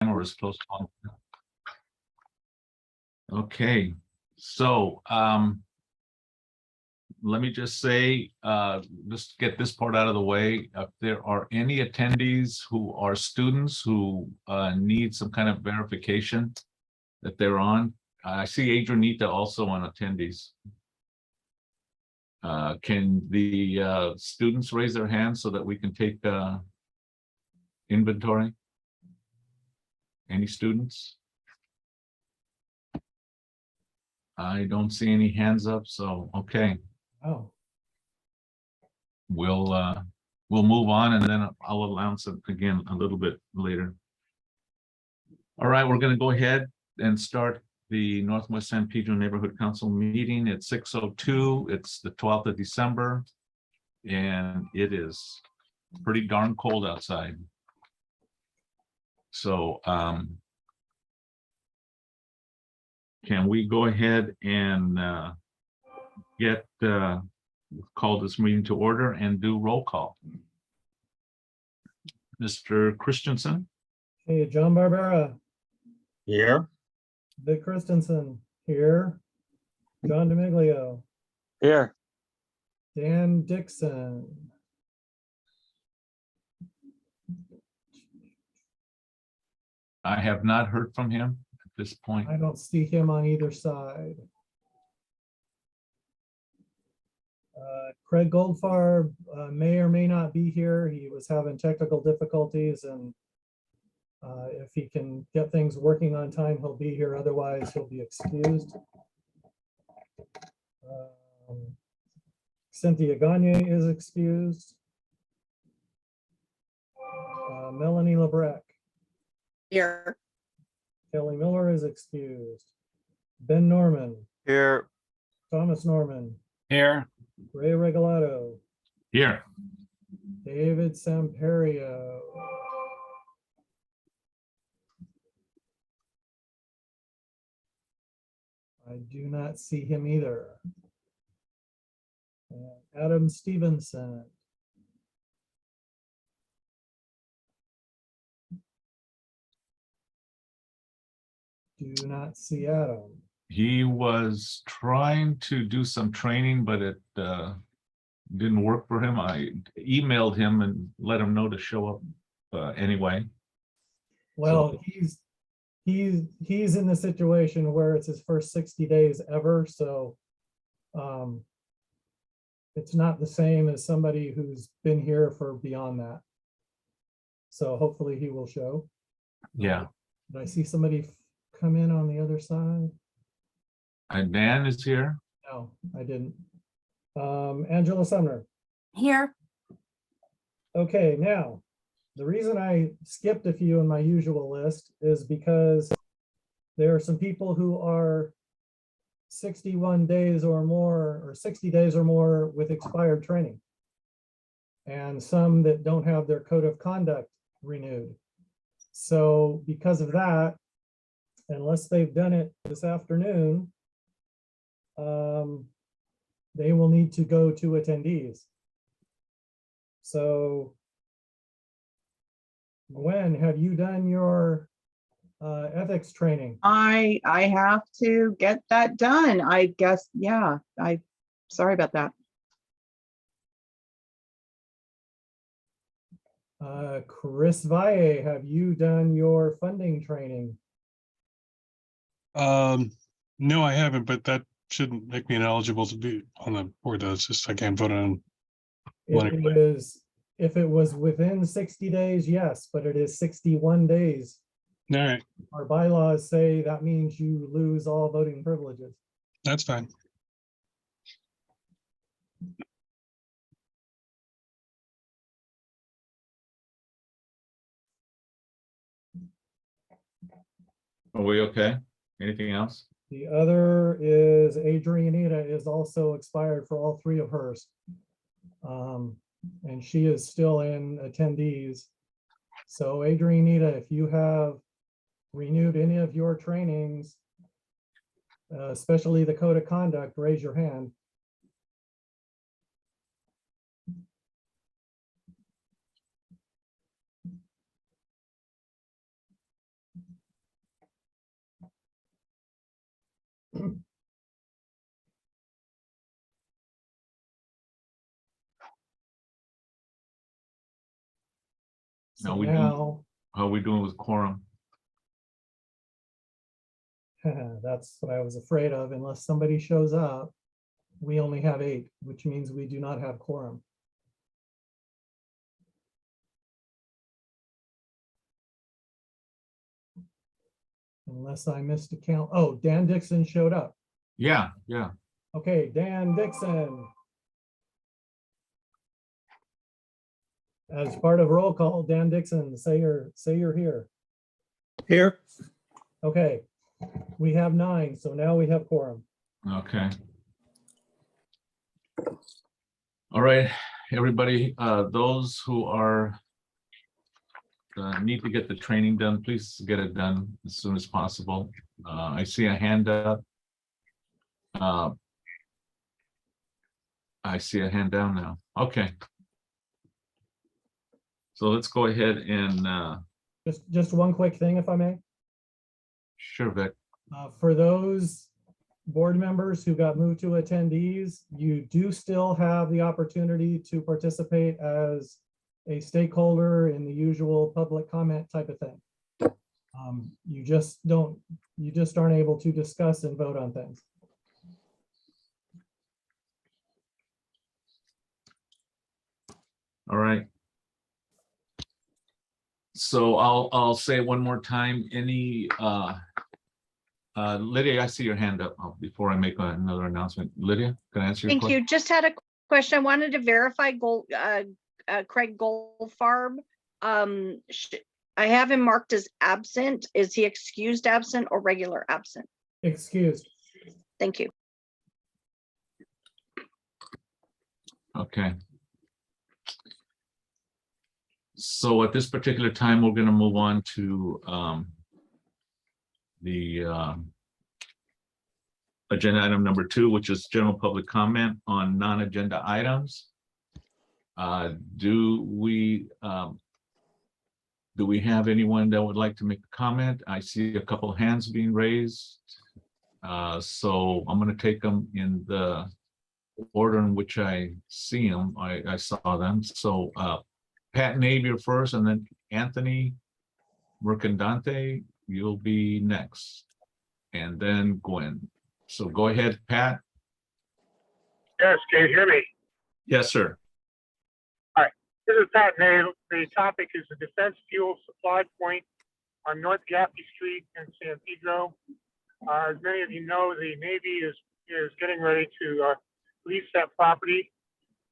or as close to on. Okay, so let me just say, just get this part out of the way. If there are any attendees who are students who need some kind of verification that they're on, I see Adrianita also on attendees. Can the students raise their hands so that we can take inventory? Any students? I don't see any hands up, so okay. Oh, We'll move on, and then I'll announce it again a little bit later. All right, we're gonna go ahead and start the Northwest San Pedro Neighborhood Council meeting at 6:02. It's the 12th of December, and it is pretty darn cold outside. So can we go ahead and call this meeting to order and do roll call? Mr. Christensen? hey, John Barbera, Here. Vic Christensen here, John D'Amiglio, Here. Dan Dixon. I have not heard from him at this point. I don't see him on either side. Craig Goldfarb may or may not be here. He was having technical difficulties, and if he can get things working on time, he'll be here. Otherwise, he'll be excused. Cynthia Gagne is excused. Melanie Lebrecq. Here. Kelly Miller is excused. Ben Norman, Here. Thomas Norman, Here. Ray Regalado, Here. David Samperio. I do not see him either. And Adam Stevenson. Do not see Adam. He was trying to do some training, but it didn't work for him. I emailed him and let him know to show up anyway. Well, So- he's in the situation where it's his first 60 days ever, so it's not the same as somebody who's been here for beyond that. So hopefully he will show. Yeah, Did I see somebody come in on the other side? and Dan is here. No, I didn't. Angela Sumner. Here. Okay, now, the reason I skipped a few in my usual list is because there are some people who are 61 days or more, or 60 days or more with expired training. And some that don't have their code of conduct renewed. So because of that, unless they've done it this afternoon, they will need to go to attendees. So Gwen, have you done your ethics training? I have to get that done. I guess, yeah, sorry about that. Chris Valle, have you done your funding training? No, I haven't, but that shouldn't make me ineligible to be on the board. That's just, I can't vote on. If it was within 60 days, yes, but it is 61 days. All right, Our bylaws say that means you lose all voting privileges. that's fine. Are we okay? Anything else? The other is Adrianita is also expired for all three of hers. And she is still in attendees. So Adrianita, if you have renewed any of your trainings, especially the code of conduct, raise your hand. So How we doing? now, How we doing with quorum? that's what I was afraid of. Unless somebody shows up, we only have 8, which means we do not have quorum. Unless I missed a count. Oh, Dan Dixon showed up. Yeah, yeah. Okay, Dan Dixon. As part of roll call, Dan Dixon, say you're here. Here. Okay, we have 9, so now we have quorum. Okay. All right, everybody, those who are need to get the training done, please get it done as soon as possible. I see a hand up. I see a hand down now. Okay. So let's go ahead and Just one quick thing, if I may. sure, Vic. For those board members who got moved to attendees, you do still have the opportunity to participate as a stakeholder in the usual public comment type of thing. You just aren't able to discuss and vote on things. All right. So I'll say it one more time, any Lydia, I see your hand up before I make another announcement. Lydia, can I answer your Thank question? you. Just had a question. I wanted to verify Craig Goldfarb. I have him marked as absent. Is he excused absent or regular absent? Excused. Thank you. Okay. So at this particular time, we're going to move on to the agenda item number 2, which is general public comment on non-agenda items. Do we have anyone that would like to make a comment? I see a couple of hands being raised. So I'm going to take them in the order in which I see them. I saw them. So Pat Navier first, and then Anthony Mercandante, you'll be next. And then Gwen. So go ahead, Pat. Yes, can you hear me? Yes, sir. This is Pat Nave. The topic is the defense fuel supply point on North Gaffney Street in San Pedro. As many of you know, the Navy is getting ready to lease that property.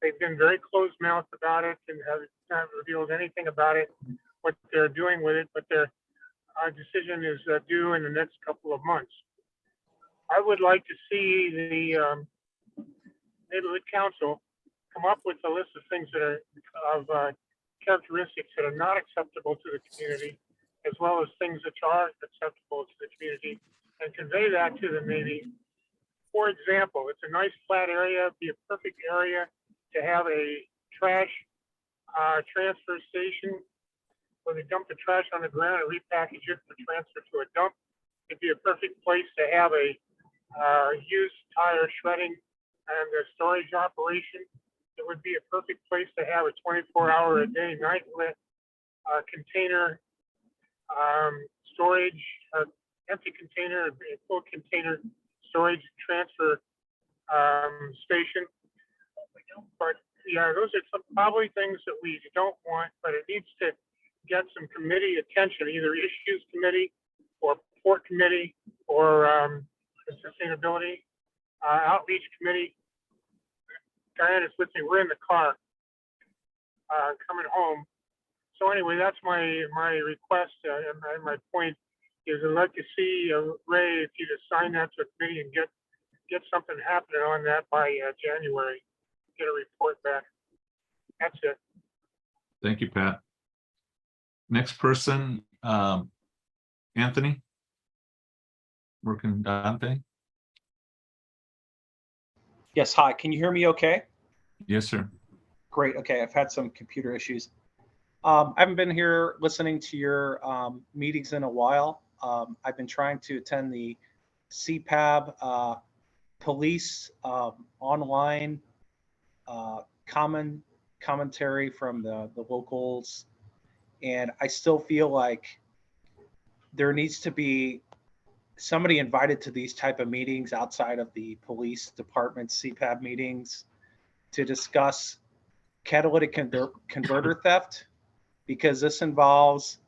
They've been very closed-mouthed about it and have not revealed anything about it, what they're doing with it, but their decision is due in the next couple of months. I would like to see the neighborhood council come up with a list of things that are of characteristics that are not acceptable to the community, as well as things that are acceptable to the community, and convey that to the Navy. For example, it's a nice flat area, be a perfect area to have a trash transfer station where they dump the trash on the ground and repackage it for transfer to a dump. It'd be a perfect place to have a used tire shredding and a storage operation. It would be a perfect place to have a 24-hour-a-day night lit container storage, empty container, full container storage transfer station. But yeah, those are probably things that we don't want, but it needs to get some committee attention, either issues committee or port committee or sustainability outreach committee. Diana's with me. We're in the car coming home. So anyway, that's my request and my point is I'd like to see Ray, if you just sign that to a committee and get something happening on that by January. Get a report back. That's it. Thank you, Pat. Next person, Anthony Mercandante. Yes, hi. Can you hear me okay? Yes, sir. Great. Okay, I've had some computer issues. I haven't been here listening to your meetings in a while. I've been trying to attend the CPAB police online commentary from the locals. And I still feel like there needs to be somebody invited to these type of meetings outside of the police department CPAB meetings to discuss catalytic converter theft, because this involves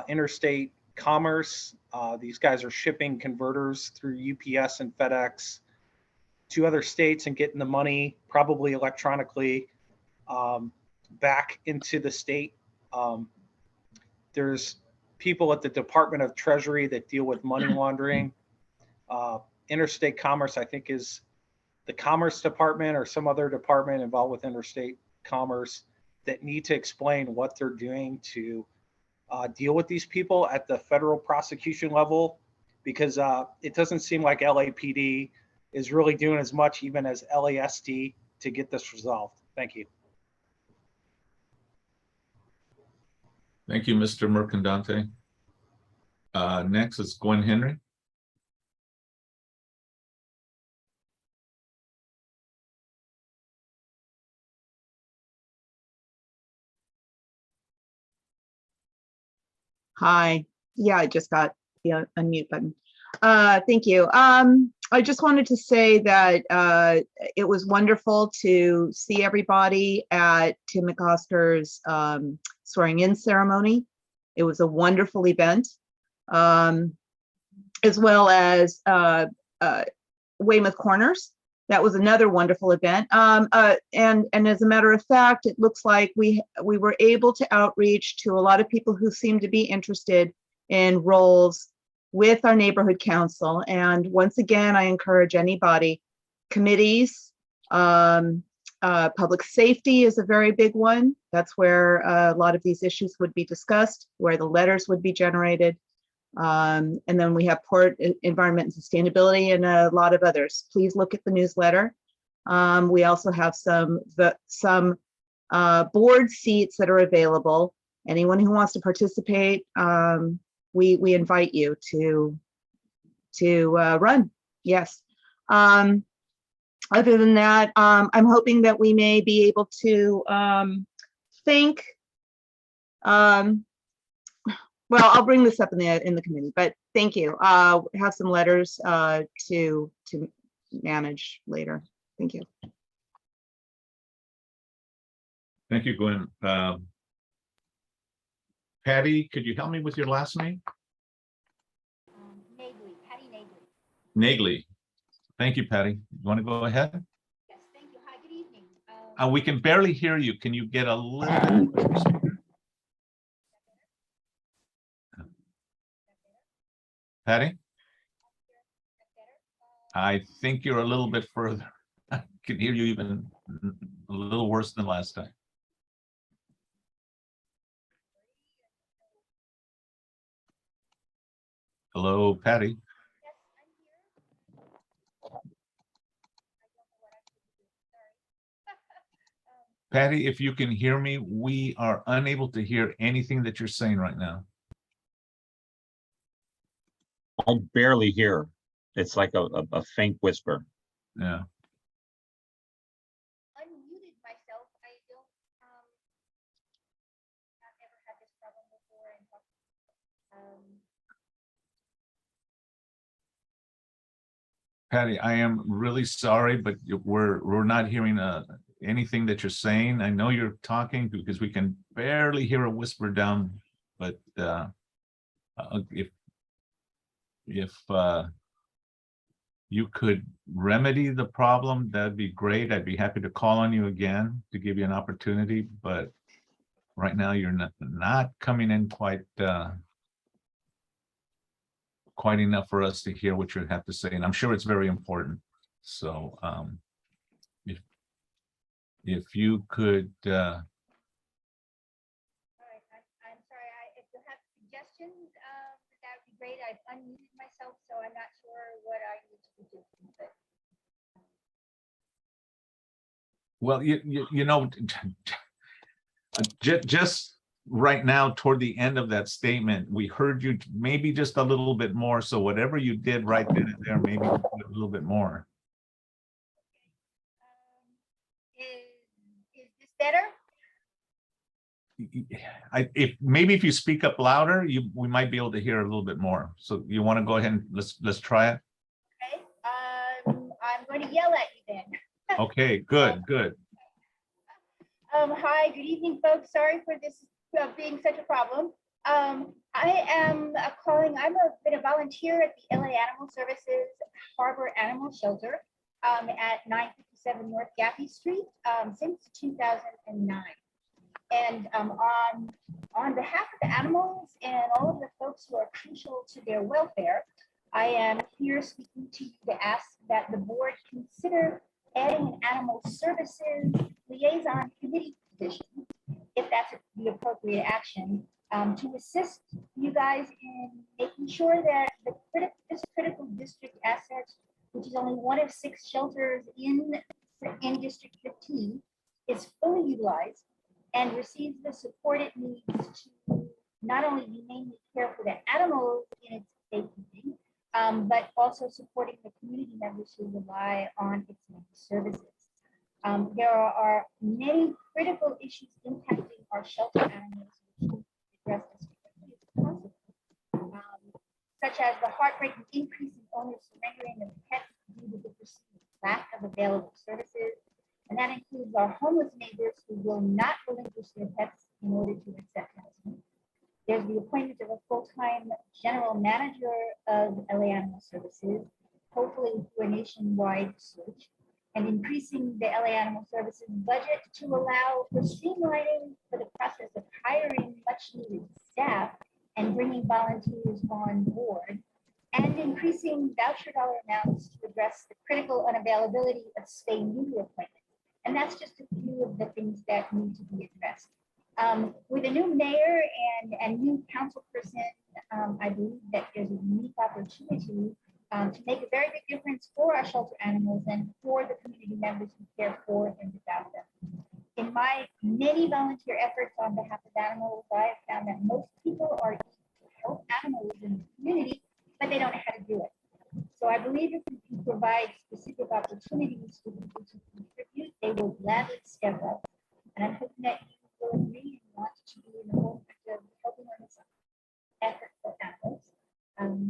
interstate commerce. These guys are shipping converters through UPS and FedEx to other states and getting the money, probably electronically, back into the state. There's people at the Department of Treasury that deal with money laundering. Interstate commerce, I think, is the Commerce Department or some other department involved with interstate commerce that need to explain what they're doing to deal with these people at the federal prosecution level, because it doesn't seem like LAPD is really doing as much even as LASD to get this resolved. Thank you. Thank you, Mr. Mercandante. Next is Gwen Henry. Hi. Yeah, I just got the unmute button. Thank you. I just wanted to say that it was wonderful to see everybody at Tim McCosker's swearing in ceremony. It was a wonderful event, as well as Weymouth Corners. That was another wonderful event. And as a matter of fact, it looks like we were able to outreach to a lot of people who seem to be interested in roles with our neighborhood council. And once again, I encourage anybody, committees, public safety is a very big one. That's where a lot of these issues would be discussed, where the letters would be generated. And then we have port, environment and sustainability, and a lot of others. Please look at the newsletter. We also have some board seats that are available. Anyone who wants to participate, we invite you to run. Yes. Other than that, I'm hoping that we may be able to think. Well, I'll bring this up in the committee, but thank you. Have some letters to manage later. Thank you. Thank you, Gwen. Patty, could you help me with your last name? Nagley, Patty Nagley. Nagley. Thank you, Patty. You want to go ahead? Yes, thank you. Hi, good evening. We can barely hear you. Can you get a little bit closer? Patty? I think you're a little bit further. I can hear you even a little worse than last time. Hello, Patty. Yes, I'm here. I don't know what I should do. Sorry. Patty, if you can hear me, we are unable to hear anything that you're saying right now. I barely hear. It's like a faint whisper. Yeah. Unmuted myself. I don't, I've never had this problem before. And, Patty, I am really sorry, but we're not hearing anything that you're saying. I know you're talking because we can barely hear a whisper down, but if you could remedy the problem, that'd be great. I'd be happy to call on you again to give you an opportunity, but right now you're not coming in quite enough for us to hear what you have to say, and I'm sure it's very important. So if you could all right, I'm sorry. If you have suggestions, that would be great. I've unmuted myself, so I'm not sure what I need to be doing. But well, you know, just right now toward the end of that statement, we heard you maybe just a little bit more. So whatever you did right then and there, maybe a little bit more. is this better? maybe if you speak up louder, we might be able to hear a little bit more. So you want to go ahead and let's try it. Okay, I'm going to yell at you then. Okay, good. Hi, good evening, folks. Sorry for this being such a problem. I am I'm been a volunteer at the LA Animal Services Harbor Animal Shelter at 957 North Gaffey Street since 2009. And on behalf of the animals and all of the folks who are crucial to their welfare, I am here speaking to you to ask that the board consider adding an animal services liaison committee position, if that's the appropriate action, to assist you guys in making sure that this critical district asset, which is only one of 6 shelters in District 15, is fully utilized and receives the support it needs to not only humanely care for the animals in its safekeeping, but also supporting the community members who rely on its services. There are many critical issues impacting our shelter animals, which need to be addressed as quickly as possible, such as the heartbreaking increase in owners surrendering of pets due to the perceived lack of available services. And that includes our homeless neighbors who will not relinquish their pets in order to accept housing. There's the appointment of a full-time general manager of LA Animal Services, hopefully through a nationwide search, and increasing the LA Animal Services budget to allow for streamlining for the process of hiring much needed staff and bringing volunteers on board, and increasing voucher dollar amounts to address the critical unavailability of spay-neuter appointments. And that's just a few of the things that need to be addressed. With a new mayor and new council person, I believe that there's a unique opportunity to make a very big difference for our shelter animals and for the community members who care for and without them. In my many volunteer efforts on behalf of animals, I have found that most people are eager to help animals in the community, but they don't know how to do it. So I believe if we can provide specific opportunities for people to contribute, they will gladly step up. And I'm hoping that you will agree and want to be in the forefront of helping on this effort for animals.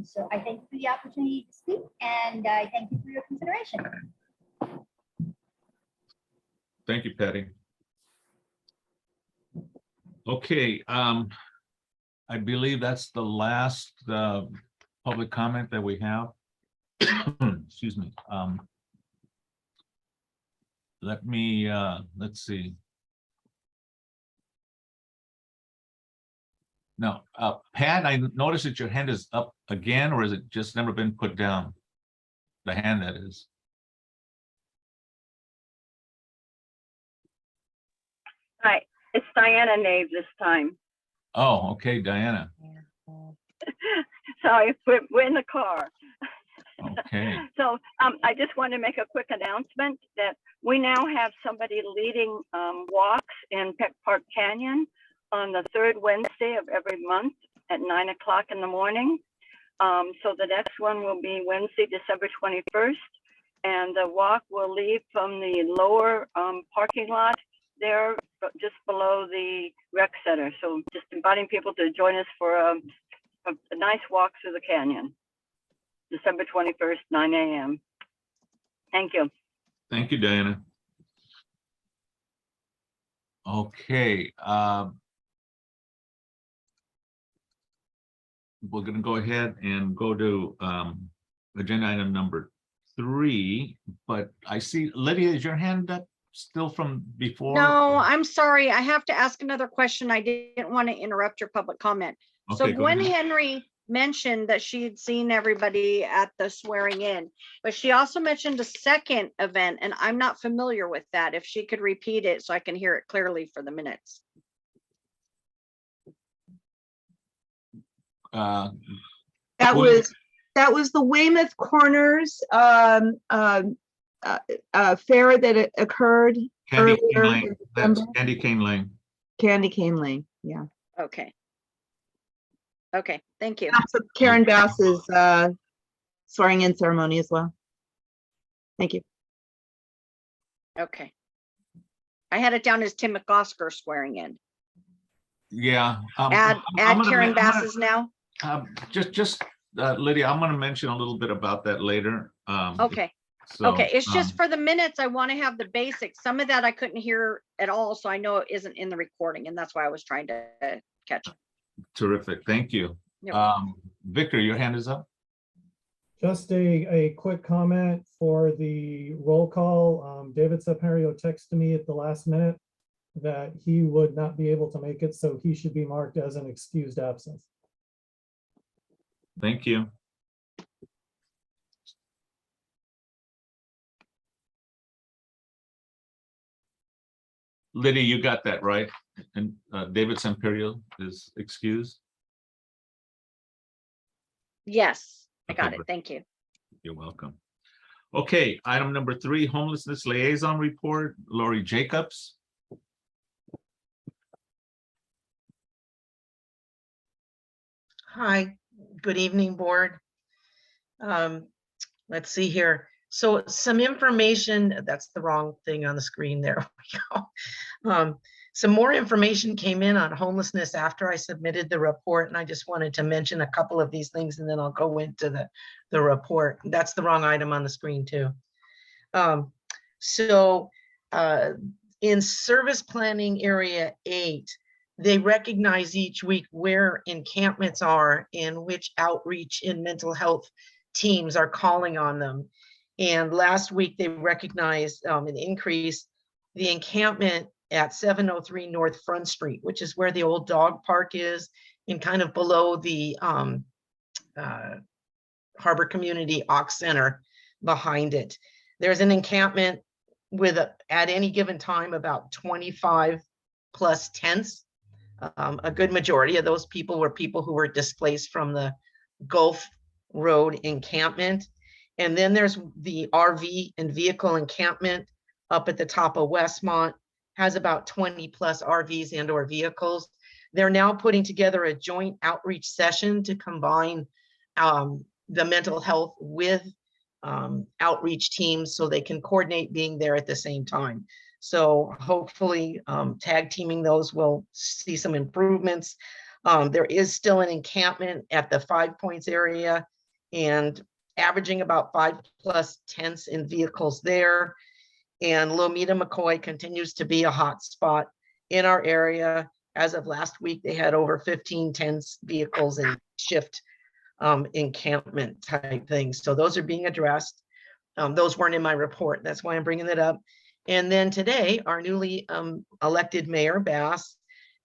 So I thank you for the opportunity to speak, and I thank you for your consideration. Thank you, Patty. Okay, I believe that's the last public comment that we have. Excuse me. Let's see. Now, Pat, I noticed that your hand is up again, or is it just never been put down? The hand, that is. Hi, it's Diana Nave this time. Oh, okay, Diana. Sorry, we're in the car. Okay. So I just want to make a quick announcement that we now have somebody leading walks in Peck Park Canyon on the 3rd Wednesday of every month at 9 o'clock in the morning. So the next one will be Wednesday, December 21st. And the walk will leave from the lower parking lot there, just below the rec center. So just inviting people to join us for a nice walk through the canyon. December 21st, 9 a.m. Thank you. Thank you, Diana. Okay. We're going to go ahead and go to agenda item number 3, but I see, Lydia, is your hand up still from before? No, I'm sorry. I have to ask another question. I didn't want to interrupt your public comment. So Okay, go Gwen ahead. Henry mentioned that she had seen everybody at the swearing in, but she also mentioned a second event, and I'm not familiar with that. If she could repeat it so I can hear it clearly for the minutes. That Gwen- was the Weymouth Corners fair that occurred Candy Cane earlier Lane. in That's December. Candy Cane Lane. Candy Cane Lane, yeah. Okay. Okay, thank you. Also Karen Bass's swearing in ceremony as well. Thank you. Okay. I had it down as Tim McOsker swearing in. Yeah. Add I'm gonna Karen ma- I'm gonna- Bass's now? Just Lydia, I'm gonna mention a little bit about that later. Okay, So, okay. It's just for the minutes. I want to have the basics. Some of that I couldn't hear at all, so I know it isn't in the recording, and that's why I was trying to catch it. terrific. Thank you. You're welcome. Victor, your hand is up. Just a quick comment for the roll call. David Sapario texted me at the last minute that he would not be able to make it, so he should be marked as an excused absence. Thank you. Lydia, you got that right? And David Samperio is excused? Yes, I Okay, got it. great. Thank you. You're welcome. Okay, item number 3, homelessness liaison report, Lori Jacobs. Hi, good evening, board. Let's see here. So some information, that's the wrong thing on the screen. There we go. Some more information came in on homelessness after I submitted the report, and I just wanted to mention a couple of these things, and then I'll go into the report. That's the wrong item on the screen too. In service planning area 8, they recognize each week where encampments are and which outreach and mental health teams are calling on them. And last week they recognized an increase, the encampment at 703 North Front Street, which is where the old dog park is, and kind of below the Harbor Community Aux Center behind it. There's an encampment with at any given time about 25 plus tents. A good majority of those people were people who were displaced from the Gulf Road encampment. And then there's the RV and vehicle encampment up at the top of Westmont, has about 20 plus RVs and or vehicles. They're now putting together a joint outreach session to combine the mental health with outreach teams so they can coordinate being there at the same time. So hopefully tag teaming those will see some improvements. There is still an encampment at the 5 Points area and averaging about 5 plus tents and vehicles there. And Lomita McCoy continues to be a hot spot in our area. As of last week, they had over 15 tents, vehicles, and shift encampment type things. So those are being addressed. Those weren't in my report. That's why I'm bringing it up. And then today, our newly elected Mayor Bass,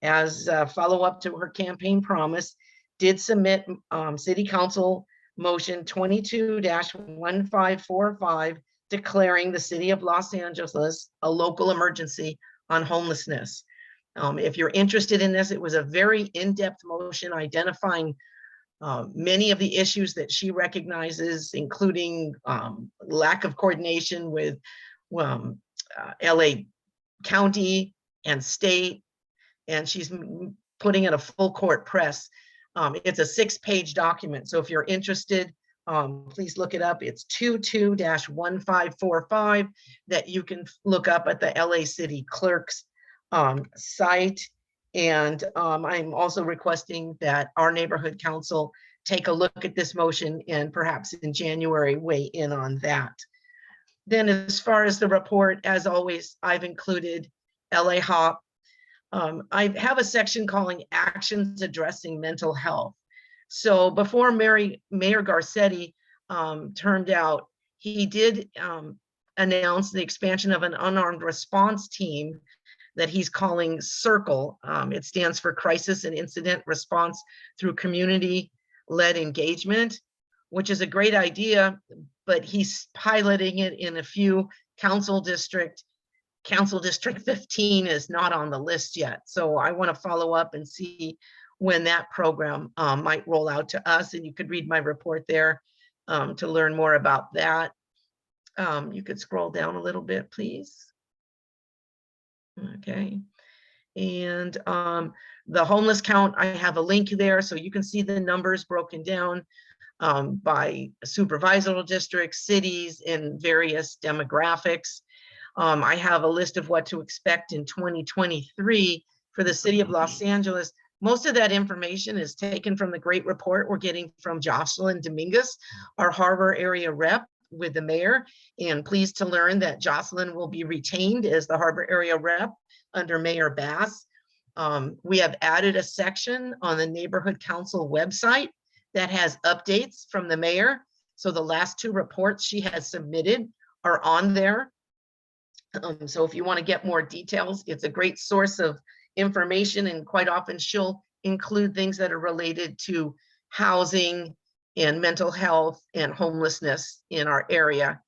as a follow-up to her campaign promise, did submit City Council Motion 22-1545, declaring the City of Los Angeles a local emergency on homelessness. If you're interested in this, it was a very in-depth motion identifying many of the issues that she recognizes, including lack of coordination with LA County and state, and she's putting in a full court press. It's a 6-page document, so if you're interested, please look it up. It's 22-1545 that you can look up at the LA City Clerk's site. And I'm also requesting that our neighborhood council take a look at this motion and perhaps in January weigh in on that. Then as far as the report, as always, I've included LA HOP. I have a section calling Actions Addressing Mental Health. So before Mayor Garcetti turned out, he did announce the expansion of an unarmed response team that he's calling CIRCLE. It stands for Crisis and Incident Response Through Community-Led Engagement, which is a great idea, but he's piloting it in a few council district. Council District 15 is not on the list yet. So I want to follow up and see when that program might roll out to us. And you could read my report there to learn more about that. You could scroll down a little bit, please. Okay. And the homeless count, I have a link there so you can see the numbers broken down by supervisory districts, cities, and various demographics. I have a list of what to expect in 2023 for the city of Los Angeles. Most of that information is taken from the great report we're getting from Jocelyn Dominguez, our harbor area rep with the mayor, and pleased to learn that Jocelyn will be retained as the harbor area rep under Mayor Bass. We have added a section on the neighborhood council website that has updates from the mayor. So the last 2 reports she has submitted are on there. So if you want to get more details, it's a great source of information, and quite often she'll include things that are related to housing and mental health and homelessness in our area.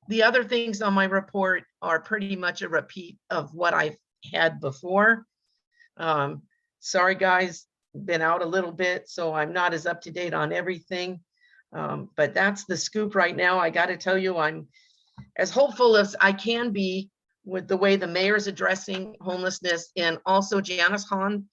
The other things on my report are pretty much a repeat of what I've had before. Sorry guys, been out a little bit, so I'm not as up to date on everything. But that's the scoop right now. I got to tell you, I'm as hopeful as I can be with the way the mayor's addressing homelessness. And also Janice Hahn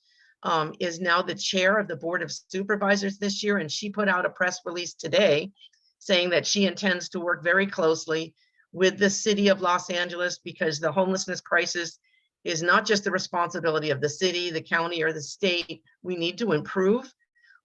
is now the chair of the Board of Supervisors this year. And she put out a press release today saying that she intends to work very closely with the city of Los Angeles, because the homelessness crisis is not just the responsibility of the city, the county, or the state. We need to improve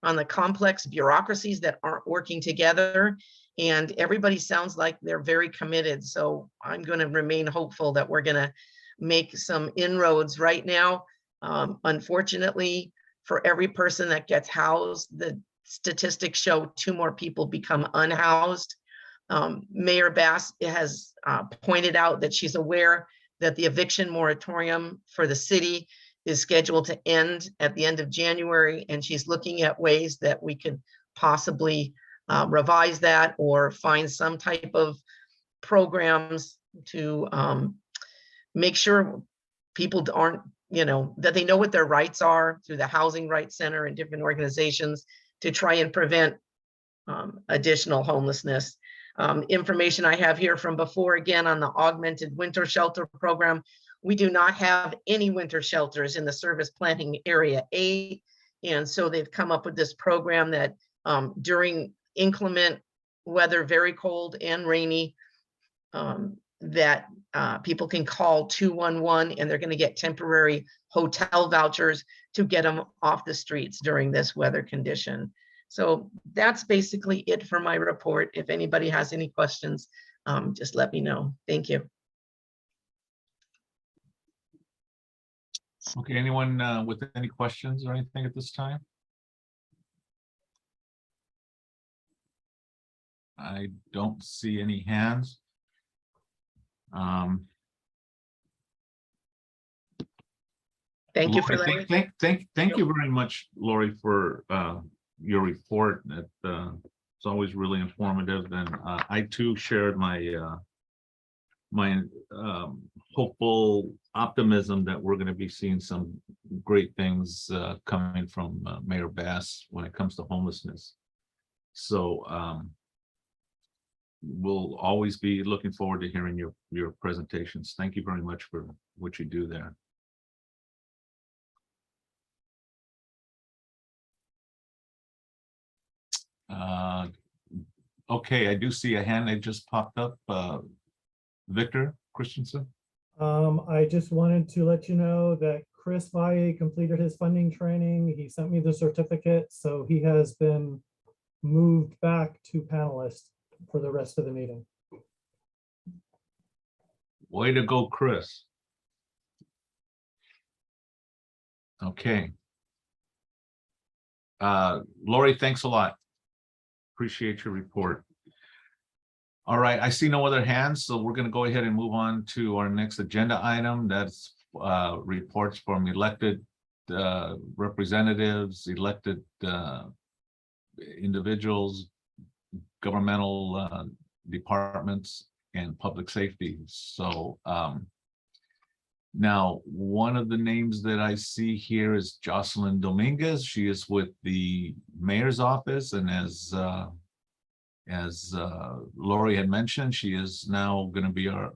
on the complex bureaucracies that aren't working together. And everybody sounds like they're very committed. So I'm going to remain hopeful that we're going to make some inroads right now. Unfortunately, for every person that gets housed, the statistics show 2 more people become unhoused. Mayor Bass has pointed out that she's aware that the eviction moratorium for the city is scheduled to end at the end of January, and she's looking at ways that we could possibly revise that or find some type of programs to make sure people aren't, that they know what their rights are through the Housing Rights Center and different organizations to try and prevent additional homelessness. Information I have here from before, again, on the augmented winter shelter program. We do not have any winter shelters in the service planning area 8. And so they've come up with this program that during inclement weather, very cold and rainy, that people can call 211 and they're going to get temporary hotel vouchers to get them off the streets during this weather condition. So that's basically it for my report. If anybody has any questions, just let me know. Thank you. Okay, anyone with any questions or anything at this time? I don't see any hands. Thank you for Lori, letting me. thank you very much, Lori, for your report. It's always really informative, and I too shared my my hopeful optimism that we're going to be seeing some great things coming from Mayor Bass when it comes to homelessness. So we'll always be looking forward to hearing your presentations. Thank you very much for what you do there. Okay, I do see a hand that just popped up. Victor Christensen. I just wanted to let you know that Chris Valle completed his funding training. He sent me the certificate, so he has been moved back to panelist for the rest of the meeting. Way to go, Chris. Okay. Lori, thanks a lot. Appreciate your report. All right, I see no other hands, so we're going to go ahead and move on to our next agenda item. That's reports from elected representatives, elected individuals, governmental departments, and public safety. So now one of the names that I see here is Jocelyn Dominguez. She is with the mayor's office, and as Lori had mentioned, she is now going to be our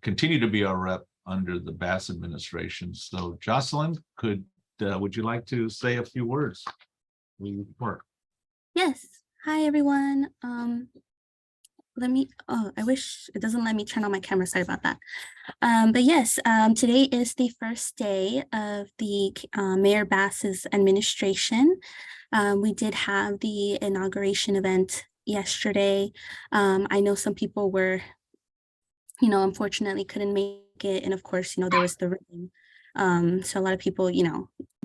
continue to be our rep under the Bass administration. So Jocelyn, would you like to say a few words? We report. Yes. Hi, everyone. let me, oh, I wish it doesn't let me turn on my camera. Sorry about that. But yes, today is the first day of the Mayor Bass's administration. We did have the inauguration event yesterday. I know some people were, unfortunately couldn't make it. And of course, there was the rain. So a lot of people,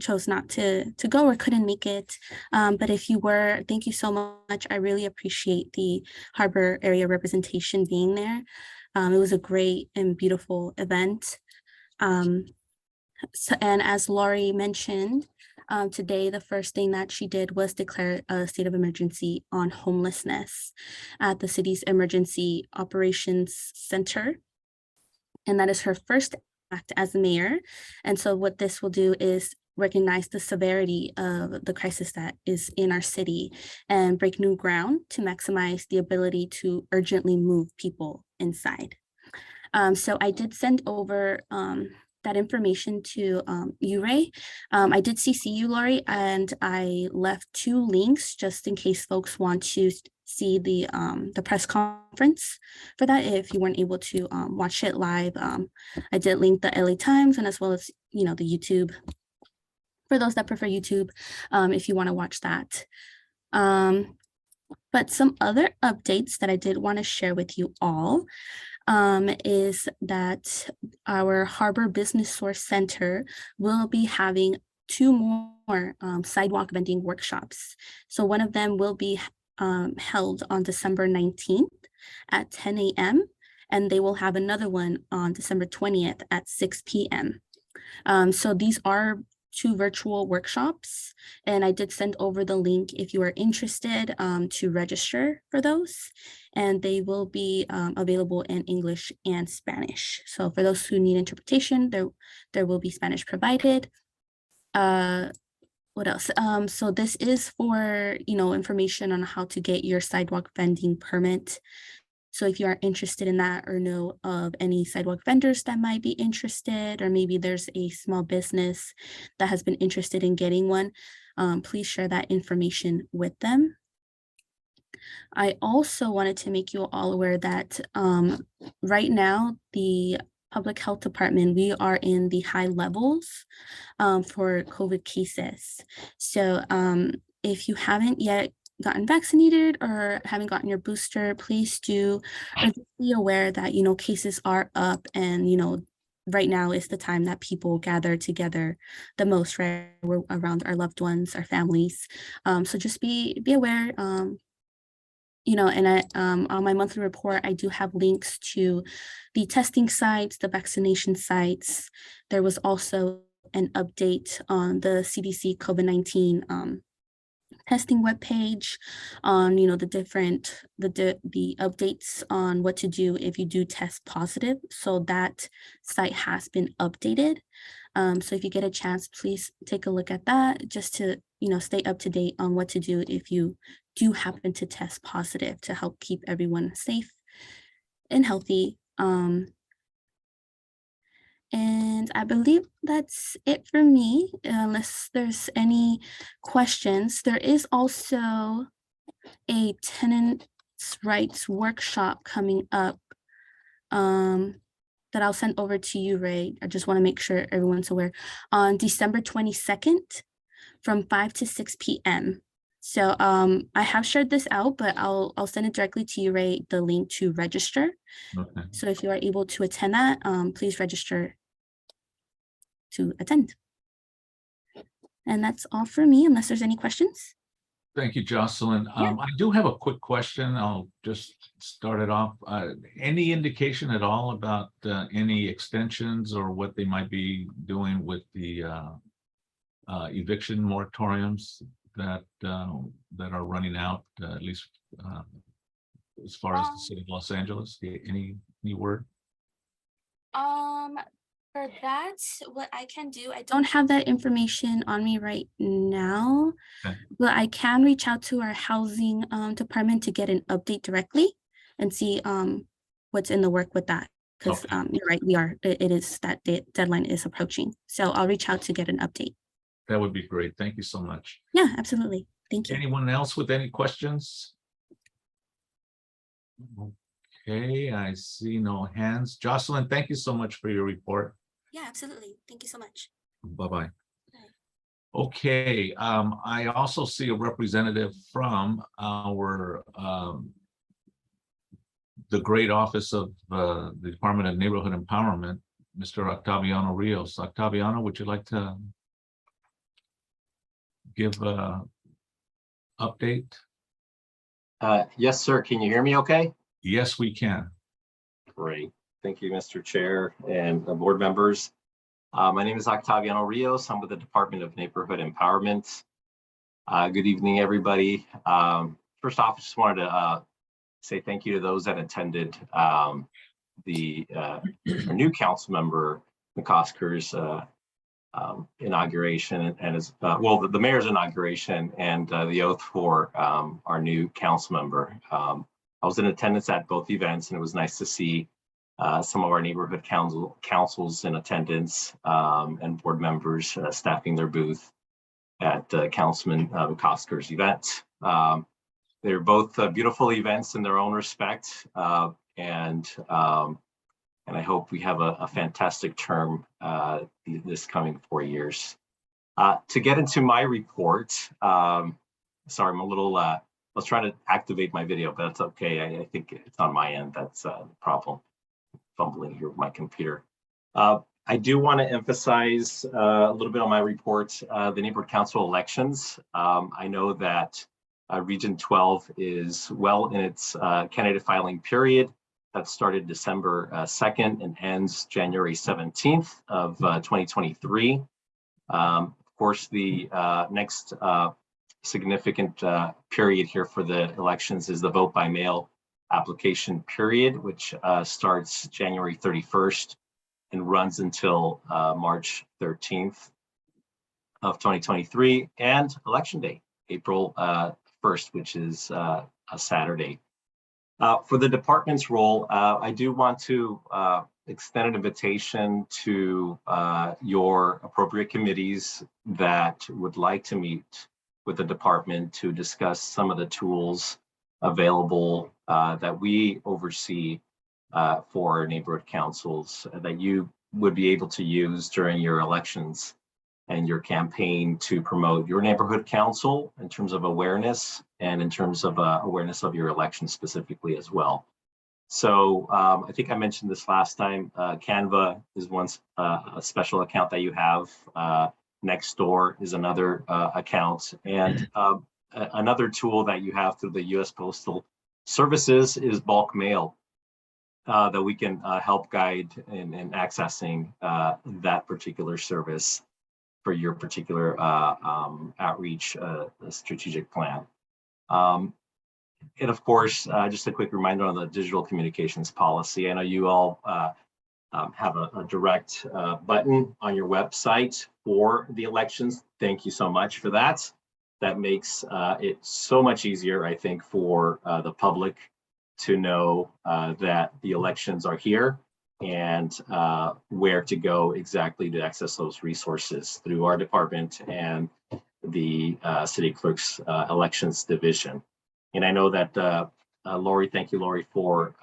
chose not to go or couldn't make it. But if you were, thank you so much. I really appreciate the Harbor area representation being there. It was a great and beautiful event. And as Laurie mentioned, today, the first thing that she did was declare a state of emergency on homelessness at the city's Emergency Operations Center. And that is her first act as mayor. And so what this will do is recognize the severity of the crisis that is in our city and break new ground to maximize the ability to urgently move people inside. So I did send over that information to you, Ray. I did CC you, Laurie, and I left 2 links just in case folks want to see the press conference for that. If you weren't able to watch it live, I did link the LA Times and as well as the YouTube for those that prefer YouTube, if you want to watch that. But some other updates that I did want to share with you all is that our Harbor Business Source Center will be having 2 more sidewalk vending workshops. So one of them will be held on December 19th at 10 a.m. and they will have another one on December 20th at 6 p.m. So these are 2 virtual workshops, and I did send over the link if you are interested to register for those, and they will be available in English and Spanish. So for those who need interpretation, there will be Spanish provided. What else? So this is for information on how to get your sidewalk vending permit. So if you are interested in that or know of any sidewalk vendors that might be interested, or maybe there's a small business that has been interested in getting one, please share that information with them. I also wanted to make you all aware that right now, the Public Health Department, we are in the high levels for COVID cases. So if you haven't yet gotten vaccinated or haven't gotten your booster, please do be aware that, cases are up and, right now is the time that people gather together the most, right? We're around our loved ones, our families. So just be aware, and on my monthly report, I do have links to the testing sites, the vaccination sites. There was also an update on the CDC COVID-19 testing webpage on the updates on what to do if you do test positive. So that site has been updated. So if you get a chance, please take a look at that just to stay up to date on what to do if you do happen to test positive, to help keep everyone safe and healthy. And I believe that's it for me, unless there's any questions. There is also a tenants' rights workshop coming up that I'll send over to you, Ray. I just want to make sure everyone's aware. On December 22nd from 5 to 6 p.m. So I have shared this out, but I'll send it directly to you, Ray, the link to register. Okay. So if you are able to attend that, please register to attend. And that's all for me, unless there's any questions. Thank you, Jocelyn. Yeah. I do have a quick question. I'll just start it off. Any indication at all about any extensions or what they might be doing with the eviction moratoriums that are running out, at least as far as the city of Los Angeles? Any word? For that, what I can do, I don't have that information on me right now, Okay. but I can reach out to our housing department to get an update directly and see what's in the work with that. Because Okay. you're right, it is that deadline is approaching. So I'll reach out to get an update. That would be great. Thank you so much. Yeah, absolutely. Thank you. Anyone else with any questions? Okay, I see no hands. Jocelyn, thank you so much for your report. Yeah, absolutely. Thank you so much. Bye-bye. Okay, I also see a representative from our the great office of the Department of Neighborhood Empowerment, Mr. Octaviano Rios. Octaviano, would you like to give a update? Yes, sir. Can you hear me okay? Yes, we can. Great. Thank you, Mr. Chair and board members. My name is Octaviano Rios. I'm with the Department of Neighborhood Empowerment. Good evening, everybody. First off, I just wanted to say thank you to those that attended our new council member McCosker's inauguration and the mayor's inauguration and the oath for our new council member. I was in attendance at both events, and it was nice to see some of our neighborhood councils in attendance and board members staffing their booth at Councilman McCosker's event. They're both beautiful events in their own respect, and I hope we have a fantastic term this coming 4 years. To get into my report, sorry, I'm a little, I was trying to activate my video, but that's okay. I think it's on my end. That's the problem. Fumbling here with my computer. I do want to emphasize a little bit on my report, the neighborhood council elections. I know that Region 12 is well in its candidate filing period. That started December 2nd and ends January 17th of 2023. Of course, the next significant period here for the elections is the vote by mail application period, which starts January 31st and runs until March 13th of 2023, and election day, April 1st, which is a Saturday. For the department's role, I do want to extend an invitation to your appropriate committees that would like to meet with the department to discuss some of the tools available that we oversee for our neighborhood councils that you would be able to use during your elections and your campaign to promote your neighborhood council in terms of awareness and in terms of awareness of your election specifically as well. So I think I mentioned this last time, Canva is one a special account that you have. Nextdoor is another account, and another tool that you have through the U.S. Postal Services is bulk mail that we can help guide in accessing that particular service for your particular outreach strategic plan. And of course, just a quick reminder on the digital communications policy. I know you all have a direct button on your website for the elections. Thank you so much for that. That makes it so much easier, I think, for the public to know that the elections are here and where to go exactly to access those resources through our department and the city clerk's elections division. And I know that Lori, thank you, Lori, for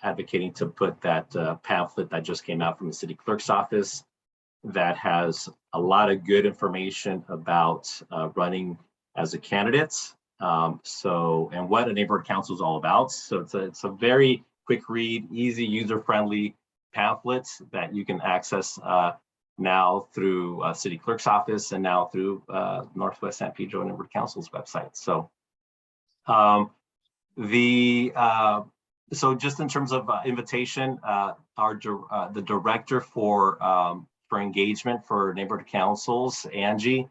advocating to put that pamphlet that just came out from the city clerk's office that has a lot of good information about running as a candidate. And what a neighborhood council is all about. So it's a very quick read, easy, user-friendly pamphlet that you can access now through city clerk's office and now through Northwest San Pedro Neighborhood Council's website. So so just in terms of invitation, the director for engagement for neighborhood councils, Angie,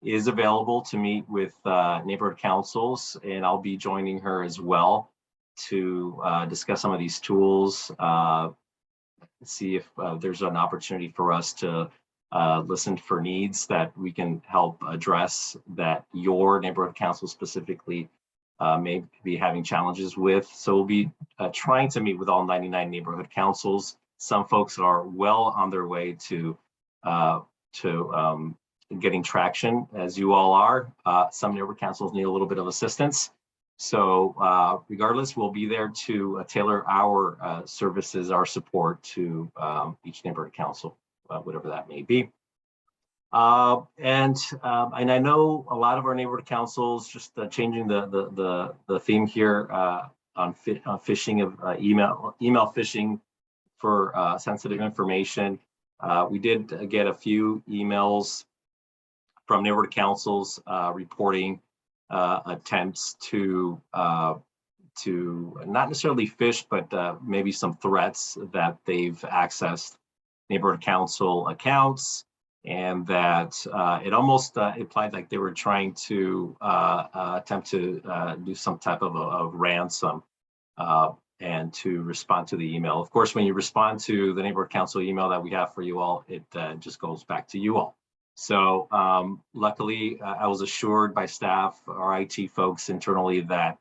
is available to meet with neighborhood councils, and I'll be joining her as well to discuss some of these tools, see if there's an opportunity for us to listen for needs that we can help address that your neighborhood council specifically may be having challenges with. So we'll be trying to meet with all 99 neighborhood councils. Some folks are well on their way to getting traction, as you all are. Some neighborhood councils need a little bit of assistance. So regardless, we'll be there to tailor our services, our support to each neighborhood council, whatever that may be. And I know a lot of our neighborhood councils just changing the theme here on phishing of email phishing for sensitive information. We did get a few emails from neighborhood councils reporting attempts to not necessarily phish, but maybe some threats that they've accessed neighborhood council accounts, and that it almost implied like they were trying to attempt to do some type of a ransom and to respond to the email. Of course, when you respond to the neighborhood council email that we have for you all, it just goes back to you all. So luckily, I was assured by staff, our IT folks internally, that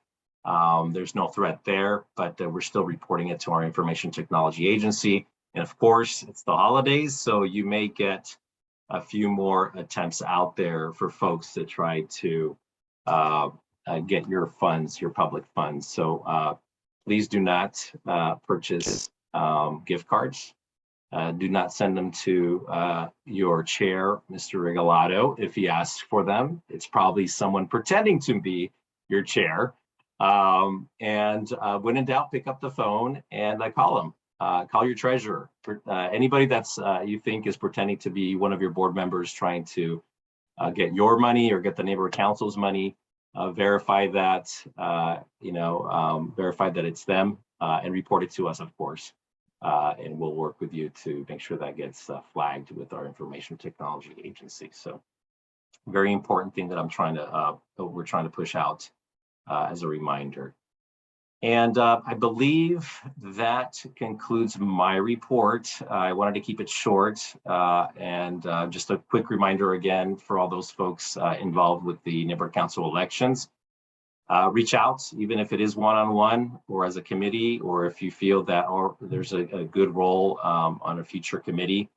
there's no threat there, but we're still reporting it to our information technology agency. And of course, it's the holidays, so you may get a few more attempts out there for folks to try to get your funds, your public funds. So please do not purchase gift cards. Do not send them to your chair, Mr. Regalado. If he asks for them, it's probably someone pretending to be your chair. And when in doubt, pick up the phone and call him. Call your treasurer. Anybody that's you think is pretending to be one of your board members trying to get your money or get the neighborhood council's money, verify that, verify that it's them and report it to us, of course. And we'll work with you to make sure that gets flagged with our information technology agency. So very important thing that we're trying to push out as a reminder. And I believe that concludes my report. I wanted to keep it short and just a quick reminder again for all those folks involved with the neighborhood council elections. Reach out, even if it is one-on-one or as a committee, or if you feel that there's a good role on a future committee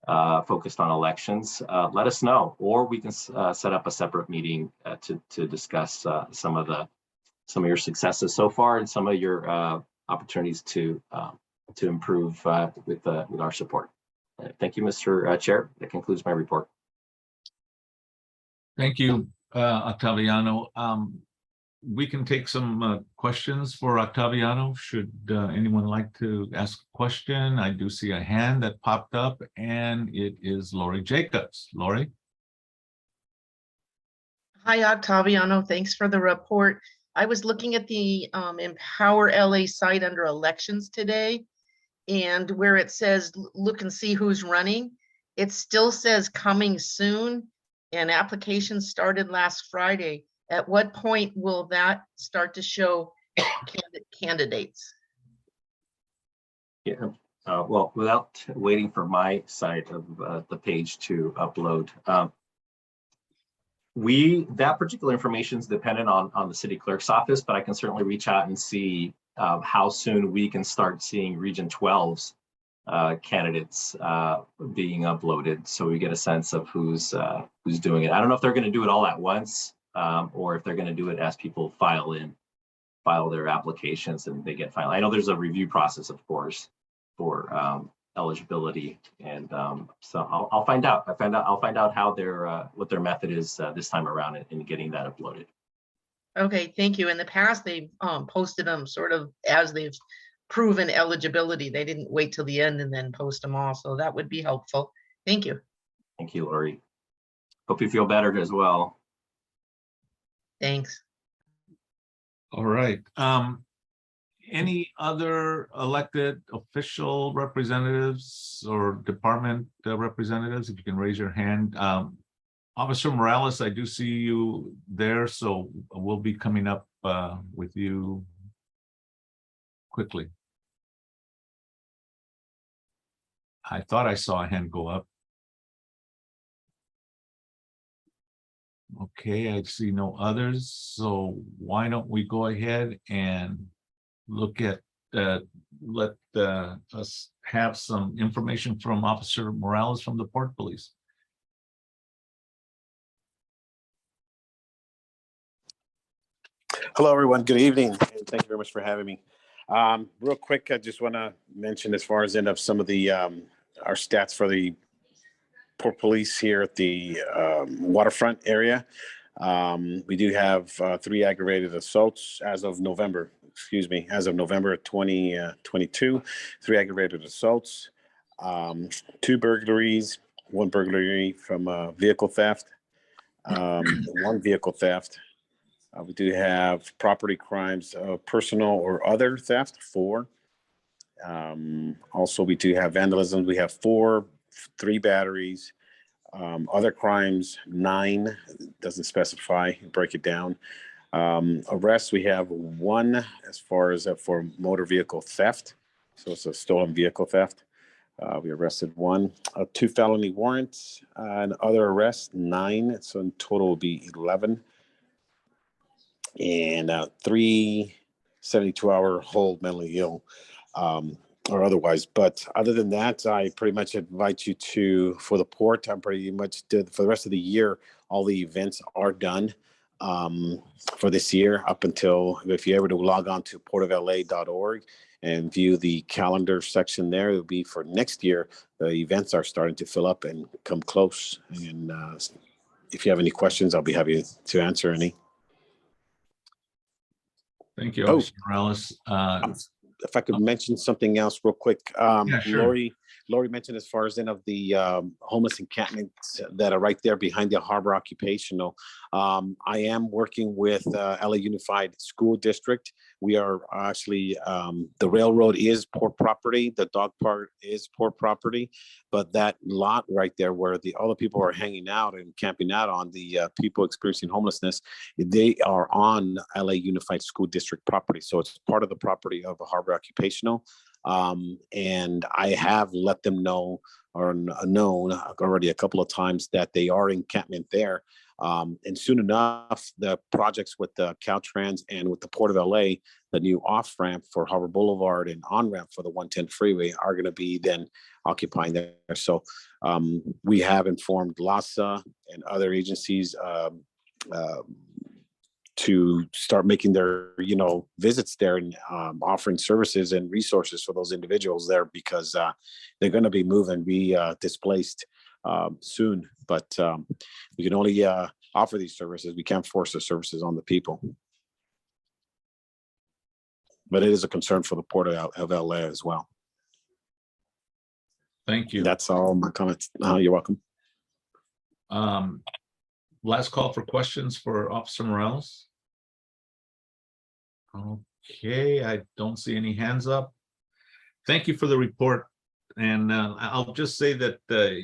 focused on elections, let us know, or we can set up a separate meeting to discuss some of your successes so far and some of your opportunities to improve with our support. Thank you, Mr. Chair. That concludes my report. Thank you, Octaviano. We can take some questions for Octaviano. Should anyone like to ask a question? I do see a hand that popped up, and it is Lori Jacobs. Lori? Hi, Octaviano. Thanks for the report. I was looking at the Empower LA site under elections today, and where it says, look and see who's running, it still says coming soon, and applications started last Friday. At what point will that start to show candidates? Yeah, well, without waiting for my side of the page to upload, that particular information is dependent on the city clerk's office, but I can certainly reach out and see how soon we can start seeing Region 12's candidates being uploaded, so we get a sense of who's doing it. I don't know if they're going to do it all at once, or if they're going to do it as people file their applications and they get filed. I know there's a review process, of course, for eligibility, and so I'll find out. I'll find out how what their method is this time around in getting that uploaded. Okay, thank you. In the past, they've posted them sort of as they've proven eligibility. They didn't wait till the end and then post them all, so that would be helpful. Thank you. Thank you, Lori. Hope you feel better as well. Thanks. All right. Any other elected official representatives or department representatives? If you can raise your hand. Officer Morales, I do see you there, so we'll be coming up with you quickly. I thought I saw a hand go up. Okay, I see no others, so why don't we go ahead and look at let us have some information from Officer Morales from the Port Police. Hello, everyone. Good evening, and thank you very much for having me. Real quick, I just want to mention as far as end of some of the our stats for the Port Police here at the waterfront area. We do have 3 aggravated assaults as of November. Excuse me, as of November 2022, 3 aggravated assaults, 2 burglaries, 1 burglary from vehicle theft, 1 vehicle theft. We do have property crimes, personal or other theft, 4. Also, we do have vandalism. We have 4, 3 batteries. Other crimes, 9. Doesn't specify. Break it down. Arrests, we have 1 as far as for motor vehicle theft. So it's a stolen vehicle theft. We arrested 1. 2 felony warrants and other arrests, 9. So in total will be 11. And 3 72-hour hold mentally ill or otherwise. But other than that, I pretty much invite you to, for the port, I'm pretty much did for the rest of the year, all the events are done for this year up until, if you're able to log on to portofla.org and view the calendar section there, it'll be for next year. The events are starting to fill up and come close. And if you have any questions, I'll be happy to answer any. Thank you, Officer Morales. If I could mention something else real quick. Yeah, sure. Lori mentioned as far as of the homeless encampments that are right there behind the Harbor Occupational. I am working with LA Unified School District. We are actually, the railroad is port property, the dog park is port property, but that lot right there where all the people are hanging out and camping out on, the people experiencing homelessness, they are on LA Unified School District property. So it's part of the property of a Harbor Occupational. And I have let them know or known already a couple of times that they are encampment there. And soon enough, the projects with the Caltrans and with the Port of LA, the new off-ramp for Harbor Boulevard and on-ramp for the 110 freeway are going to be then occupying there. So we have informed LASA and other agencies to start making their, visits there and offering services and resources for those individuals there, because they're going to be moving, be displaced soon. But we can only offer these services. We can't force the services on the people. But it is a concern for the Port of LA as well. Thank you. That's all my comments. You're welcome. Last call for questions for Officer Morales. Okay, I don't see any hands up. Thank you for the report. And I'll just say that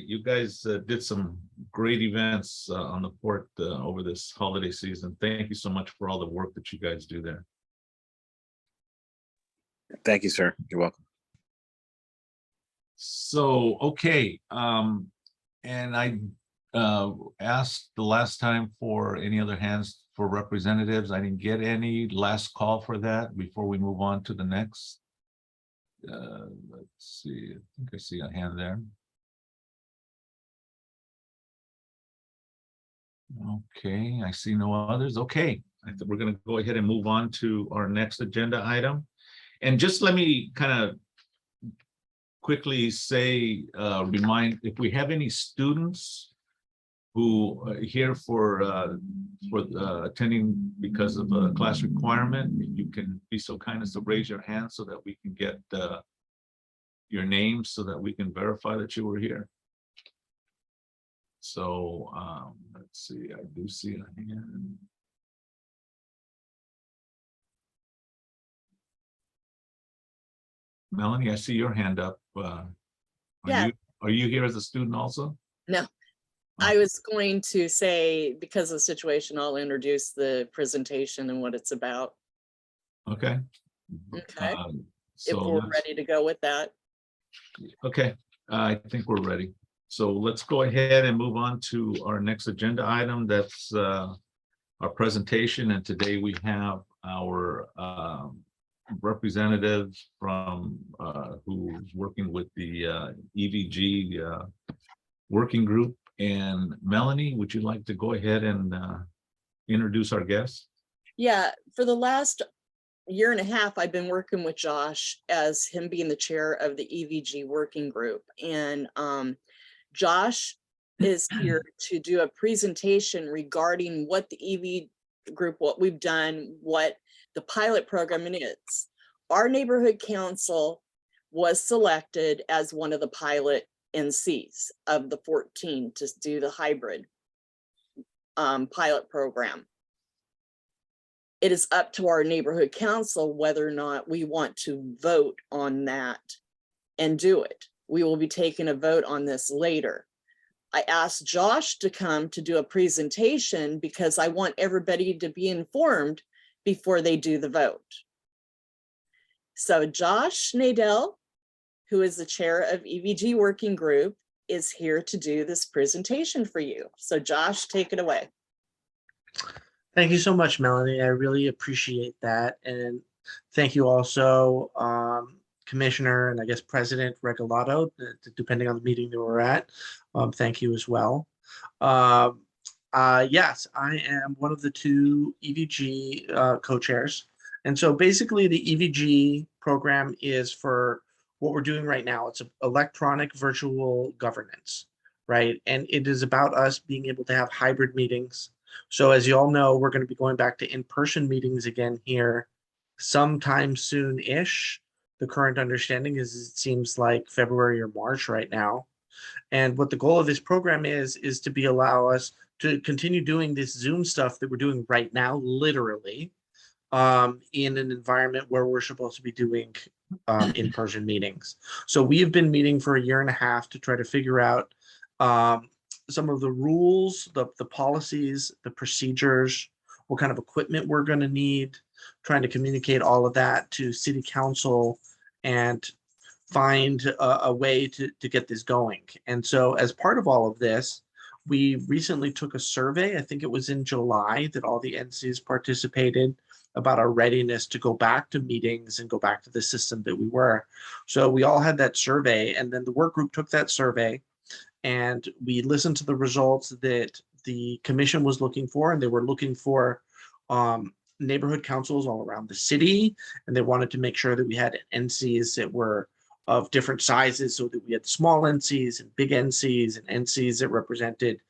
you guys did some great events on the port over this holiday season. Thank you so much for all the work that you guys do there. Thank you, sir. You're welcome. So, okay. And I asked the last time for any other hands for representatives. I didn't get any. Last call for that before we move on to the next. Let's see. I think I see a hand there. Okay, I see no others. Okay, I think we're going to go ahead and move on to our next agenda item. And just let me kind of quickly say, remind, if we have any students who are here for attending because of a class requirement, if you can be so kind as to raise your hand so that we can get your name so that we can verify that you were here. So let's see, I do see a hand. Melanie, I see your hand up. Yeah. Are you here as a student also? No, I was going to say, because of the situation, I'll introduce the presentation and what it's about. Okay. Okay. So if we're ready to go with that. Okay, I think we're ready. So let's go ahead and move on to our next agenda item. That's our presentation. And today we have our representative from who's working with the EVG working group. And Melanie, would you like to go ahead and introduce our guest? Yeah, for the last year and a half, I've been working with Josh as him being the chair of the EVG working group. And Josh is here to do a presentation regarding what the EV group, what we've done, what the pilot program is. Our neighborhood council was selected as one of the pilot NCs of the 14 to do the hybrid pilot program. It is up to our neighborhood council whether or not we want to vote on that and do it. We will be taking a vote on this later. I asked Josh to come to do a presentation because I want everybody to be informed before they do the vote. So Josh Nadell, who is the chair of EVG working group, is here to do this presentation for you. So Josh, take it away. Thank you so much, Melanie. I really appreciate that. And thank you also, Commissioner and I guess President Regalado, depending on the meeting that we're at. Thank you as well. Yes, I am one of the two EVG co-chairs. And so basically the EVG program is for what we're doing right now. It's electronic virtual governance, right? And it is about us being able to have hybrid meetings. So as you all know, we're going to be going back to in-person meetings again here sometime soon-ish. The current understanding is it seems like February or March right now. And what the goal of this program is to allow us to continue doing this Zoom stuff that we're doing right now, literally, in an environment where we're supposed to be doing in-person meetings. So we have been meeting for a year and a half to try to figure out some of the rules, the policies, the procedures, what kind of equipment we're going to need, trying to communicate all of that to City Council and find a way to get this going. And so as part of all of this, we recently took a survey, I think it was in July, that all the NCs participated, about our readiness to go back to meetings and go back to the system that we were. So we all had that survey, and then the work group took that survey and we listened to the results that the commission was looking for, and they were looking for neighborhood councils all around the city, and they wanted to make sure that we had NCs that were of different sizes, so that we had small NCs and big NCs and NCs that represented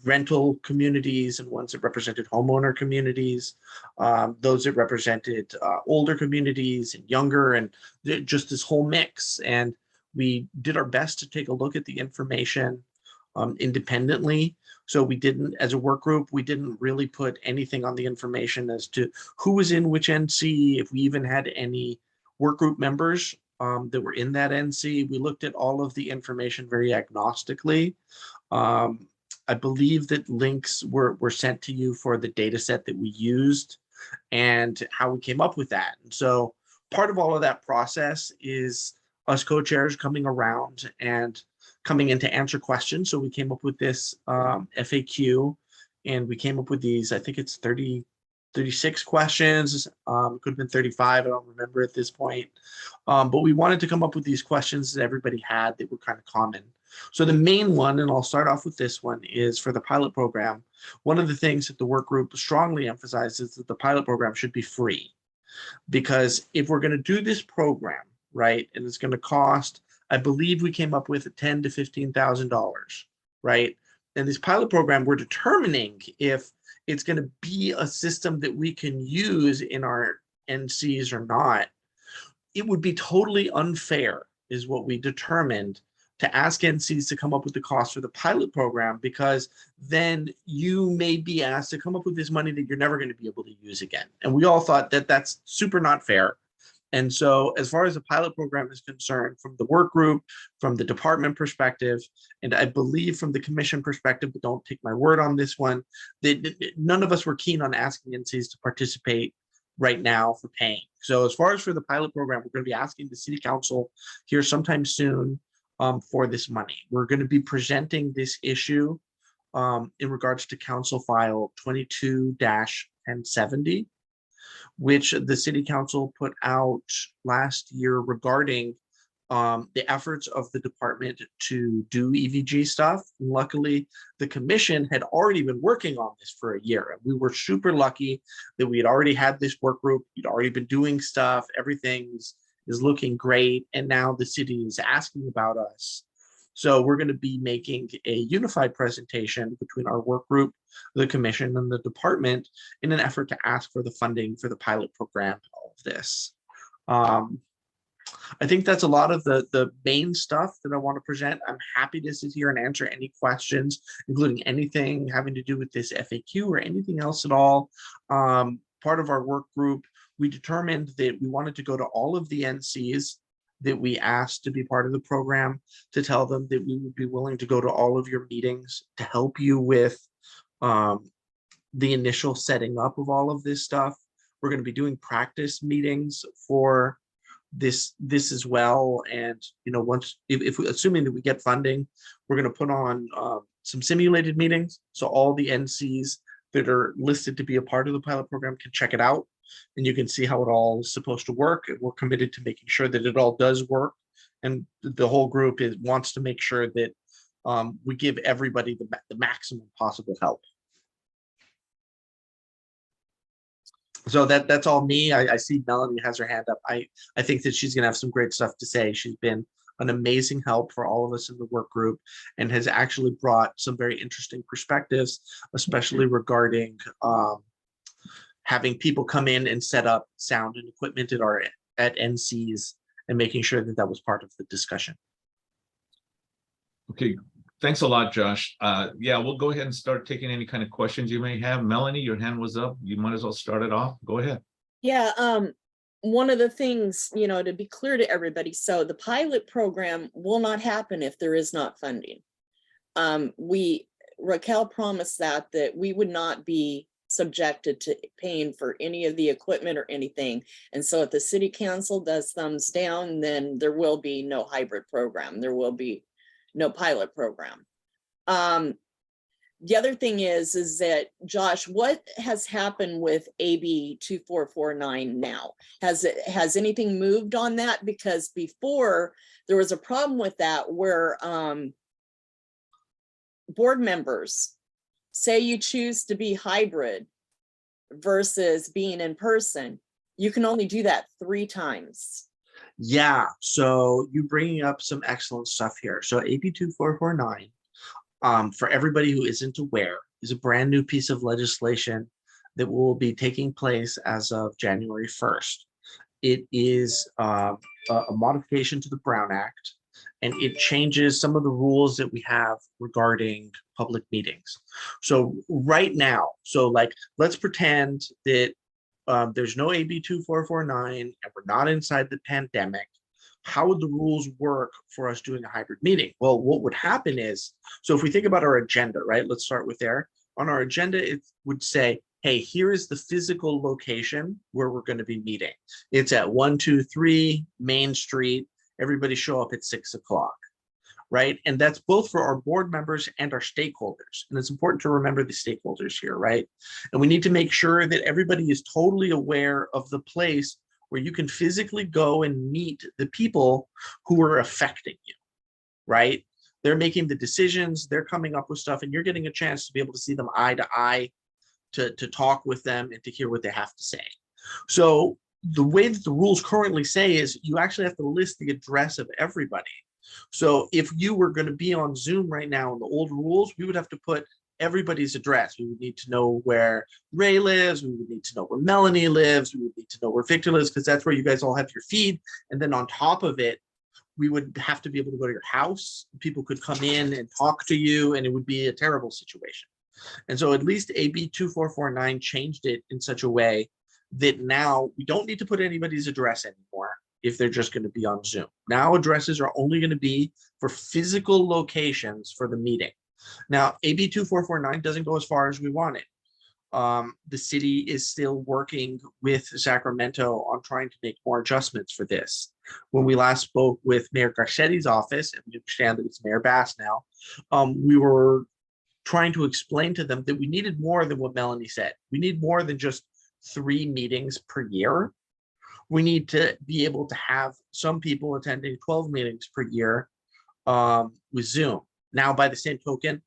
rental communities and ones that represented homeowner communities, those that represented older communities and younger, and just this whole mix. And we did our best to take a look at the information independently. So we didn't, as a work group, we didn't really put anything on the information as to who was in which NC, if we even had any work group members that were in that NC. We looked at all of the information very agnostically. I believe that links were sent to you for the data set that we used and how we came up with that. And so part of all of that process is us co-chairs coming around and coming in to answer questions. So we came up with this FAQ, and we came up with these, I think it's 36 questions. Could have been 35, I don't remember at this point. But we wanted to come up with these questions that everybody had that were kind of common. So the main one, and I'll start off with this one, is for the pilot program. One of the things that the work group strongly emphasizes is that the pilot program should be free. Because if we're going to do this program, right, and it's going to cost, I believe we came up with $10,000 to $15,000, right? And this pilot program, we're determining if it's going to be a system that we can use in our NCs or not. It would be totally unfair, is what we determined, to ask NCs to come up with the cost for the pilot program, because then you may be asked to come up with this money that you're never going to be able to use again. And we all thought that that's super not fair. And so as far as the pilot program is concerned, from the work group, from the department perspective, and I believe from the commission perspective, but don't take my word on this one, that none of us were keen on asking NCs to participate right now for paying. So as far as for the pilot program, we're going to be asking the city council here sometime soon for this money. We're going to be presenting this issue in regards to Council File 22-1070, which the city council put out last year regarding the efforts of the department to do EVG stuff. Luckily, the commission had already been working on this for a year. And we were super lucky that we had already had this work group. We'd already been doing stuff. Everything is looking great. And now the city is asking about us. So we're going to be making a unified presentation between our work group, the commission, and the department in an effort to ask for the funding for the pilot program and all of this. I think that's a lot of the main stuff that I want to present. I'm happy to sit here and answer any questions, including anything having to do with this FAQ or anything else at all. Part of our work group, we determined that we wanted to go to all of the NCs that we asked to be part of the program to tell them that we would be willing to go to all of your meetings to help you with the initial setting up of all of this stuff. We're going to be doing practice meetings for this as well. And, you know, once, if assuming that we get funding, we're going to put on some simulated meetings. So all the NCs that are listed to be a part of the pilot program can check it out. And you can see how it all is supposed to work. And we're committed to making sure that it all does work. And the whole group wants to make sure that we give everybody the maximum possible help. So that's all me. I see Melanie has her hand up. I think that she's going to have some great stuff to say. She's been an amazing help for all of us in the work group and has actually brought some very interesting perspectives, especially regarding having people come in and set up sound and equipment at NCs and making sure that that was part of the discussion. Okay, thanks a lot, Josh. Yeah, we'll go ahead and start taking any kind of questions you may have. Melanie, your hand was up. You might as well start it off. Go ahead. Yeah, one of the things, you know, to be clear to everybody, so the pilot program will not happen if there is not funding. Raquel promised that we would not be subjected to paying for any of the equipment or anything. And so if the city council does thumbs down, then there will be no hybrid program. There will be no pilot program. The other thing is that, Josh, what has happened with AB 2449 now? Has anything moved on that? Because before there was a problem with that where board members, say you choose to be hybrid versus being in person, you can only do that 3 times. Yeah, so you're bringing up some excellent stuff here. So AB 2449, for everybody who isn't aware, is a brand new piece of legislation that will be taking place as of January 1st. It is a modification to the Brown Act, and it changes some of the rules that we have regarding public meetings. So right now, let's pretend that there's no AB 2449 and we're not inside the pandemic. How would the rules work for us doing a hybrid meeting? Well, what would happen is, so if we think about our agenda, right, let's start with there. On our agenda, it would say, hey, here is the physical location where we're going to be meeting. It's at 123 Main Street. Everybody show up at 6 o'clock, right? And that's both for our board members and our stakeholders. And it's important to remember the stakeholders here, right? And we need to make sure that everybody is totally aware of the place where you can physically go and meet the people who are affecting you, right? They're making the decisions, they're coming up with stuff, and you're getting a chance to be able to see them eye to eye, to talk with them and to hear what they have to say. So the way that the rules currently say is you actually have to list the address of everybody. So if you were going to be on Zoom right now in the old rules, we would have to put everybody's address. We would need to know where Ray lives. We would need to know where Melanie lives. We would need to know where Victor lives, because that's where you guys all have your feed. And then on top of it, we would have to be able to go to your house. People could come in and talk to you, and it would be a terrible situation. And so at least AB 2449 changed it in such a way that now we don't need to put anybody's address anymore if they're just going to be on Zoom. Now addresses are only going to be for physical locations for the meeting. Now, AB 2449 doesn't go as far as we want it. The city is still working with Sacramento on trying to make more adjustments for this. When we last spoke with Mayor Garcetti's office, and we understand that it's Mayor Bass now, we were trying to explain to them that we needed more than what Melanie said. We need more than just 3 meetings per year. we need to be able to have some people attending 12 meetings per year with Zoom. Now, by the same token,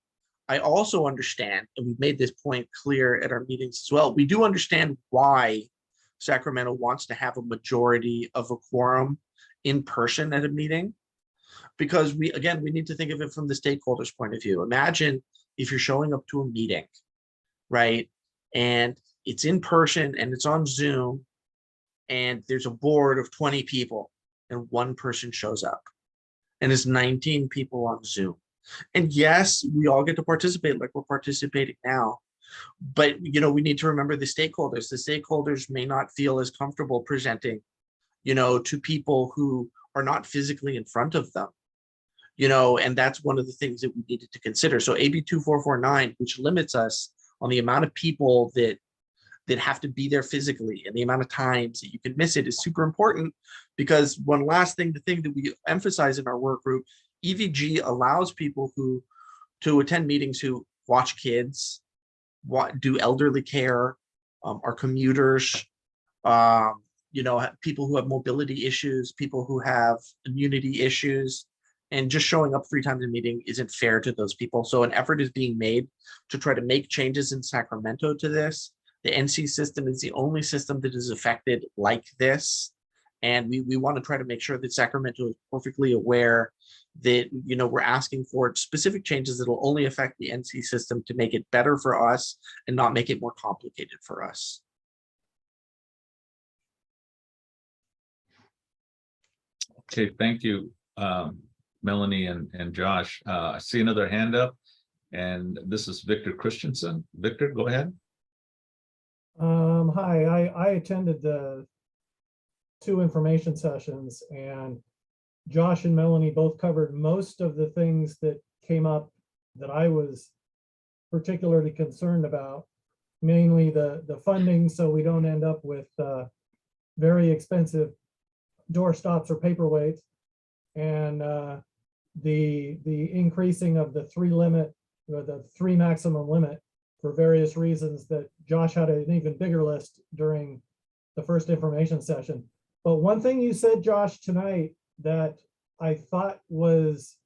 I also understand, and we've made this point clear at our meetings as well, we do understand why Sacramento wants to have a majority of a quorum in person at a meeting. Because we need to think of it from the stakeholders' point of view. Imagine if you're showing up to a meeting, right? And it's in person and it's on Zoom, and there's a board of 20 people and one person shows up and it's 19 people on Zoom. And yes, we all get to participate like we're participating now. But, we need to remember the stakeholders. The stakeholders may not feel as comfortable presenting, to people who are not physically in front of them. And that's one of the things that we needed to consider. So AB 2449, which limits us on the amount of people that have to be there physically and the amount of times that you can miss it, is super important. Because one last thing, the thing that we emphasize in our work group, EVG allows people to attend meetings who watch kids, do elderly care, are commuters, people who have mobility issues, people who have immunity issues. And just showing up 3 times a meeting isn't fair to those people. So an effort is being made to try to make changes in Sacramento to this. The NC system is the only system that is affected like this. And we want to try to make sure that Sacramento is perfectly aware that, we're asking for specific changes that will only affect the NC system to make it better for us and not make it more complicated for us. Okay, thank you, Melanie and Josh. I see another hand up, and this is Victor Christensen. Victor, go ahead. Hi, I attended the 2 information sessions, and Josh and Melanie both covered most of the things that came up that I was particularly concerned about, mainly the funding, so we don't end up with very expensive door stops or paperweights, and the increasing of the 3 limit, or the 3 maximum limit, for various reasons that Josh had an even bigger list during the first information session. But one thing you said, Josh, tonight that I thought was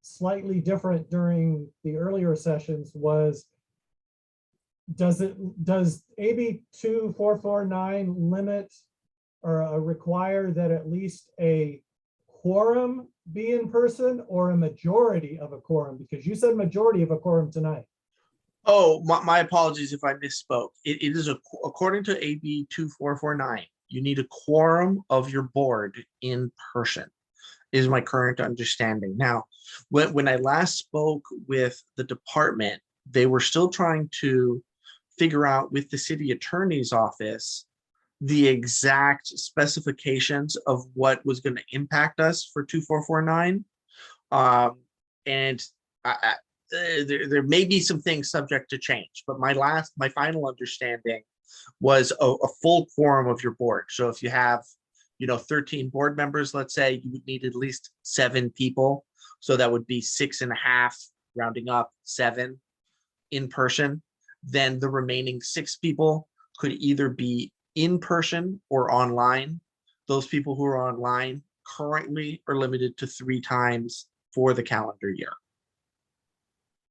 slightly different during the earlier sessions was, does AB 2449 limit or require that at least a quorum be in person, or a majority of a quorum? Because you said majority of a quorum tonight. Oh, my apologies if I misspoke. It is according to AB 2449, you need a quorum of your board in person, is my current understanding. Now, when I last spoke with the department, they were still trying to figure out with the city attorney's office the exact specifications of what was going to impact us for 2449. And there may be some things subject to change, but my final understanding was a full quorum of your board. So if you have, 13 board members, let's say, you would need at least 7 people. So that would be 6.5, rounding up 7 in person. Then the remaining 6 people could either be in person or online. Those people who are online currently are limited to 3 times for the calendar year.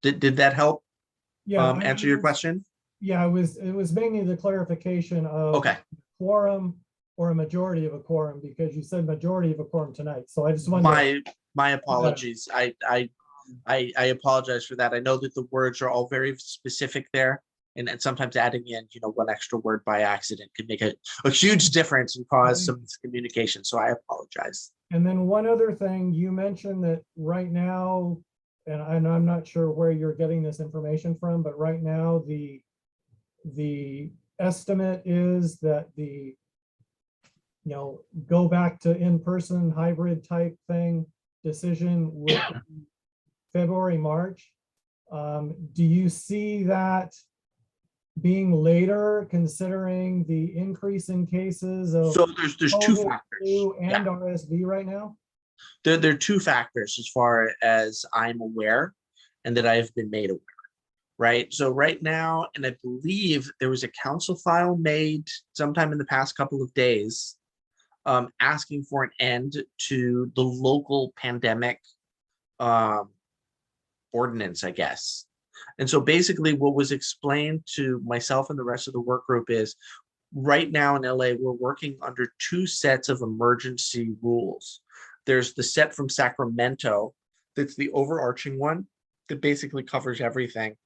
Did that help? Yeah, answer your question? Yeah, it was mainly the clarification of Okay. Quorum or a majority of a quorum, because you said majority of a quorum tonight. So I just wanted my apologies. I apologize for that. I know that the words are all very specific there, and sometimes adding in, 1 extra word by accident can make a huge difference and cause some miscommunication. So I apologize. And then one other thing, you mentioned that right now, and I'm not sure where you're getting this information from, but right now the estimate is that the, go back to in-person hybrid type thing decision with February, March. Do you see that being later, considering the increase in cases of So there's 2 COVID, factors. flu, and Yeah. RSV right now? There are 2 factors as far as I'm aware and that I have been made aware, right? So right now, and I believe there was a council file made sometime in the past couple of days asking for an end to the local pandemic ordinance, I guess. And so basically what was explained to myself and the rest of the work group is right now in LA, we're working under two sets of emergency rules. There's the set from Sacramento, that's the overarching one that basically covers everything.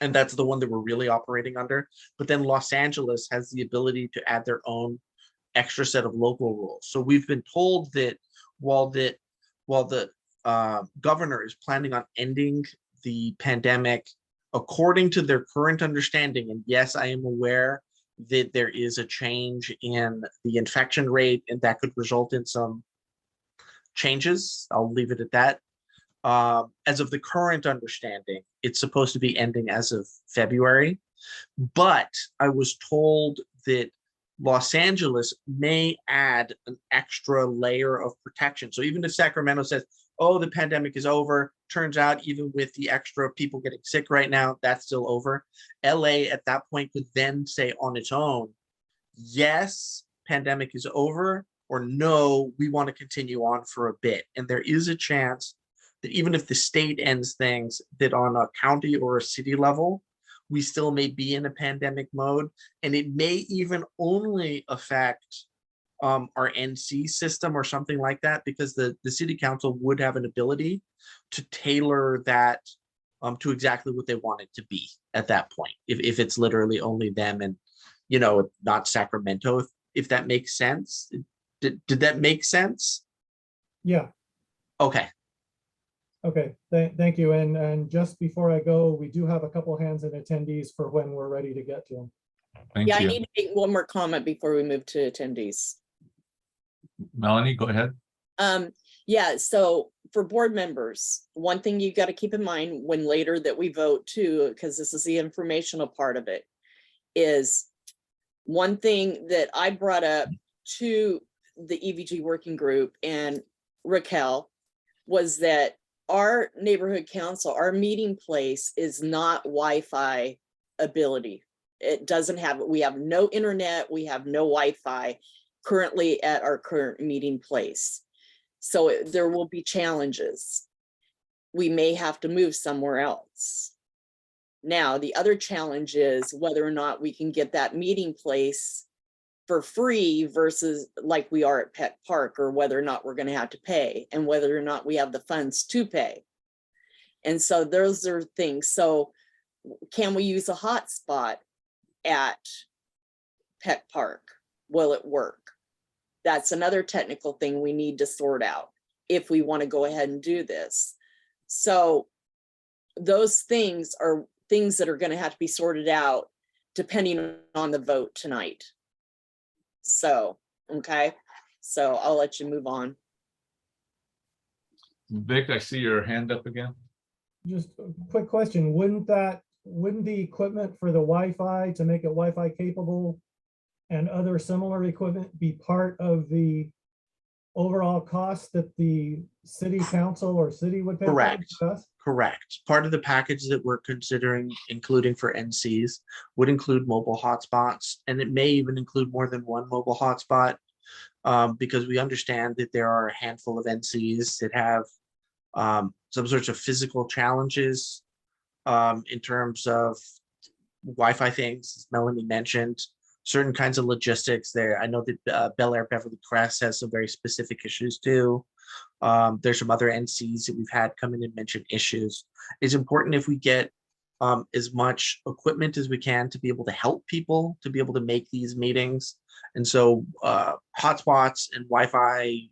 And that's the one that we're really operating under. But then Los Angeles has the ability to add their own extra set of local rules. So we've been told that while the governor is planning on ending the pandemic according to their current understanding, and yes, I am aware that there is a change in the infection rate and that could result in some changes. I'll leave it at that. As of the current understanding, it's supposed to be ending as of February, but I was told that Los Angeles may add an extra layer of protection. So even if Sacramento says, oh, the pandemic is over, turns out even with the extra people getting sick right now, that's still over. LA at that point could then say on its own, yes, pandemic is over, or no, we want to continue on for a bit. And there is a chance that even if the state ends things, that on a county or a city level, we still may be in a pandemic mode. And it may even only affect our NC system or something like that, because the city council would have an ability to tailor that to exactly what they want it to be at that point. If it's literally only them and, you know, not Sacramento, if that makes sense. Did that make sense? Yeah. Okay. Okay, thank you. And just before I go, we do have a couple hands and attendees for when we're ready to get to them. Thank Yeah, you. I need to make one more comment before we move to attendees. Melanie, go ahead. Yeah, so for board members, one thing you got to keep in mind when later that we vote too, because this is the informational part of it, is one thing that I brought up to the EVG working group and Raquel was that our neighborhood council, our meeting place is not Wi-Fi ability. It doesn't have, we have no internet, we have no Wi-Fi currently at our current meeting place. So there will be challenges. We may have to move somewhere else. Now, the other challenge is whether or not we can get that meeting place for free versus like we are at Pet Park, or whether or not we're going to have to pay, and whether or not we have the funds to pay. And so those are things. So can we use a hotspot at Pet Park? Will it work? That's another technical thing we need to sort out if we want to go ahead and do this. So those things are things that are going to have to be sorted out depending on the vote tonight. So, okay, so I'll let you move on. Vic, I see your hand up again. Just a quick question. Wouldn't the equipment for the Wi-Fi to make it Wi-Fi capable and other similar equipment be part of the overall cost that the city council or city would pay? Correct. For us? Correct. Part of the package that we're considering including for NCs would include mobile hotspots, and it may even include more than one mobile hotspot, because we understand that there are a handful of NCs that have some sorts of physical challenges in terms of Wi-Fi things, as Melanie mentioned, certain kinds of logistics there. I know that Bel Air Beverly Crest has some very specific issues too. There's some other NCs that we've had come in and mention issues. It's important if we get as much equipment as we can to be able to help people, to be able to make these meetings. And so hotspots and Wi-Fi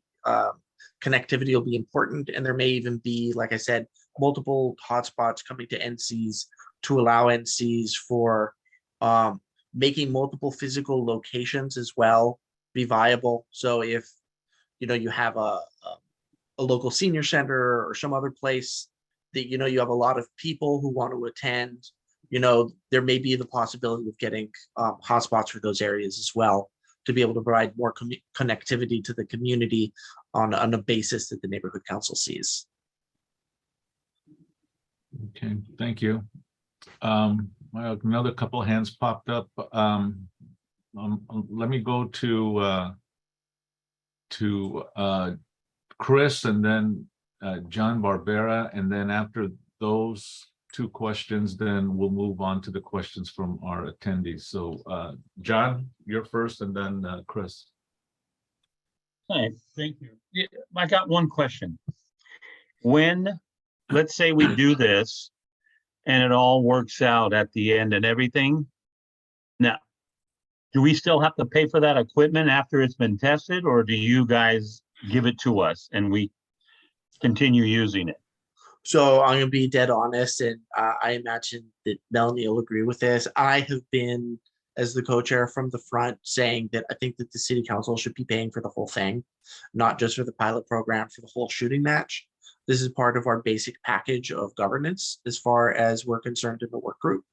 connectivity will be important. And there may even be, like I said, multiple hotspots coming to NCs to allow NCs for making multiple physical locations as well be viable. So if you have a local senior center or some other place that you have a lot of people who want to attend, there may be the possibility of getting hotspots for those areas as well, to be able to provide more connectivity to the community on a basis that the neighborhood council sees. Okay, thank you. Well, another couple of hands popped up. Let me go to to Chris and then John Barbera. And then after those two questions, then we'll move on to the questions from our attendees. So John, you're first, and then Chris. Hi, thank you. Yeah, I got one question. When, let's say we do this and it all works out at the end and everything, now, do we still have to pay for that equipment after it's been tested, or do you guys give it to us and we continue using it? So I'm gonna be dead honest, and I imagine that Melanie will agree with this. I have been, as the co-chair from the front, saying that I think that the city council should be paying for the whole thing, not just for the pilot program, for the whole shooting match. This is part of our basic package of governance as far as we're concerned in the work group.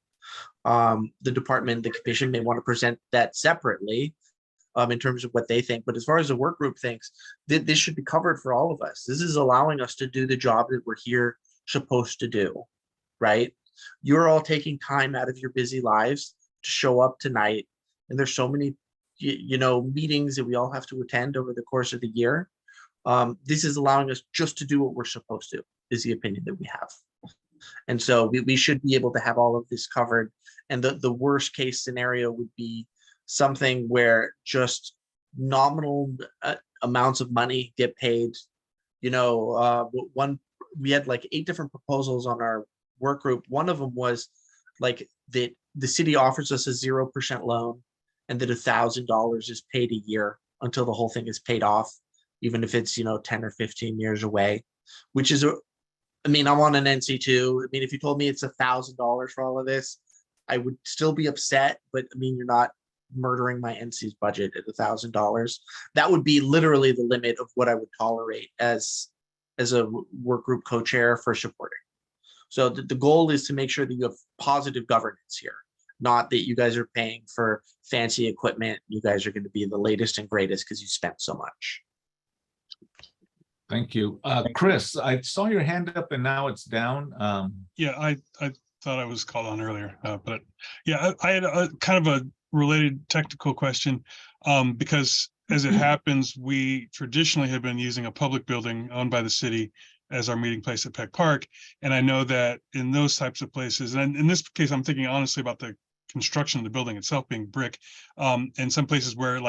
The department, the commission may want to present that separately in terms of what they think. But as far as the work group thinks, this should be covered for all of us. This is allowing us to do the job that we're here supposed to do, right? You're all taking time out of your busy lives to show up tonight. And there's so many, meetings that we all have to attend over the course of the year. This is allowing us just to do what we're supposed to, is the opinion that we have. And so we should be able to have all of this covered. And the worst case scenario would be something where just nominal amounts of money get paid. We had like 8 different proposals on our work group. One of them was like that the city offers us a 0% loan, and that $1,000 is paid a year until the whole thing is paid off, even if it's 10 or 15 years away, which is I'm on an NC2. If you told me it's $1,000 for all of this, I would still be upset, but you're not murdering my NC's budget at $1,000. That would be literally the limit of what I would tolerate as a work group co-chair for supporting. So the goal is to make sure that you have positive governance here, not that you guys are paying for fancy equipment. You guys are going to be the latest and greatest because you spent so much. Thank you. Chris, I saw your hand up and now it's down. Yeah, I thought I was called on earlier, but yeah, I had a kind of a related technical question, because as it happens, we traditionally have been using a public building owned by the city as our meeting place at Peck Park. And I know that in those types of places, and in this case, I'm thinking honestly about the construction of the building itself being brick, and some places where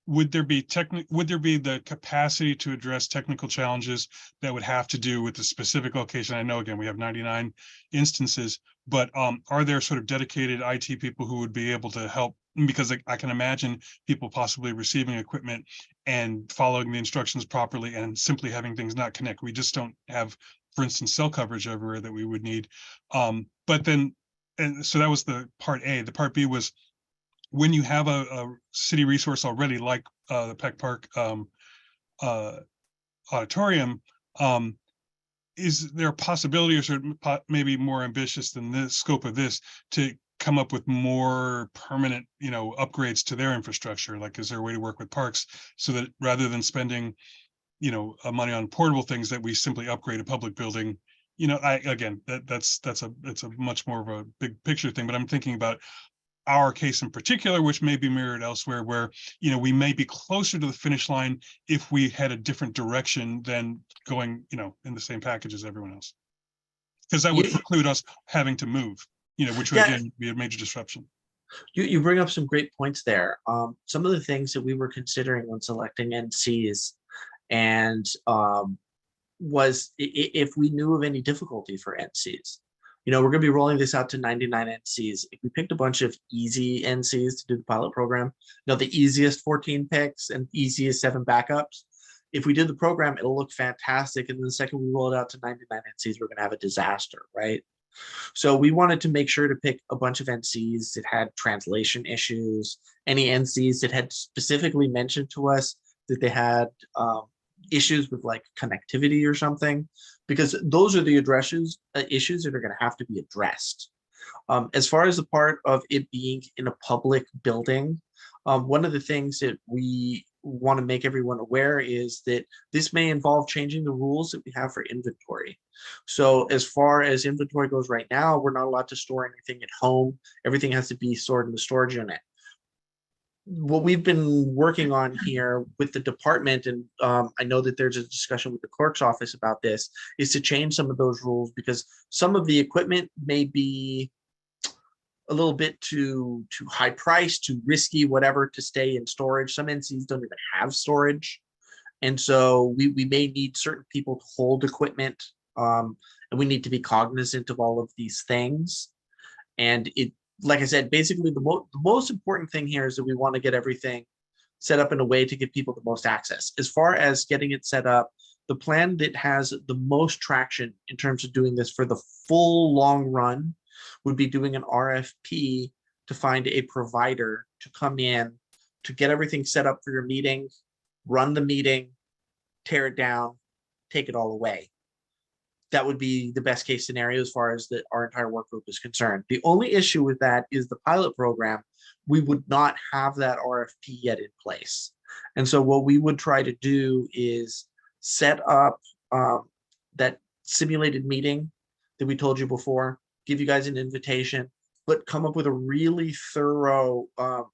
would there be the capacity to address technical challenges that would have to do with the specific location? I know, again, we have 99 instances, but are there sort of dedicated IT people who would be able to help? Because I can imagine people possibly receiving equipment and following the instructions properly and simply having things not connect. We just don't have, for instance, cell coverage everywhere that we would need. But then, and so that was the part A. The part B was, when you have a city resource already, like the Peck Park auditorium, is there a possibility, or maybe more ambitious than the scope of this, to come up with more permanent, upgrades to their infrastructure? Like, is there a way to work with parks so that rather than spending, money on portable things, that we simply upgrade a public building? That's a much more of a big picture thing, but I'm thinking about our case in particular, which may be mirrored elsewhere, where we may be closer to the finish line if we had a different direction than going in the same package as everyone else, because that would preclude us having to move, which would again be a major disruption. You bring up some great points there. Some of the things that we were considering when selecting NCs, and was if we knew of any difficulty for NCs. We're going to be rolling this out to 99 NCs. If we picked a bunch of easy NCs to do the pilot program, the easiest 14 picks and easiest 7 backups, if we did the program, it'll look fantastic. And then the second we roll it out to 99 NCs, we're going to have a disaster, right? So we wanted to make sure to pick a bunch of NCs that had translation issues, any NCs that had specifically mentioned to us that they had issues with like connectivity or something, because those are the issues that are going to have to be addressed. As far as the part of it being in a public building, one of the things that we want to make everyone aware is that this may involve changing the rules that we have for inventory. So as far as inventory goes right now, we're not allowed to store anything at home. Everything has to be stored in the storage unit. what we've been working on here with the department, and I know that there's a discussion with the clerk's office about this, is to change some of those rules because some of the equipment may be a little bit too high price, too risky, whatever, to stay in storage. Some NCs don't even have storage. And so we may need certain people to hold equipment. And we need to be cognizant of all of these things. And it, like I said, basically the most important thing here is that we want to get everything set up in a way to give people the most access. As far as getting it set up, the plan that has the most traction in terms of doing this for the full long run would be doing an RFP to find a provider to come in to get everything set up for your meeting, run the meeting, tear it down, take it all away. That would be the best case scenario as far as our entire work group is concerned. The only issue with that is the pilot program. We would not have that RFP yet in place. And so what we would try to do is set up that simulated meeting that we told you before, give you guys an invitation, but come up with a really thorough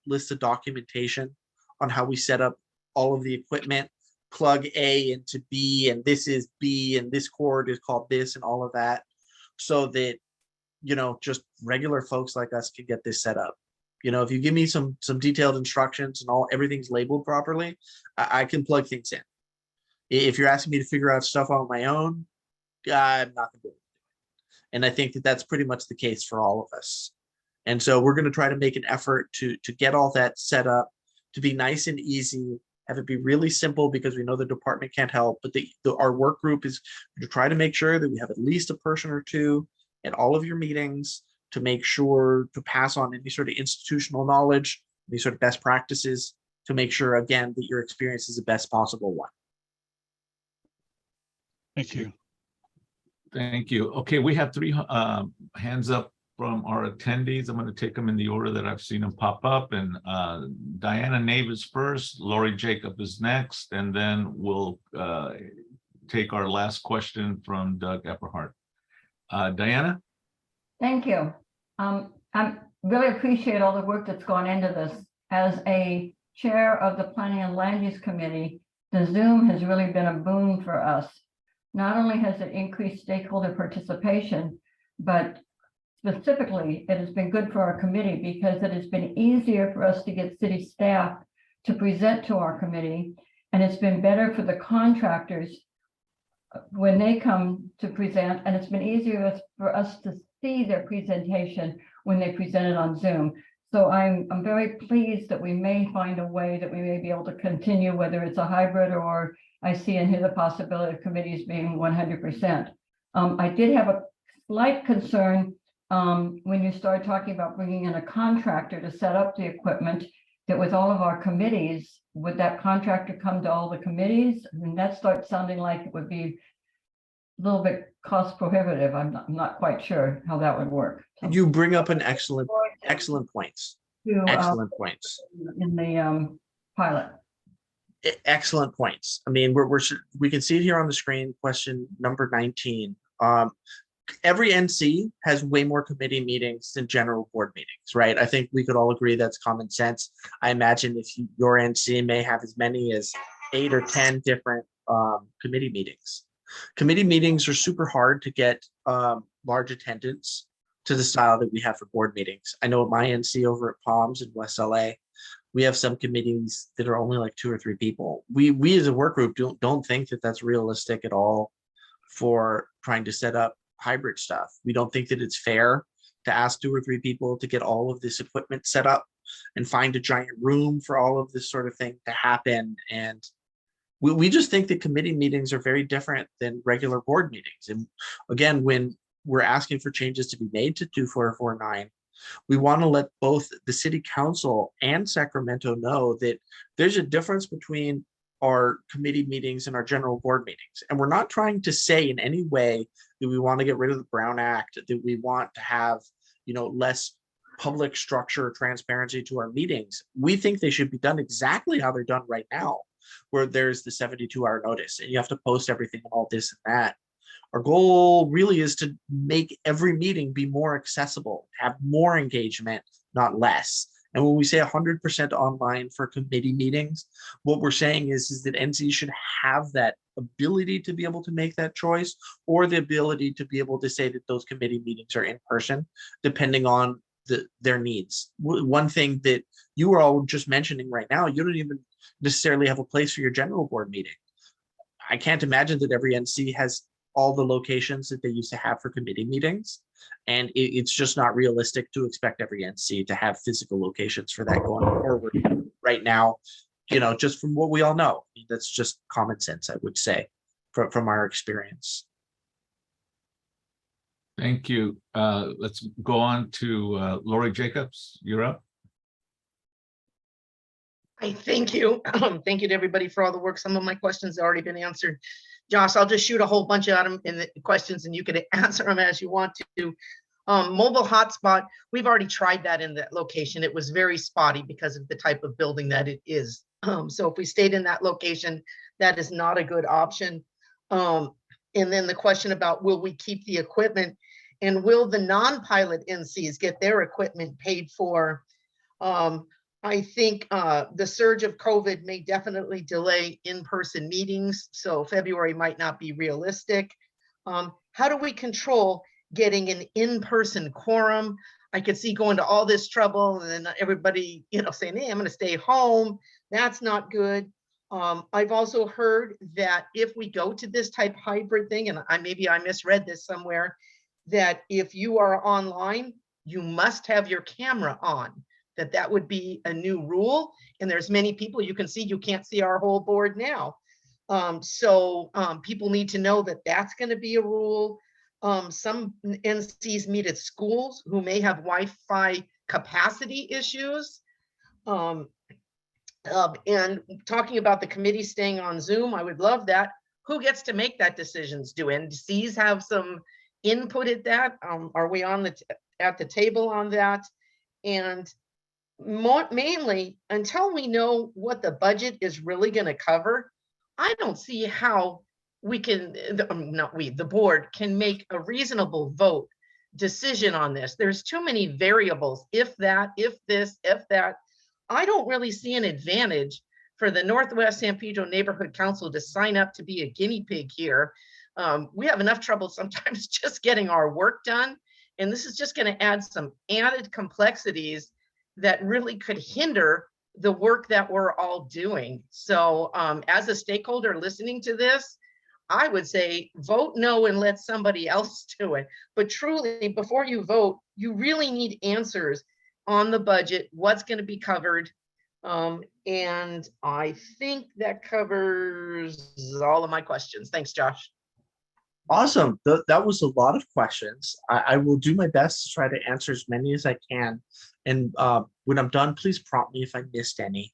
list of documentation on how we set up all of the equipment, plug A into B, and this is B, and this cord is called this, and all of that, so that, you know, just regular folks like us can get this set up. You know, if you give me some detailed instructions and everything's labeled properly, I can plug things in. If you're asking me to figure out stuff on my own, I'm not gonna do it. And I think that that's pretty much the case for all of us. And so we're going to try to make an effort to get all that set up to be nice and easy, have it be really simple, because we know the department can't help, but our work group is to try to make sure that we have at least a person or two at all of your meetings to make sure to pass on any sort of institutional knowledge, any sort of best practices, to make sure, again, that your experience is the best possible one. Thank you. Thank you. Okay, we have three hands up from our attendees. I'm going to take them in the order that I've seen them pop up. And Diana Nave is first, Lori Jacob is next, and then we'll take our last question from Doug Epperhart. Diana? Thank you. I really appreciate all the work that's gone into this. As a chair of the Planning and Land Use Committee, the Zoom has really been a boon for us. Not only has it increased stakeholder participation, but specifically, it has been good for our committee because it has been easier for us to get city staff to present to our committee. And it's been better for the contractors when they come to present, and it's been easier for us to see their presentation when they present it on Zoom. So I'm very pleased that we may find a way that we may be able to continue, whether it's a hybrid or I see and hear the possibility of committees being 100%. I did have a slight concern when you started talking about bringing in a contractor to set up the equipment, that with all of our committees, would that contractor come to all the committees? I mean, that starts sounding like it would be a little bit cost prohibitive. I'm not quite sure how that would work. You bring up an excellent points. Excellent points. In the pilot. Excellent points. I mean, we can see it here on the screen. Question number 19. Every NC has way more committee meetings than general board meetings, right? I think we could all agree that's common sense. I imagine if your NC may have as many as 8 or 10 different committee meetings. Committee meetings are super hard to get large attendance to the style that we have for board meetings. I know at my NC over at Palms in West LA, we have some committees that are only like 2 or 3 people. We as a work group don't think that that's realistic at all for trying to set up hybrid stuff. We don't think that it's fair to ask 2 or 3 people to get all of this equipment set up and find a giant room for all of this sort of thing to happen. And we just think that committee meetings are very different than regular board meetings. And again, when we're asking for changes to be made to 2449, we want to let both the city council and Sacramento know that there's a difference between our committee meetings and our general board meetings. And we're not trying to say in any way that we want to get rid of the Brown Act, that we want to have, you know, less public structure or transparency to our meetings. We think they should be done exactly how they're done right now, where there's the 72-hour notice and you have to post everything and all this and that. Our goal really is to make every meeting be more accessible, have more engagement, not less. And when we say 100% online for committee meetings, what we're saying is that NC should have that ability to be able to make that choice, or the ability to be able to say that those committee meetings are in person, depending on their needs. One thing that you are all just mentioning right now, you don't even necessarily have a place for your general board meeting. I can't imagine that every NC has all the locations that they used to have for committee meetings. And it's just not realistic to expect every NC to have physical locations for that going forward right now, you know, just from what we all know. I mean, that's just common sense, I would say, from our experience. Thank you. Let's go on to Lori Jacobs. You're up. I thank you. Thank you to everybody for all the work. Some of my questions have already been answered. Josh, I'll just shoot a whole bunch at them in the questions and you can answer them as you want to. Mobile hotspot, we've already tried that in that location. It was very spotty because of the type of building that it is. So if we stayed in that location, that is not a good option. And then the question about will we keep the equipment and will the non-pilot NCs get their equipment paid for? I think the surge of COVID may definitely delay in-person meetings, so February might not be realistic. How do we control getting an in-person quorum? I could see going to all this trouble and then everybody, you know, saying, hey, I'm gonna stay home. That's not good. I've also heard that if we go to this type hybrid thing, and maybe I misread this somewhere, that if you are online, you must have your camera on. That would be a new rule. And there's many people you can see, you can't see our whole board now. So people need to know that that's going to be a rule. Some NCs meet at schools who may have Wi-Fi capacity issues. And talking about the committee staying on Zoom, I would love that. Who gets to make that decisions? Do NCs have some input at that? Are we on at the table on that? And mainly, until we know what the budget is really going to cover, I don't see how we can, the board can make a reasonable vote decision on this. There's too many variables. If that, if this, if that. I don't really see an advantage for the Northwest San Pedro Neighborhood Council to sign up to be a guinea pig here. We have enough trouble sometimes just getting our work done. And this is just going to add some added complexities that really could hinder the work that we're all doing. So as a stakeholder listening to this, I would say vote no and let somebody else do it. But truly, before you vote, you really need answers on the budget, what's going to be covered. And I think that covers all of my questions. Thanks, Josh. Awesome. That was a lot of questions. I will do my best to try to answer as many as I can. And when I'm done, please prompt me if I missed any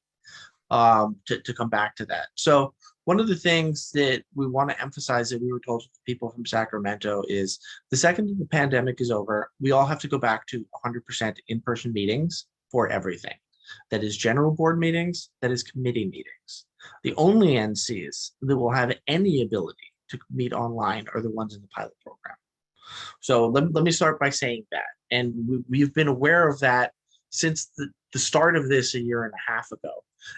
to come back to that. So one of the things that we want to emphasize that we were told to people from Sacramento is the second the pandemic is over, we all have to go back to 100% in-person meetings for everything. That is general board meetings, that is committee meetings. The only NCs that will have any ability to meet online are the ones in the pilot program. So let me start by saying that. And we've been aware of that since the start of this a year and a half ago.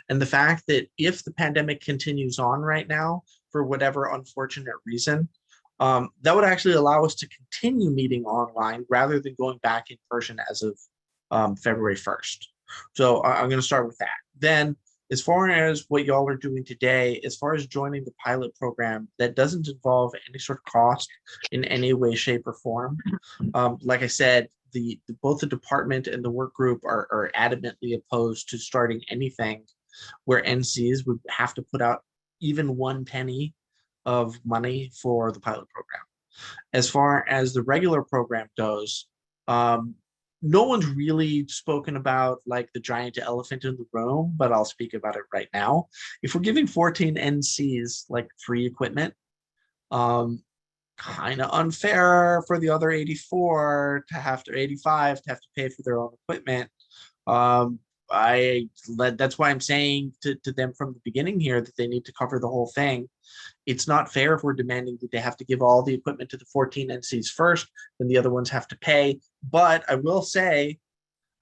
And the fact that if the pandemic continues on right now, for whatever unfortunate reason, that would actually allow us to continue meeting online rather than going back in person as of February 1st. So I'm going to start with that. Then, as far as what y'all are doing today, as far as joining the pilot program, that doesn't involve any sort of cost in any way, shape, or form. Like I said, both the department and the work group are adamantly opposed to starting anything where NCs would have to put out even 1 penny of money for the pilot program. As far as the regular program goes, no one's really spoken about like the giant elephant in the room, but I'll speak about it right now. If we're giving 14 NCs like free equipment, kind of unfair for the other 84 to have to 85 to have to pay for their own equipment. That's why I'm saying to them from the beginning here that they need to cover the whole thing. It's not fair if we're demanding that they have to give all the equipment to the 14 NCs first, then the other ones have to pay. But I will say,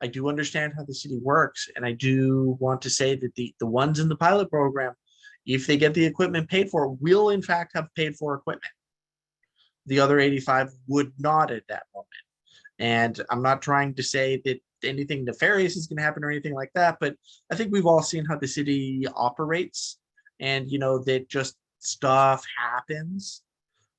I do understand how the city works, and I do want to say that the ones in the pilot program, if they get the equipment paid for, will in fact have paid for equipment. The other 85 would not at that moment. And I'm not trying to say that anything nefarious is going to happen or anything like that, but I think we've all seen how the city operates, and that just stuff happens.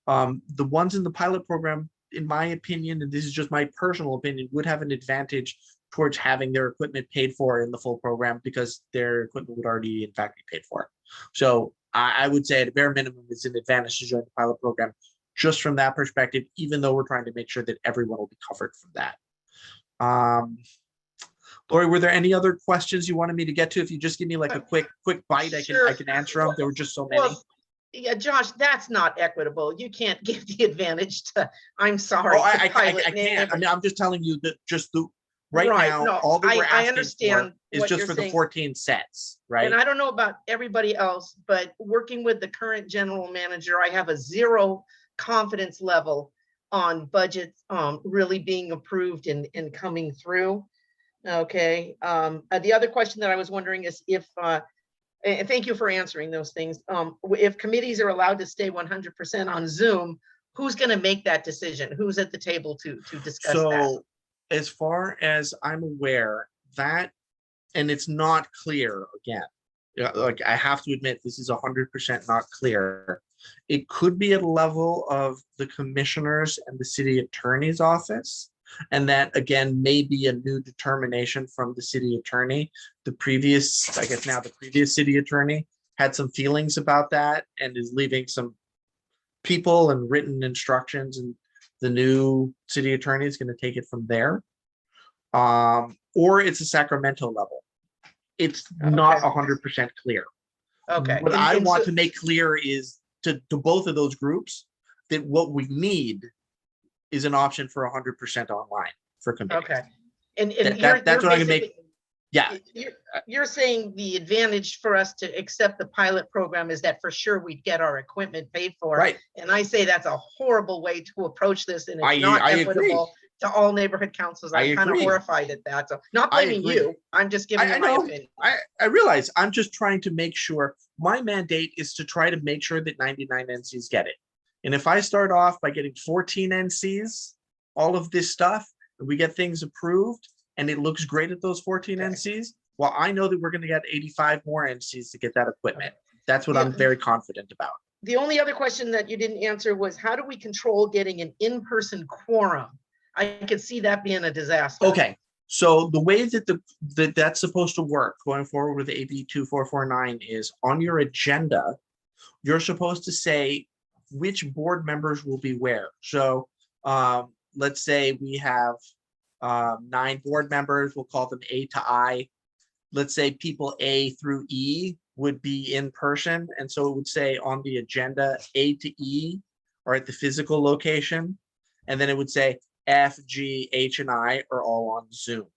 The ones in the pilot program, in my opinion, and this is just my personal opinion, would have an advantage towards having their equipment paid for in the full program, because their equipment would already in fact be paid for. So I would say at a bare minimum, it's an advantage to join the pilot program just from that perspective, even though we're trying to make sure that everyone will be covered from that. Lori, were there any other questions you wanted me to get to? If you just give me like a quick bite, Sure. I can answer them. There were just so many. Well, yeah, Josh, that's not equitable. You can't give the advantage to, I'm sorry. Oh, I to pilot can't. I mean, I'm just telling you that just the right Right, now, no, all that we're I asking understand for is what just you're for the saying. 14 sets, right? And I don't know about everybody else, but working with the current general manager, I have a 0 confidence level on budgets really being approved and coming through. Okay. The other question that I was wondering is if, and thank you for answering those things. If committees are allowed to stay 100% on Zoom, who's going to make that decision? Who's at the table to discuss that? So as far as I'm aware, that, and it's not clear again, like I have to admit, this is 100% not clear. It could be at a level of the commissioners and the city attorney's office. And that again, may be a new determination from the city attorney. The previous, I guess now the previous city attorney had some feelings about that and is leaving some people and written instructions, and the new city attorney is going to take it from there. Or it's a Sacramento level. It's not 100% clear. Okay. What I want to make clear is to both of those groups that what we need is an option for 100% online for committees. Okay. And that's what I'm gonna make. Yeah. You're saying the advantage for us to accept the pilot program is that for sure we'd get our equipment paid for. Right. And I say that's a horrible way to approach this, and it's I not agree. equitable to all neighborhood councils. I'm kind of agree. horrified at that. So not blaming you. I'm just giving you my opinion. I realize. I'm just trying to make sure. My mandate is to try to make sure that 99 NCs get it. And if I start off by getting 14 NCs, all of this stuff, and we get things approved, and it looks great at those 14 NCs, well, I know that we're going to get 85 more NCs to get that equipment. That's what I'm very confident about. The only other question that you didn't answer was, how do we control getting an in-person quorum? I could see that being a disaster. Okay, so the way that that's supposed to work going forward with AB 2449 is on your agenda, you're supposed to say which board members will be where. So let's say we have 9 board members, we'll call them A to I. Let's say people A through E would be in person. And so it would say on the agenda, A to E are at the physical location. And then it would say F, G, H, and I are all on Zoom,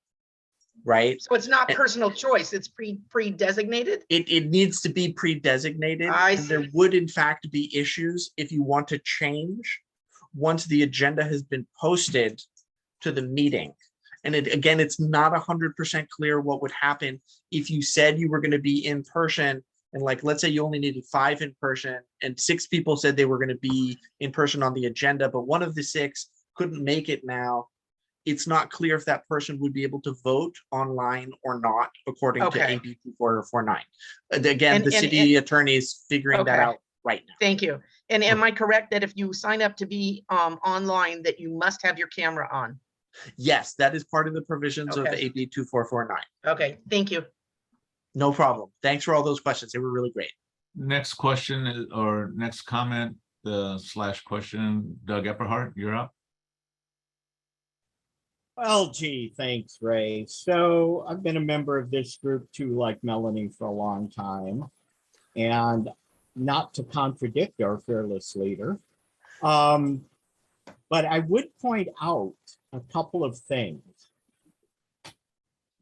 right? So it's not personal choice, it's pre-designated? It needs to be pre-designated. And there would in fact be issues if you want to change once the agenda has been posted to the meeting. And again, it's not 100% clear what would happen if you said you were going to be in person, and like, let's say you only needed 5 in person and 6 people said they were going to be in person on the agenda, but one of the 6 couldn't make it now. It's not clear if that person would be able to vote online or not, according to AB 2449. Again, the city attorney is figuring that out right now. Thank you. And am I correct that if you sign up to be online, that you must have your camera on? Yes, that is part of the provisions of AB 2449. Okay, thank you. No problem. Thanks for all those questions. They were really great. Next question is, or next comment, slash question, Doug Epperhart, you're up. Well, gee, thanks, Ray. So I've been a member of this group too, like Melanie, for a long time. And not to contradict our fearless leader, but I would point out a couple of things.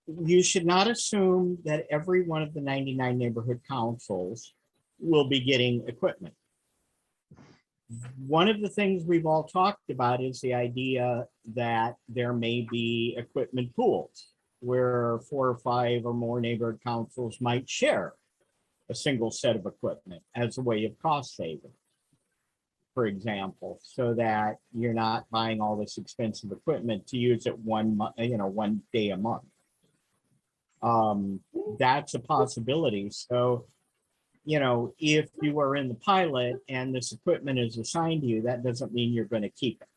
You should not assume that every one of the 99 neighborhood councils will be getting equipment. One of the things we've all talked about is the idea that there may be equipment pools. where 4 or 5 or more neighborhood councils might share a single set of equipment as a way of cost saving, for example, so that you're not buying all this expensive equipment to use it one day a month. That's a possibility. So, if you are in the pilot and this equipment is assigned to you, that doesn't mean you're going to keep it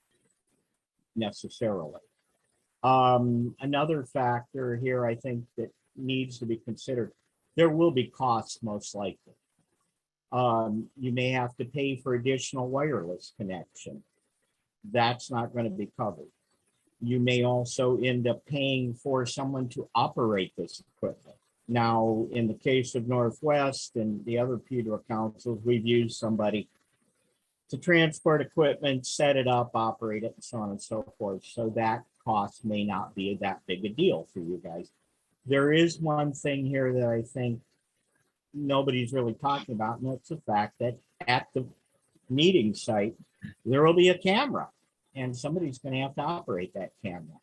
necessarily. Another factor here, I think, that needs to be considered, there will be costs most likely. You may have to pay for additional wireless connection. That's not going to be covered. You may also end up paying for someone to operate this equipment. Now, in the case of Northwest and the other Pedro councils, we've used somebody to transport equipment, set it up, operate it, and so on and so forth. So that cost may not be that big a deal for you guys. There is one thing here that I think nobody's really talking about, and that's the fact that at the meeting site, there will be a camera, and somebody's going to have to operate that camera.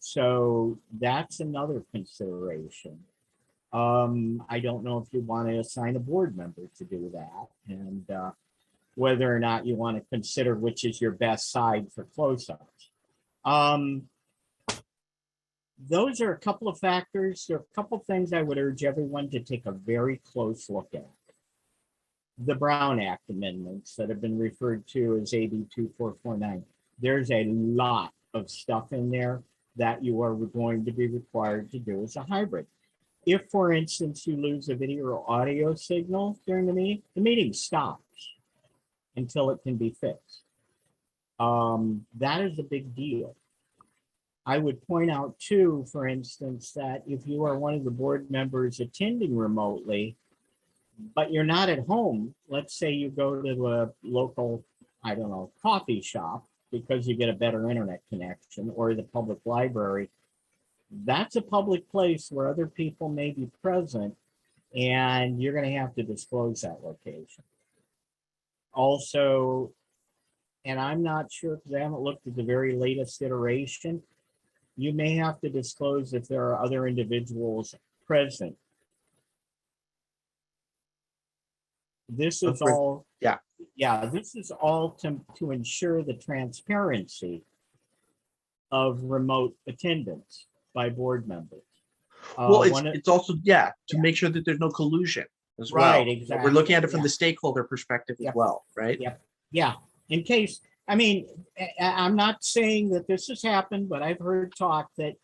So that's another consideration. I don't know if you want to assign a board member to do that, and whether or not you want to consider which is your best side for close-ups. Those are a couple of factors. There are a couple of things I would urge everyone to take a very close look at. The Brown Act amendments that have been referred to as AB 2449. There's a lot of stuff in there that you are going to be required to do as a hybrid. If, for instance, you lose a video or audio signal during the meeting stops until it can be fixed. That is a big deal. I would point out too, for instance, that if you are one of the board members attending remotely, but you're not at home, let's say you go to a local, I don't know, coffee shop because you get a better internet connection, or the public library, that's a public place where other people may be present, and you're going to have to disclose that location. Also, and I'm not sure because I haven't looked at the very latest iteration, you may have to disclose if there are other individuals present. This is all, this is all to ensure the transparency of remote attendance by board members. Well, it's also, to make sure that there's no collusion as well. Right, exactly. We're looking at it from the stakeholder perspective as well, right? Yeah, in case, I mean, I'm not saying that this has happened, but I've heard talk that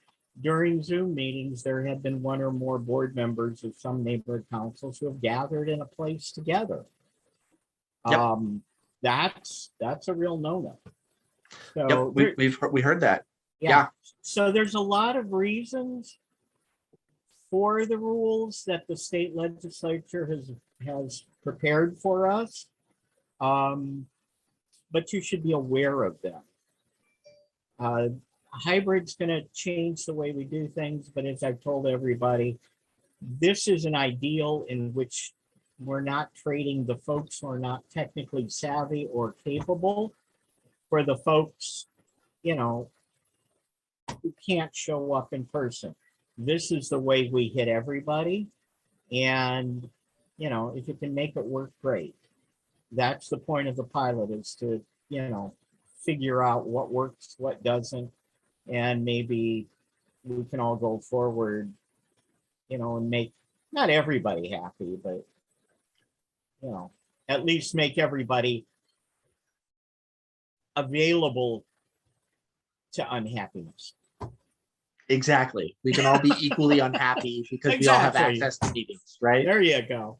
during Zoom meetings, there have been one or more board members of some neighborhood councils who have gathered in a place together. That's a real no-no. So we heard that. Yeah. So there's a lot of reasons for the rules that the state legislature has prepared for us. But you should be aware of them. Hybrid's going to change the way we do things, but as I've told everybody, this is an ideal in which we're not trading the folks who are not technically savvy or capable for the folks, who can't show up in person. This is the way we hit everybody. And, if you can make it work, great. That's the point of the pilot, is to, figure out what works, what doesn't, and maybe we can all go forward, and make not everybody happy, but, at least make everybody available to unhappiness. Exactly. We can all be equally unhappy because we all have access to meetings, right? There you go.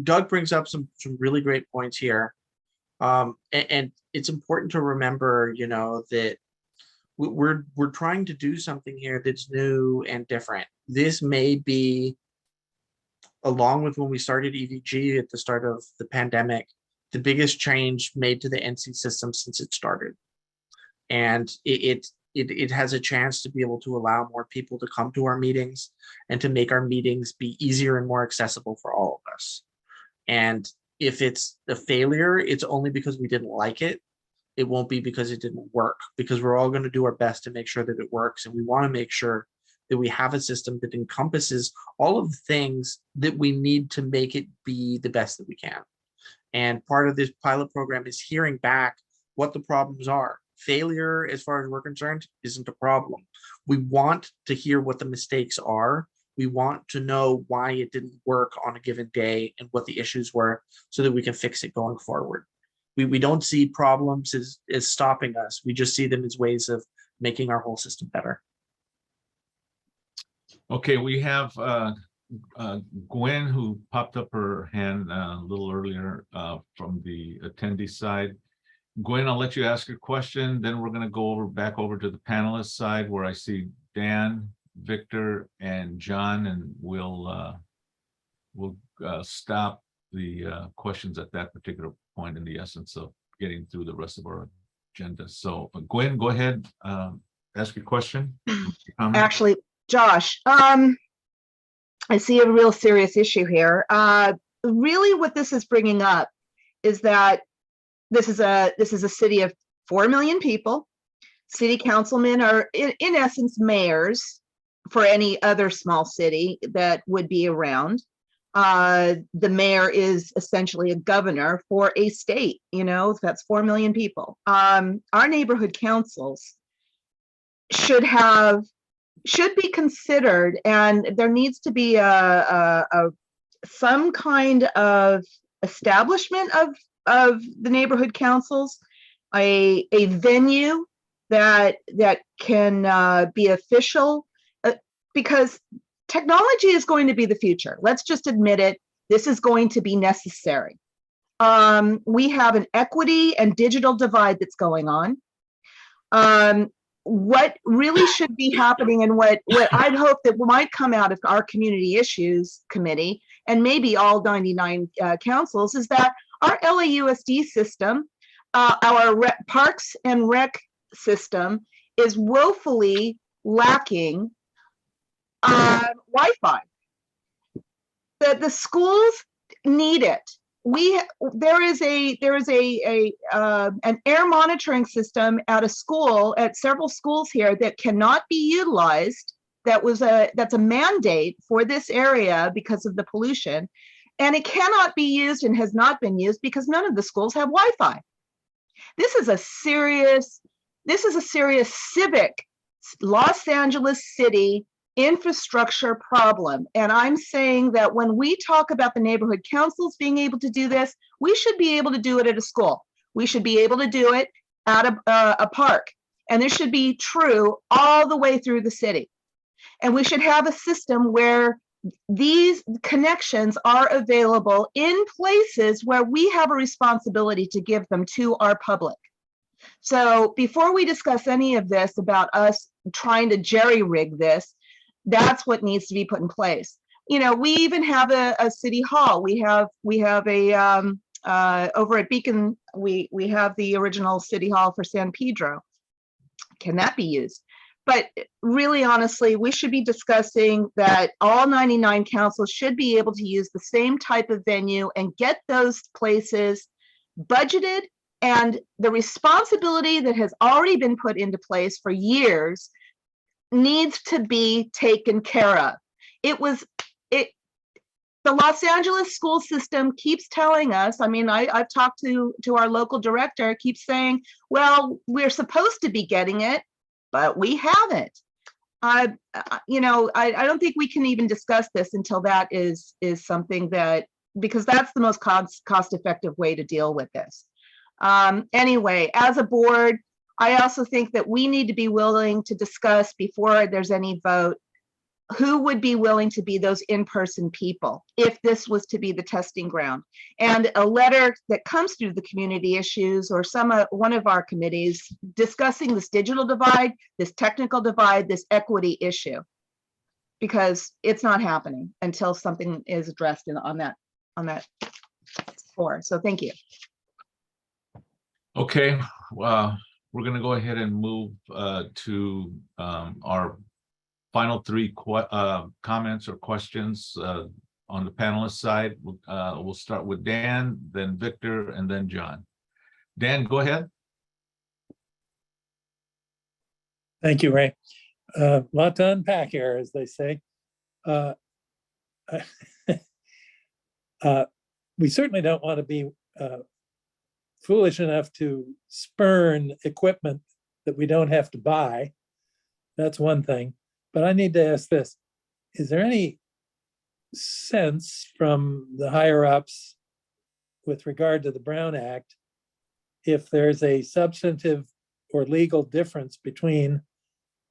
Doug brings up some really great points here. And it's important to remember, that we're trying to do something here that's new and different. This may be, along with when we started EVG at the start of the pandemic, the biggest change made to the NC system since it started. And it has a chance to be able to allow more people to come to our meetings and to make our meetings be easier and more accessible for all of us. And if it's a failure, it's only because we didn't like it. it won't be because it didn't work, because we're all going to do our best to make sure that it works. And we want to make sure that we have a system that encompasses all of the things that we need to make it be the best that we can. And part of this pilot program is hearing back what the problems are. Failure, as far as we're concerned, isn't a problem. We want to hear what the mistakes are. We want to know why it didn't work on a given day and what the issues were so that we can fix it going forward. We don't see problems as stopping us. We just see them as ways of making our whole system better. Okay, we have Gwen, who popped up her hand a little earlier from the attendee side. Gwen, I'll let you ask your question. Then we're going to go back over to the panelist side where I see Dan, Victor, and John, and we'll stop the questions at that particular point in the essence of getting through the rest of our agenda. So Gwen, go ahead, ask your question. Actually, Josh, I see a real serious issue here. Really what this is bringing up is that this is a city of 4 million people. City councilmen are in essence mayors for any other small city that would be around. The mayor is essentially a governor for a state, you know, that's 4 million people. Our neighborhood councils should be considered, and there needs to be some kind of establishment of the neighborhood councils, a venue that can be official, because technology is going to be the future. Let's just admit it. This is going to be necessary. We have an equity and digital divide that's going on. What really should be happening, and what I'd hope that might come out of our community issues committee, and maybe all 99 councils, is that our LAUSD system, our parks and rec system, is woefully lacking Wi-Fi. The schools need it. There is an air monitoring system at several schools here that cannot be utilized. That's a mandate for this area because of the pollution, and it cannot be used and has not been used because none of the schools have Wi-Fi. This is a serious civic Los Angeles City infrastructure problem. And I'm saying that when we talk about the neighborhood councils being able to do this, we should be able to do it at a school. We should be able to do it at a park. And this should be true all the way through the city. And we should have a system where these connections are available in places where we have a responsibility to give them to our public. So before we discuss any of this about us trying to jerry-rig this, that's what needs to be put in place. You know, we even have a city hall. We have a over at Beacon, we have the original city hall for San Pedro. Can that be used? But really, honestly, we should be discussing that all 99 councils should be able to use the same type of venue and get those places budgeted, and the responsibility that has already been put into place for years needs to be taken care of. The Los Angeles school system keeps telling us, I mean, I've talked to our local director, keeps saying, well, we're supposed to be getting it, but we haven't. I don't think we can even discuss this until that is something that, because that's the most cost-effective way to deal with this. Anyway, as a board, I also think that we need to be willing to discuss before there's any vote, who would be willing to be those in-person people if this was to be the testing ground. And a letter that comes through the community issues or one of our committees discussing this digital divide, this technical divide, this equity issue, because it's not happening until something is addressed on that score. So thank you. Okay, we're going to go ahead and move to our final three comments or questions on the panelist side. We'll start with Dan, then Victor, and then John. Dan, go ahead. Thank you, Ray. Lot to unpack here, as they say. Uh, we certainly don't want to be foolish enough to spurn equipment that we don't have to buy. That's one thing. But I need to ask this. Is there any sense from the higher ups with regard to the Brown Act if there's a substantive or legal difference between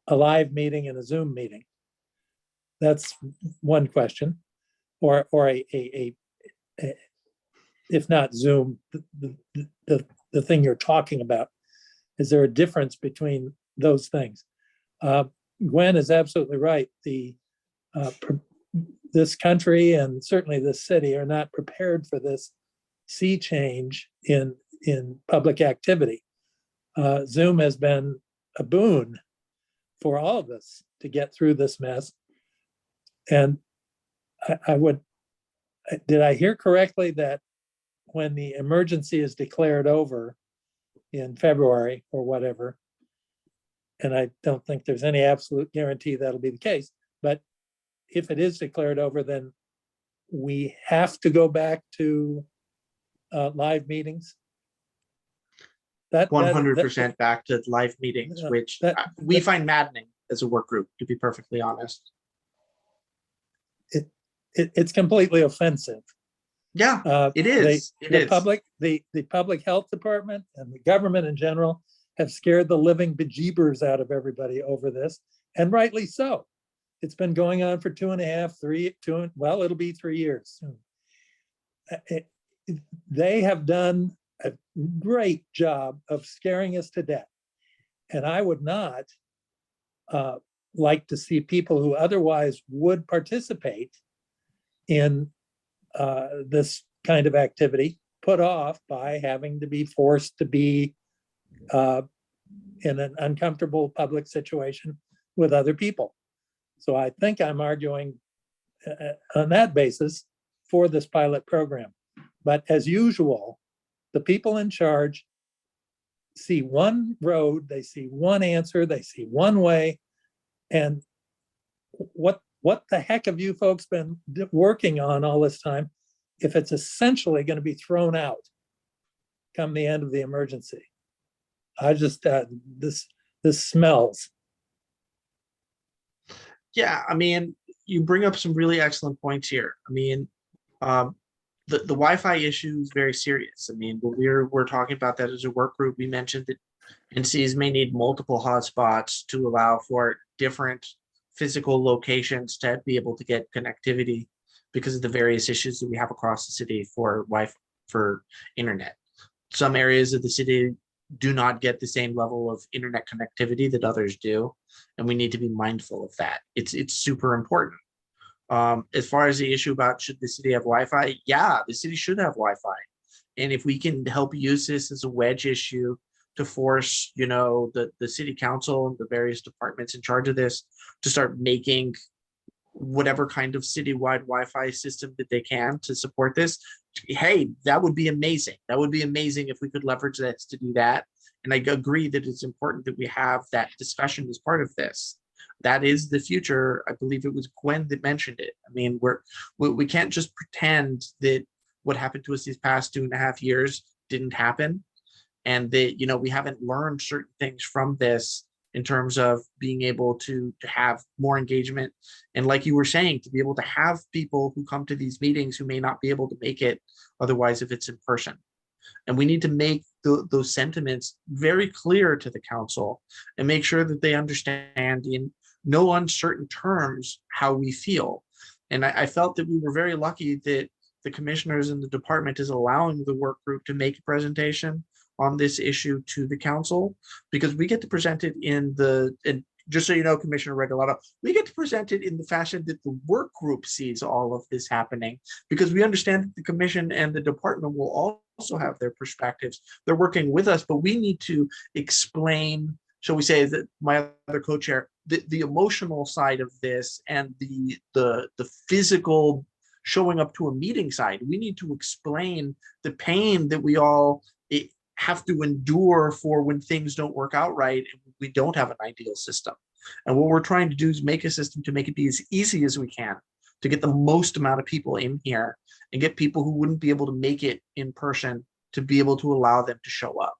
a live meeting and a Zoom meeting? That's one question. Or if not Zoom, the thing you're talking about. Is there a difference between those things? Gwen is absolutely right. This country and certainly this city are not prepared for this sea change in public activity. Zoom has been a boon for all of us to get through this mess. And did I hear correctly that when the emergency is declared over in February or whatever, and I don't think there's any absolute guarantee that'll be the case, but if it is declared over, then we have to go back to live meetings? 100% back to live meetings, which we find maddening as a work group, to be perfectly honest. It's completely offensive. Yeah, it is. The public health department and the government in general have scared the living bejeebers out of everybody over this, and rightly so. It's been going on for 2.5, well, it'll be 3 years soon. They have done a great job of scaring us to death. And I would not like to see people who otherwise would participate in this kind of activity put off by having to be forced to be in an uncomfortable public situation with other people. So I think I'm arguing on that basis for this pilot program. But as usual, the people in charge see one road, they see one answer, they see one way. And what the heck have you folks been working on all this time if it's essentially going to be thrown out come the end of the emergency? I just, this smells. Yeah, I mean, you bring up some really excellent points here. I mean, the Wi-Fi issue is very serious. I mean, we're talking about that as a work group. We mentioned that NCs may need multiple hotspots to allow for different physical locations to be able to get connectivity because of the various issues that we have across the city for Wi-Fi, for internet. Some areas of the city do not get the same level of internet connectivity that others do, and we need to be mindful of that. It's super important. As far as the issue about should the city have Wi-Fi, yeah, the city should have Wi-Fi. And if we can help use this as a wedge issue to force, you know, the city council and the various departments in charge of this to start making whatever kind of citywide Wi-Fi system that they can to support this, hey, that would be amazing. That would be amazing if we could leverage this to do that. And I agree that it's important that we have that discussion as part of this. That is the future. I believe it was Gwen that mentioned it. I mean, we can't just pretend that what happened to us these past 2.5 years didn't happen, and that, you know, we haven't learned certain things from this in terms of being able to have more engagement. And like you were saying, to be able to have people who come to these meetings who may not be able to make it otherwise if it's in person. And we need to make those sentiments very clear to the council and make sure that they understand in no uncertain terms how we feel. And I felt that we were very lucky that the commissioners in the department is allowing the work group to make a presentation on this issue to the council, because we get to present it in the, and just so you know, Commissioner Regalado, we get to present it in the fashion that the work group sees all of this happening, because we understand that the commission and the department will also have their perspectives. They're working with us, but we need to explain, shall we say, that my other co-chair, the emotional side of this and the physical showing up to a meeting side. We need to explain the pain that we all have to endure for when things don't work out right, and we don't have an ideal system. And what we're trying to do is make a system to make it be as easy as we can to get the most amount of people in here and get people who wouldn't be able to make it in person to be able to allow them to show up.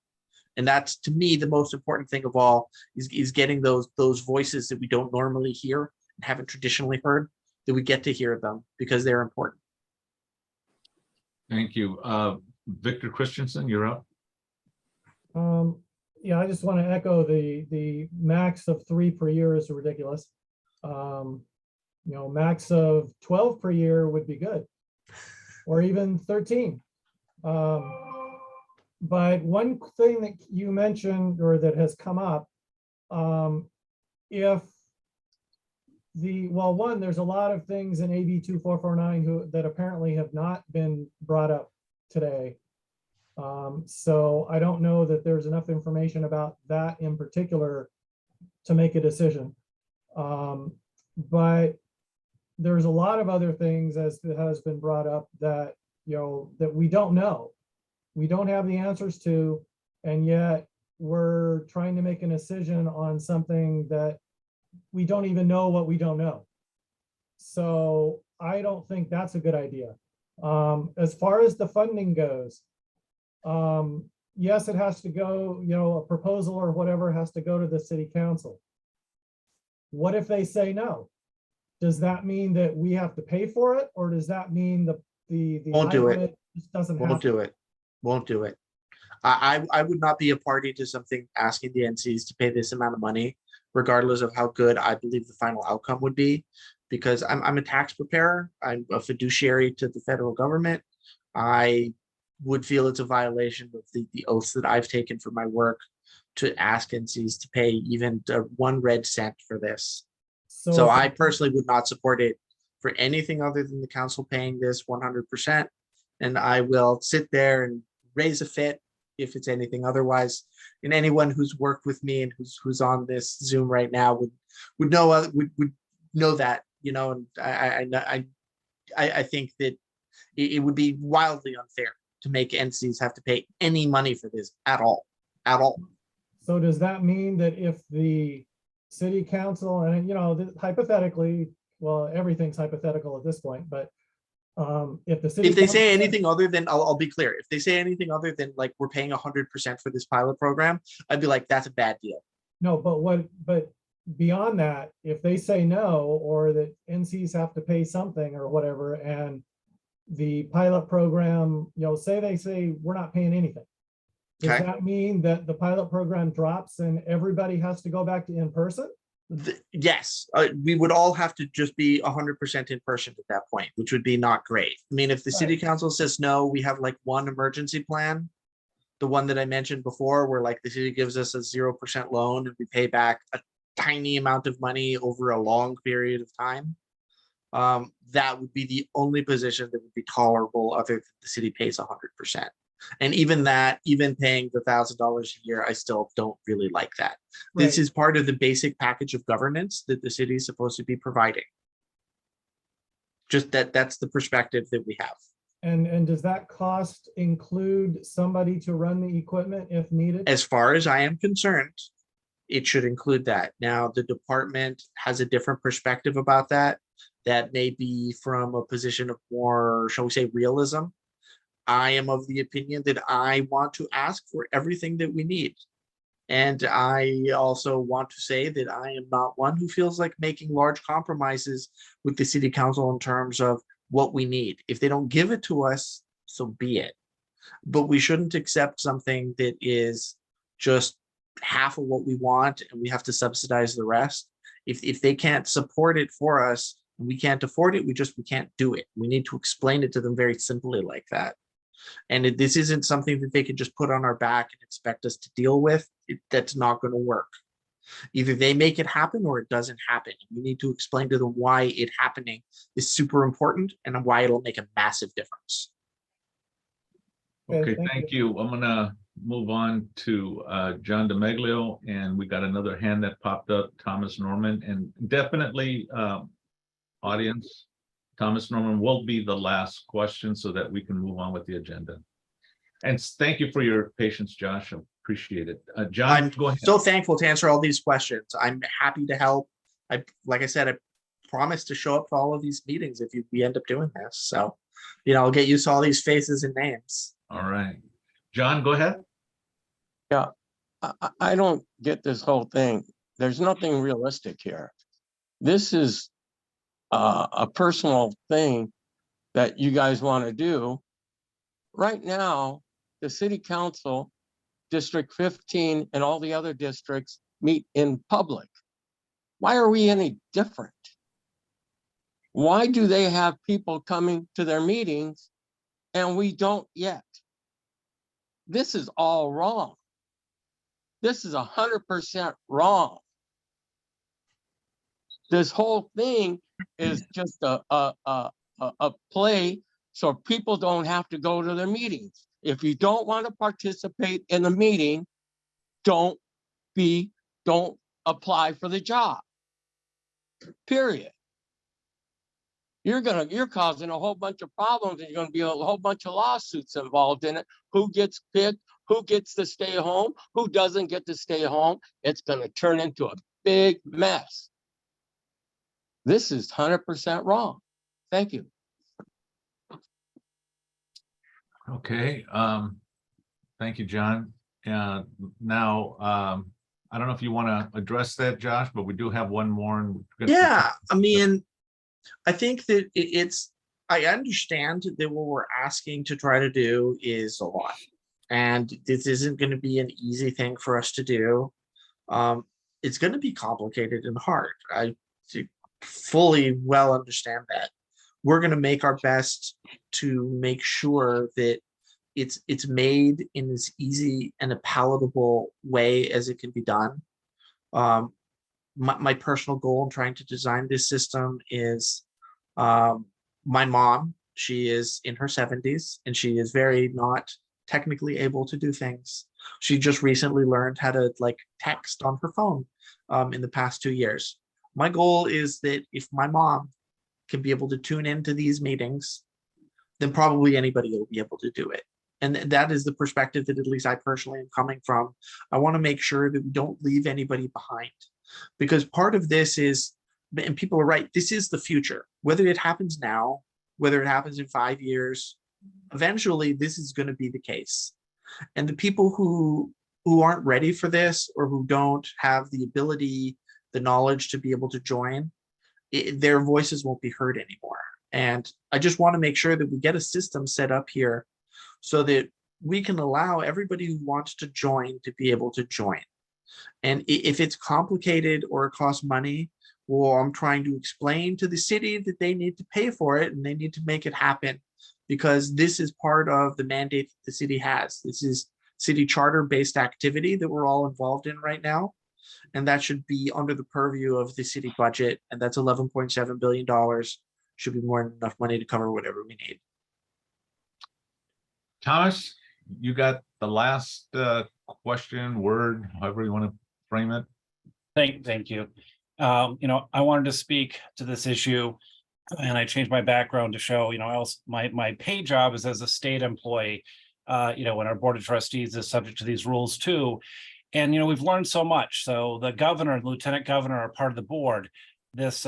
And that's, to me, the most important thing of all is getting those voices that we don't normally hear and haven't traditionally heard, that we get to hear them because they're important. Thank you. Victor Christensen, you're up. Yeah, I just want to echo the max of 3 per year is ridiculous. You know, max of 12 per year would be good, or even 13. But one thing that you mentioned, or that has come up, if one, there's a lot of things in AB 2449 that apparently have not been brought up today. So I don't know that there's enough information about that in particular to make a decision. But there's a lot of other things, as has been brought up, that, you know, that we don't know. We don't have the answers to, and yet we're trying to make a decision on something that we don't even know what we don't know. So I don't think that's a good idea. As far as the funding goes, yes, it has to go, you know, a proposal or whatever has to go to the city council. What if they say no? Does that mean that we have to pay for it, or does that mean the Won't do it. just doesn't Won't do it. Won't do it. I would not be a party to something asking the NCs to pay this amount of money, regardless of how good I believe the final outcome would be, because I'm a tax preparer. I'm a fiduciary to the federal government. I would feel it's a violation of the oaths that I've taken for my work to ask NCs to pay even 1 red cent for this. So I personally would not support it for anything other than the council paying this 100%. And I will sit there and raise a fit if it's anything otherwise. And anyone who's worked with me and who's on this Zoom right now would know that, you know. And I think that it would be wildly unfair to make NCs have to pay any money for this at all. So does that mean that if the city council, and, you know, hypothetically, well, everything's hypothetical at this point, but if the city, if they say anything other than, I'll be clear, if they say anything other than like we're paying 100% for this pilot program, I'd be like, that's a bad deal. No, but beyond that, if they say no, or that NCs have to pay something or whatever, and the pilot program, you know, they say we're not paying anything. Does that mean that the pilot program drops and everybody has to go back to in person? Yes, we would all have to just be 100% in person at that point, which would be not great. I mean, if the city council says no, we have like one emergency plan, the one that I mentioned before, where like the city gives us a 0% loan and we pay back a tiny amount of money over a long period of time. That would be the only position that would be tolerable, other than the city pays 100%. And even that, even paying the $1,000 a year, I still don't really like that. Right. This is part of the basic package of governance that the city is supposed to be providing. Just that's the perspective that we have. And does that cost include somebody to run the equipment if needed? As far as I am concerned, it should include that. Now, the department has a different perspective about that. That may be from a position of more, shall we say, realism. I am of the opinion that I want to ask for everything that we need. And I also want to say that I am not one who feels like making large compromises with the city council in terms of what we need. If they don't give it to us, so be it. But we shouldn't accept something that is just half of what we want and we have to subsidize the rest. If they can't support it for us and we can't afford it, we can't do it. We need to explain it to them very simply like that. And this isn't something that they can just put on our back and expect us to deal with. That's not going to work. Either they make it happen or it doesn't happen. We need to explain to them why it happening is super important and why it'll make a massive difference. Okay, thank you. I'm going to move on to John DeMeglio, and we got another hand that popped up, Thomas Norman, and definitely audience. Thomas Norman will be the last question so that we can move on with the agenda. And thank you for your patience, Josh. I Appreciate it. John, I'm go ahead. so thankful to answer all these questions. I'm happy to help. Like I said, I promise to show up to all of these meetings if we end up doing this. So, I'll get used to all these faces and names. All right. John, go ahead. Yeah, I don't get this whole thing. There's nothing realistic here. This is a personal thing that you guys want to do. Right now, the city council, District 15, and all the other districts meet in public. Why are we any different? Why do they have people coming to their meetings and we don't yet? This is all wrong. This is 100% wrong. This whole thing is just a play so people don't have to go to their meetings. If you don't want to participate in the meeting, don't apply for the job. Period. You're causing a whole bunch of problems, and you're going to be a whole bunch of lawsuits involved in it. Who gets picked? Who gets to stay home? Who doesn't get to stay home? It's going to turn into a big mess. This is 100% wrong. Thank you. Okay. Thank you, John. Now, I don't know if you want to address that, Josh, but we do have one more. And yeah, I mean, I think that I understand that what we're asking to try to do is a lot. And this isn't going to be an easy thing for us to do. It's going to be complicated and hard. I fully well understand that. We're going to make our best to make sure that it's made in as easy and a palatable way as it can be done. My personal goal in trying to design this system is my mom. She is in her 70s and she is very not technically able to do things. She just recently learned how to text on her phone in the past 2 years. My goal is that if my mom can be able to tune into these meetings, then probably anybody will be able to do it. And that is the perspective that at least I personally am coming from. I want to make sure that we don't leave anybody behind, because part of this is, and people are right, this is the future. Whether it happens now, whether it happens in 5 years, eventually this is going to be the case. And the people who aren't ready for this, or who don't have the ability, the knowledge to be able to join, their voices won't be heard anymore. And I just want to make sure that we get a system set up here so that we can allow everybody who wants to join to be able to join. And if it's complicated or it costs money, well, I'm trying to explain to the city that they need to pay for it and they need to make it happen, because this is part of the mandate that the city has. This is city charter based activity that we're all involved in right now. And that should be under the purview of the city budget. And that's $11.7 billion. Should be more than enough money to cover whatever we need. Thomas, you got the last question, word, however you want to frame it. Thank you. I wanted to speak to this issue, and I changed my background to show, my pay job is as a state employee, when our board of trustees is subject to these rules too. And, we've learned so much. So the governor and lieutenant governor are part of the board. This,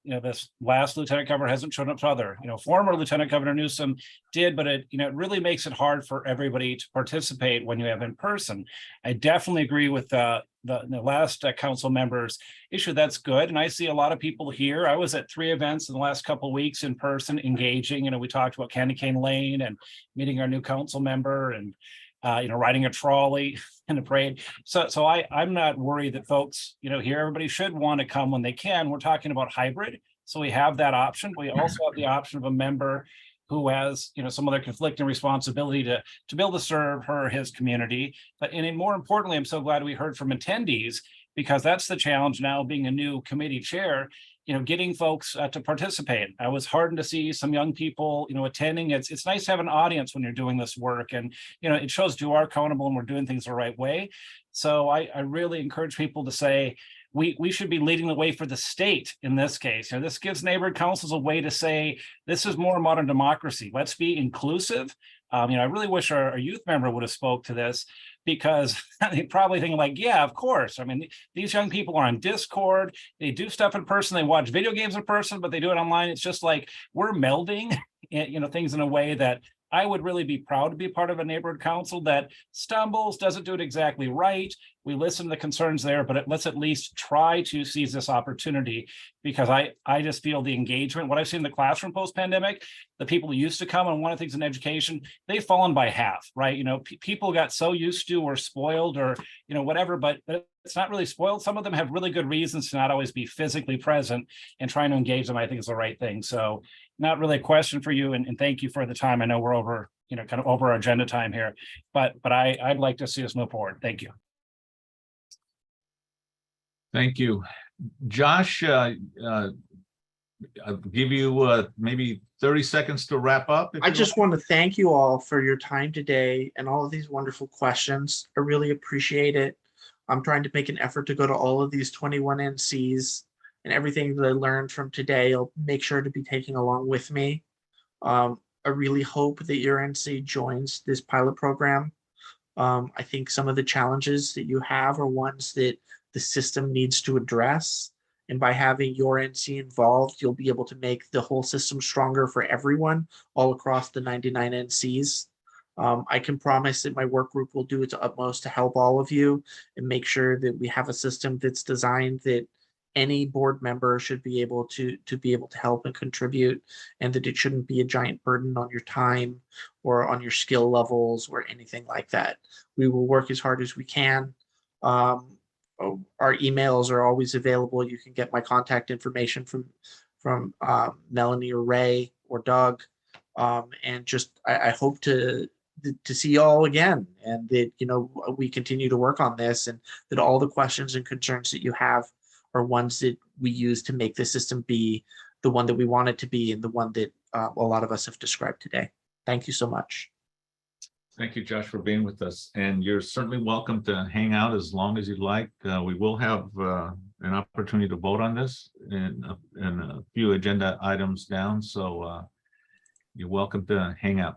this last lieutenant governor hasn't shown up to other, former Lieutenant Governor Newsom did, but it really makes it hard for everybody to participate when you have in person. I definitely agree with the last council members issue. That's good. And I see a lot of people here. I was at 3 events in the last couple of weeks in person, engaging. We talked about Candy Cane Lane and meeting our new council member and riding a trolley in a parade. So I'm not worried that folks, here, everybody should want to come when they can. We're talking about hybrid. So we have that option. We also have the option of a member who has, some other conflicting responsibility to be able to serve her or his community. And more importantly, I'm so glad we heard from attendees, because that's the challenge now, being a new committee chair, getting folks to participate. I was heartened to see some young people, attending. It's nice to have an audience when you're doing this work, and it shows you are accountable and we're doing things the right way. So I really encourage people to say we should be leading the way for the state in this case. This gives neighborhood councils a way to say this is more modern democracy. Let's be inclusive. I really wish our youth member would have spoke to this, because they probably thinking like, yeah, of course. I mean, these young people are on Discord, they do stuff in person, they watch video games in person, but they do it online. It's just like we're melding, things in a way that I would really be proud to be part of a neighborhood council that stumbles, doesn't do it exactly right. We listen to the concerns there, but let's at least try to seize this opportunity, because I just feel the engagement, what I've seen in the classroom post-pandemic, the people who used to come and one of the things in education, they've fallen by half, right? People got so used to or spoiled or, whatever, but it's not really spoiled. Some of them have really good reasons to not always be physically present, and trying to engage them, I think, is the right thing. So not really a question for you, and thank you for the time. I know we're over, kind of over our agenda time here, but I'd like to see us move forward. Thank you. Thank you. Josh, I'll give you maybe 30 seconds to wrap up. I just want to thank you all for your time today and all of these wonderful questions. I really appreciate it. I'm trying to make an effort to go to all of these 21 NCs, and everything that I learned from today, I'll make sure to be taking along with me. I really hope that your NC joins this pilot program. I think some of the challenges that you have are ones that the system needs to address. And by having your NC involved, you'll be able to make the whole system stronger for everyone all across the 99 NCs. I can promise that my work group will do its utmost to help all of you and make sure that we have a system that's designed that any board member should be able to help and contribute, and that it shouldn't be a giant burden on your time or on your skill levels or anything like that. We will work as hard as we can. Our emails are always available. You can get my contact information from Melanie or Ray or Doug. And just I hope to see you all again, and that we continue to work on this, and that all the questions and concerns that you have are ones that we use to make the system be the one that we want it to be, and the one that a lot of us have described today. Thank you so much. Thank you, Josh, for being with us. And you're certainly welcome to hang out as long as you'd like. We will have an opportunity to vote on this and a few agenda items down. So you're welcome to hang out.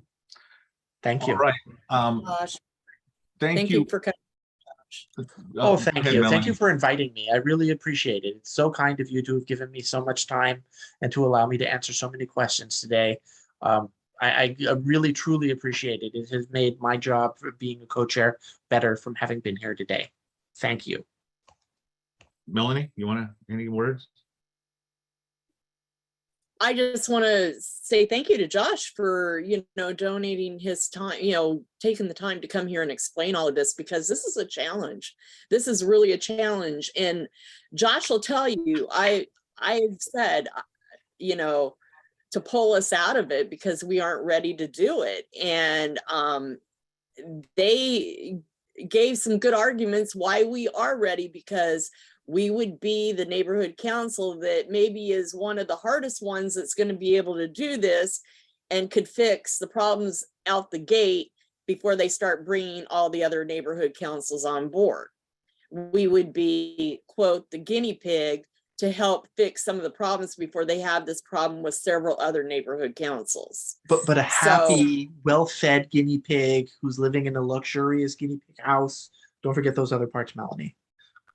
Thank you. All right. Thank you for coming. Oh, thank you. Thank you for inviting me. I really appreciate it. It's so kind of you to have given me so much time and to allow me to answer so many questions today. I really, truly appreciate it. It has made my job for being a co-chair better from having been here today. Thank you. Melanie, you want any words? I just want to say thank you to Josh for, donating his time, taking the time to come here and explain all of this, because this is a challenge. This is really a challenge. And Josh will tell you, I've said, to pull us out of it because we aren't ready to do it. And they gave some good arguments why we are ready, because we would be the neighborhood council that maybe is one of the hardest ones that's going to be able to do this and could fix the problems out the gate before they start bringing all the other neighborhood councils on board. We would be, quote, the guinea pig to help fix some of the problems before they have this problem with several other neighborhood councils. But a happy, well-fed guinea pig who's living in a luxurious guinea pig house. Don't forget those other parts, Melanie.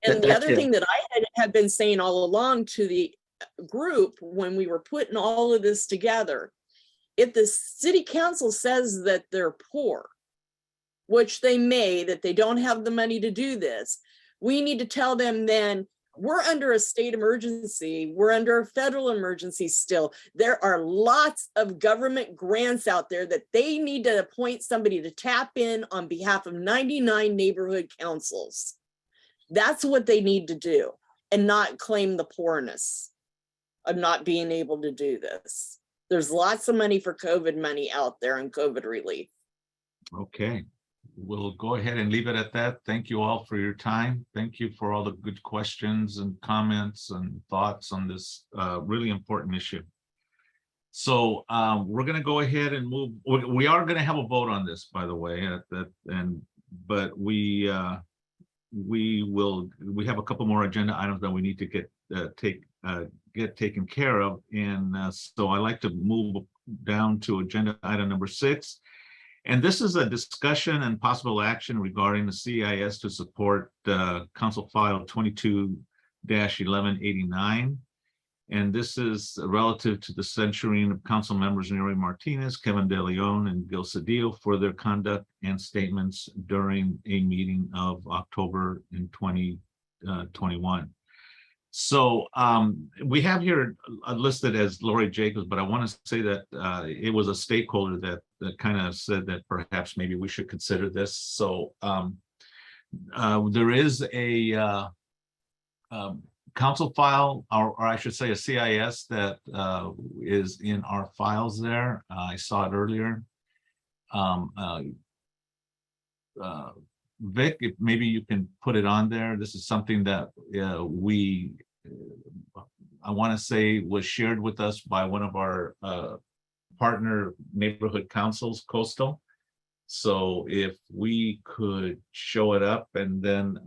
And the other thing that I had been saying all along to the group when we were putting all of this together, if the city council says that they're poor, which they may, that they don't have the money to do this, we need to tell them then, we're under a state emergency. We're under a federal emergency still. There are lots of government grants out there that they need to appoint somebody to tap in on behalf of 99 neighborhood councils. That's what they need to do, and not claim the poorness of not being able to do this. There's lots of money for COVID money out there and COVID relief. Okay, we'll go ahead and leave it at that. Thank you all for your time. Thank you for all the good questions and comments and thoughts on this really important issue. So we're going to go ahead and move. We are going to have a vote on this, by the way, but we have a couple more agenda items that we need to get taken care of, and so I like to move down to agenda item number 6, And this is a discussion and possible action regarding the CIS to support Council File 22-1189. And this is relative to the censuring of council members Neri Martinez, Kevin De Leon, and Gil Cedillo for their conduct and statements during a meeting of October in 2021. So we have here listed as Lori Jacobs, but I want to say that it was a stakeholder that kind of said that perhaps maybe we should consider this. So there is a council file, or I should say a CIS that is in our files there. I saw it earlier. Vic, if maybe you can put it on there. This is something that I want to say was shared with us by one of our partner neighborhood councils, Coastal. So if we could show it up and then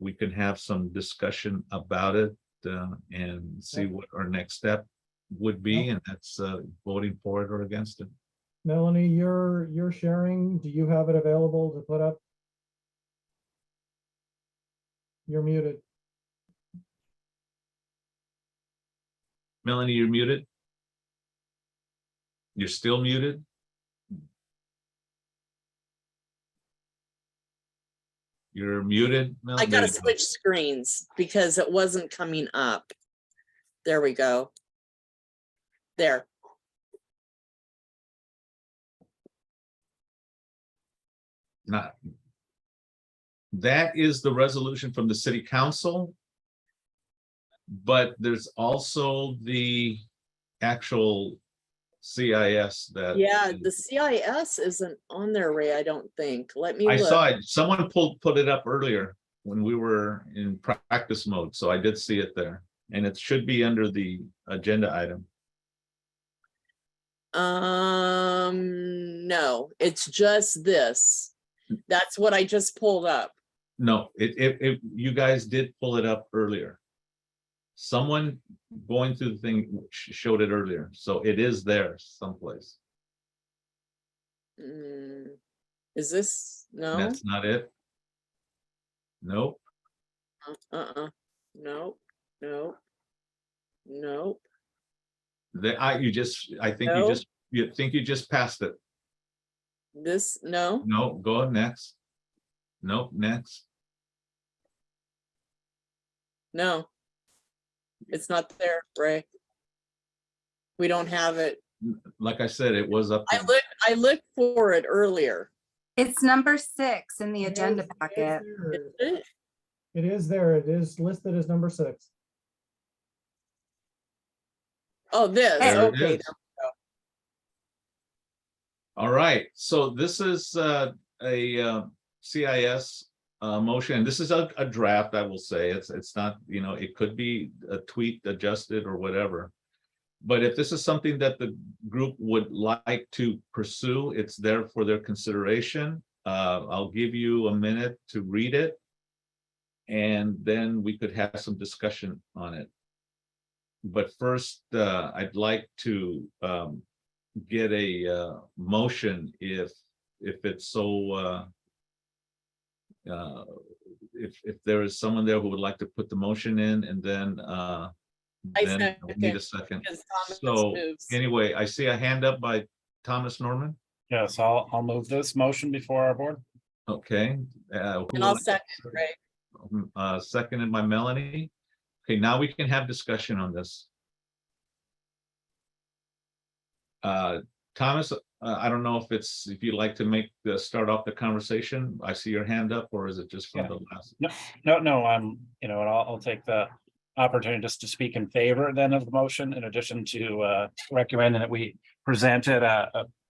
we can have some discussion about it and see what our next step would be, and that's voting for it or against it. Melanie, you're sharing. Do you have it available to put up? You're muted. Melanie, you're muted. You're still muted. You're muted. I gotta switch screens because it wasn't coming up. There we go. There. Not. That is the resolution from the city council. But there's also the actual CIS that. Yeah, the CIS isn't on there, Ray, I don't think. Let me I look. saw it. Someone put it up earlier when we were in practice mode. So I did see it there, and it should be under the agenda item. No, it's just this. That's what I just pulled up. No, you guys did pull it up earlier. Someone going through the thing showed it earlier, so it is there someplace. Is this, no? That's not it. Nope. Nope, nope, nope. I think No. you just passed it. This, no? No, go next. Nope, next. No. It's not there, Ray. We don't have it. Like I said, it was up. I looked for it earlier. It's number 6 in the agenda packet. It is there. It is listed as number 6. Oh, this, There it okay. is. All right, so this is a CIS motion. This is a draft, I will say. It's not, it could be tweaked, adjusted, or whatever. But if this is something that the group would like to pursue, it's there for their consideration. I'll give you a minute to read it, and then we could have some discussion on it. But first, I'd like to get a motion if it's so if there is someone there who would like to put the motion in, and then we need a second. So anyway, I see a hand up by Thomas Norman. Yes, I'll move this motion before our board. Okay. And I'll second, Ray. Seconded by Melanie. Okay, now we can have discussion on this. Thomas, I don't know if you'd like to start off the conversation. I see your hand up, or is it just from the last? No, and I'll take the opportunity just to speak in favor then of the motion, in addition to recommending that we present it,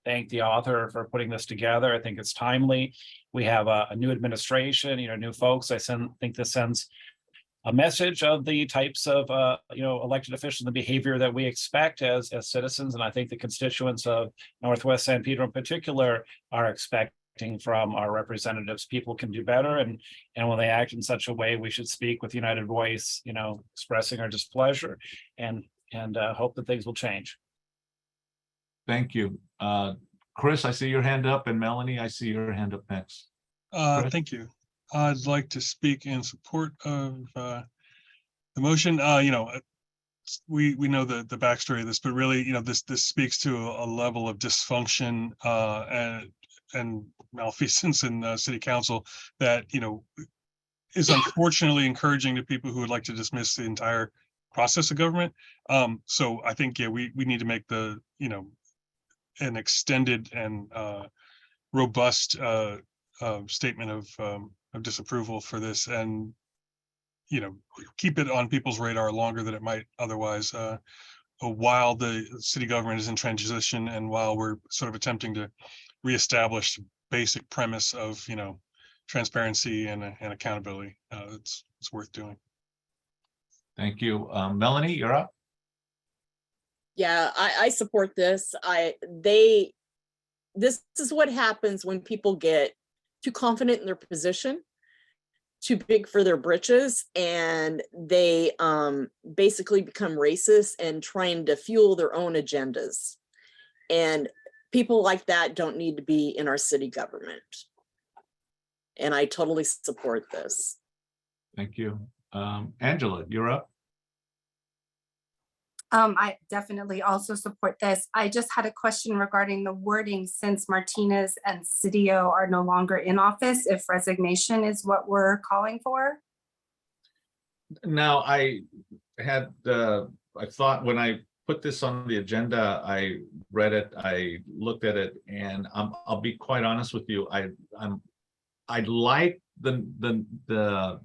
thank the author for putting this together. I think it's timely. We have a new administration, new folks. I think this sends a message of the types of elected officials and the behavior that we expect as citizens. And I think the constituents of Northwest San Pedro in particular are expecting from our representatives. People can do better, and when they act in such a way, we should speak with united voice, expressing our displeasure and hope that things will change. Thank you. Chris, I see your hand up, and Melanie, I see your hand up next. Chris? Thank you. I'd like to speak in support of the motion. We know the backstory of this, but really, this speaks to a level of dysfunction and malfeasance in city council that is unfortunately encouraging to people who would like to dismiss the entire process of government. So I think we need to make the an extended and robust statement of disapproval for this, and keep it on people's radar longer than it might otherwise, while the city government is in transition and while we're sort of attempting to reestablish the basic premise of transparency and accountability. It's worth doing. Thank you. Melanie, you're up. Yeah, I support this. This is what happens when people get too confident in their position, too big for their britches, and they basically become racist and trying to fuel their own agendas. And people like that don't need to be in our city government. And I totally support this. Thank you. Angela, you're up. I definitely also support this. I just had a question regarding the wording, since Martinez and Cedillo are no longer in office, if resignation is what we're calling for. Now, I thought when I put this on the agenda, I read it, I looked at it, and I'll be quite honest with you. I like the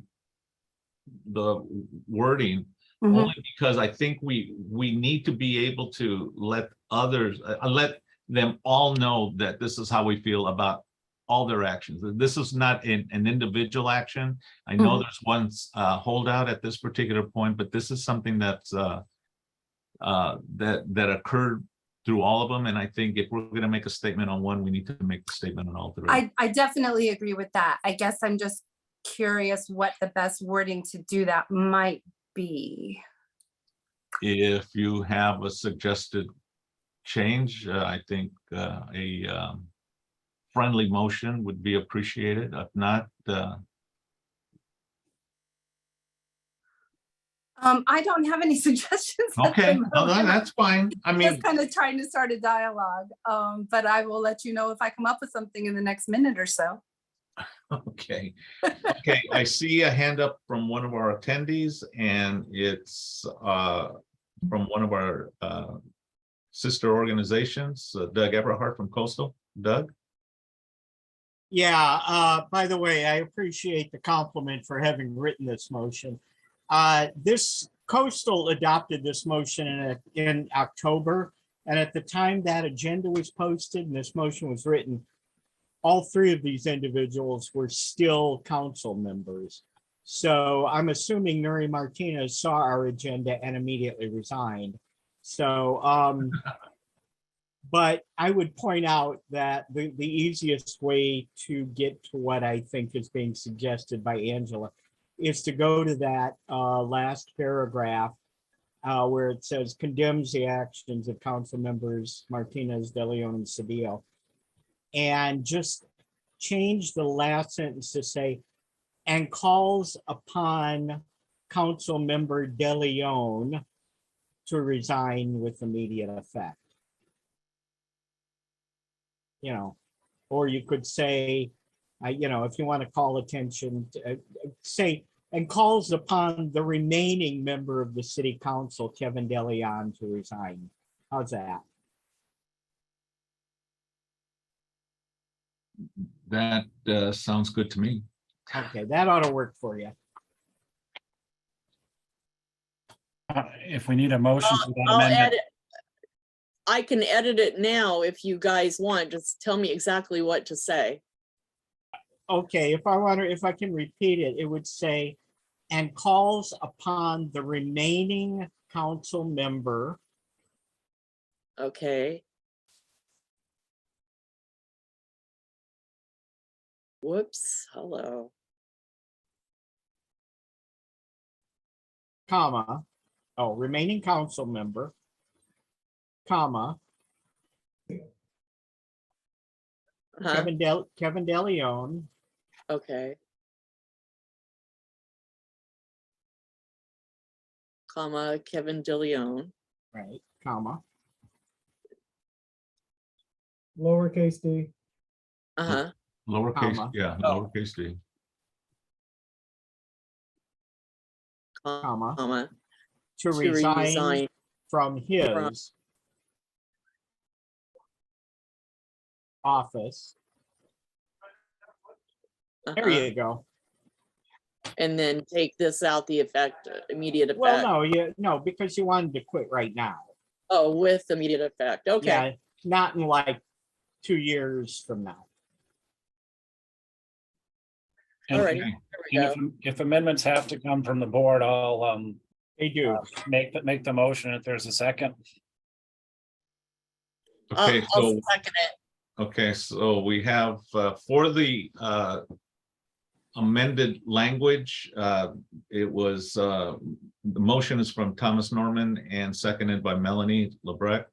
wording. Mm-hmm. Only because I think we need to be able to let others, let them all know that this is how we feel about all their actions. This is not an individual action. I know Mm-hmm. there's one holdout at this particular point, but this is something that's that occurred through all of them. And I think if we're going to make a statement on one, we need to make the statement on all three. I definitely agree with that. I guess I'm just curious what the best wording to do that might be. If you have a suggested change, I think a friendly motion would be appreciated. If not, I don't have any suggestions. at the okay, no, moment. that's fine. I mean, Just kind of trying to start a dialogue, but I will let you know if I come up with something in the next minute or so. okay. Okay, I see a hand up from one of our attendees, and it's from one of our sister organizations, Doug Everhart from Coastal. Doug? Yeah, by the way, I appreciate the compliment for having written this motion. This Coastal adopted this motion in October, and at the time that agenda was posted and this motion was written, all three of these individuals were still council members. So I'm assuming Nuri Martinez saw our agenda and immediately resigned. So, but I would point out that the easiest way to get to what I think is being suggested by Angela is to go to that last paragraph where it says condemns the actions of council members Martinez, De Leon, and Cedillo, and just change the last sentence to say, and calls upon council member De Leon to resign with immediate effect. Or you could say, if you want to call attention to, say, and calls upon the remaining member of the city council, Kevin De Leon, to resign. How's that? That sounds good to me. Okay, that ought to work for you. If we need a motion to that I'll amendment. edit. I can edit it now if you guys want. Just tell me exactly what to say. Okay, if I can repeat it, it would say, and calls upon the remaining council member. Okay. Whoops, hello. Comma, remaining council member, comma, Huh? Kevin DeLeon, Okay. Comma, Kevin DeLeon. right, comma, lowercase d, Uh-huh. Lowercase, Comma. yeah, Oh. lowercase d. comma, Comma. to To resign resign from his office. There Uh-huh. you go. And then take this out, the effect, immediate effect. Well, no, because you wanted to quit right now. Oh, with immediate effect. Okay. Yeah, not in like 2 years from now. And, Alrighty, and there we if amendments have to come from the board, I'll They do. make the motion if there's a second. Okay, I'll so, second it. okay, so we have, for the amended language, it was, the motion is from Thomas Norman and seconded by Melanie LeBrecq.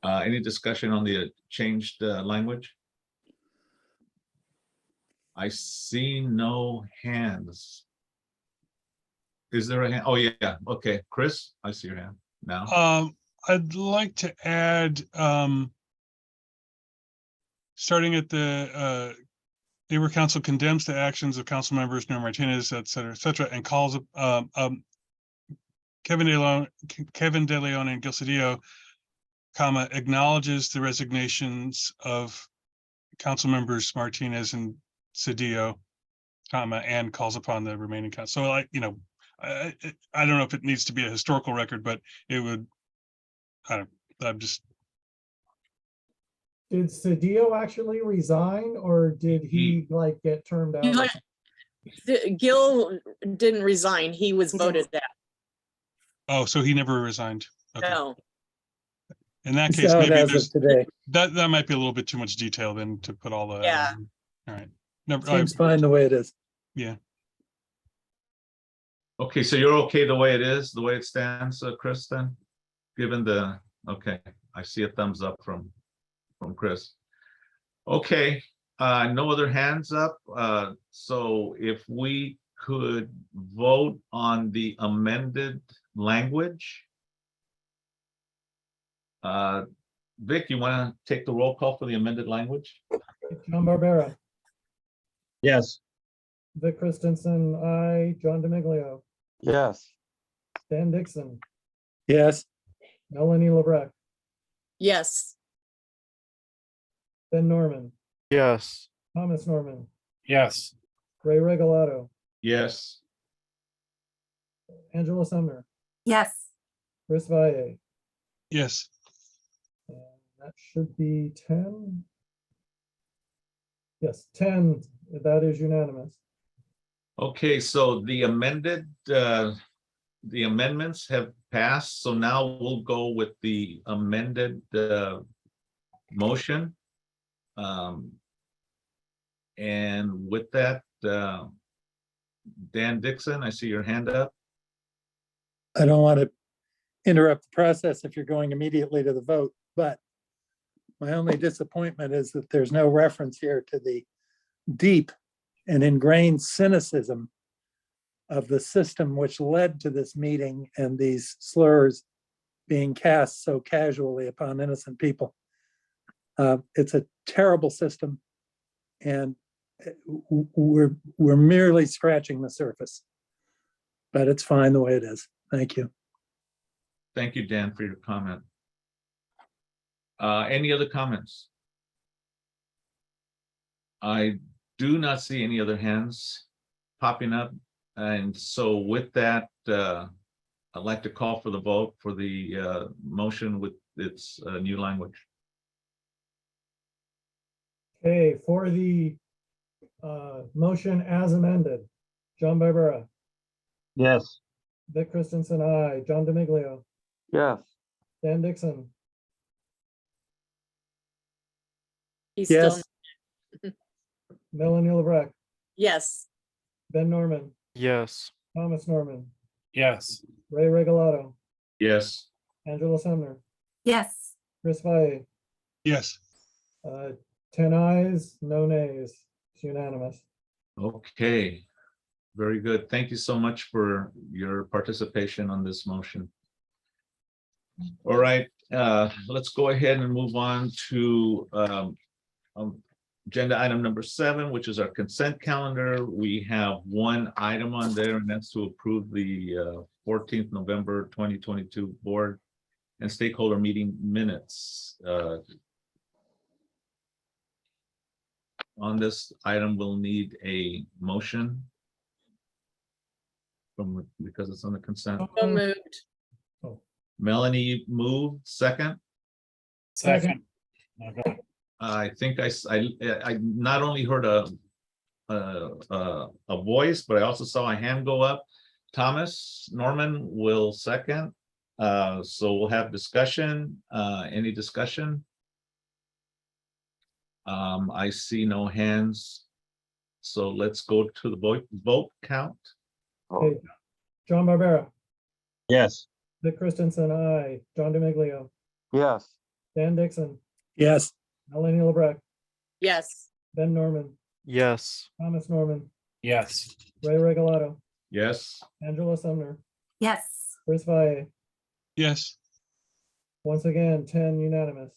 Any discussion on the changed language? I see no hands. Is there a hand? Oh, yeah, okay. Chris, I see your hand now. I'd like to add, starting at the Neighbor Council condemns the actions of council members Norm Martinez, et cetera, and calls Kevin De Leon and Gil Cedillo, comma, acknowledges the resignations of council members Martinez and Cedillo, comma, and calls upon the remaining council. So I don't know if it needs to be a historical record, but it would, I'm just. did Cedillo actually resign or did he like get termed out? Gil didn't resign. He was voted out. Oh, so he never resigned. Okay. No. In that It's case, out maybe as there's of today. that might be a little bit too much detail then to put all the. Yeah. All right. Never. Seems fine the way it is. Yeah. Okay, so you're okay the way it is, the way it stands, Chris, then? Given the, okay, I see a thumbs up from Chris. Okay, no other hands up. So if we could vote on the amended language. Vic, you want to take the roll call for the amended language? John Barbera, Yes. Vic Christensen, I, John DeMiglio, Yes. Dan Dixon, Yes, Melanie LeBrecq, Yes. Ben Norman, Yes. Thomas Norman, Yes. Ray Regalado, Yes. Angela Sumner, Yes. Chris Valle. Yes. And that should be 10. Yes, 10. That is unanimous. Okay, so the amendments have passed, so now we'll go with the amended motion. And with that, Dan Dixon, I see your hand up. I don't want to interrupt the process if you're going immediately to the vote, but my only disappointment is that there's no reference here to the deep and ingrained cynicism of the system which led to this meeting and these slurs being cast so casually upon innocent people. It's a terrible system, and we're merely scratching the surface, but it's fine the way it is. Thank you. Thank you, Dan, for your comment. Any other comments? I do not see any other hands popping up. And so with that, I'd like to call for the vote for the motion with its new language. Okay, for the motion as amended, John Barbera, Yes. Vic Christensen, I, John DeMiglio, Yes. Dan Dixon, He's Yes. still, Melanie LeBrecq, yes. Ben Norman, Yes. Thomas Norman, Yes. Ray Regalado, Yes. Angela Sumner, Yes. Chris Valle. Yes. 10 ayes, no nays. It's unanimous. Okay, very good. Thank you so much for your participation on this motion. All right, let's go ahead and move on to agenda item number 7, which is our consent calendar. We have one item on there, and that's to approve the 14th November 2022 board and stakeholder meeting minutes. On this item, we'll need a motion because it's on the consent. So moved. Melanie moved, second. Second. I think I not only heard a voice, but I also saw a hand go up. Thomas Norman will second. So we'll have discussion. Any discussion? I see no hands. So let's go to the vote count. Okay. John Barbera, Yes. Dick Christensen, aye. John DeMiglio, Yes. Dan Dixon, Yes. Melanie LeBrecq, Yes. Ben Norman, Yes. Thomas Norman, Yes. Ray Regalado, Yes. Angela Sumner, Yes. Chris Valle. Yes. Once again, 10 unanimous.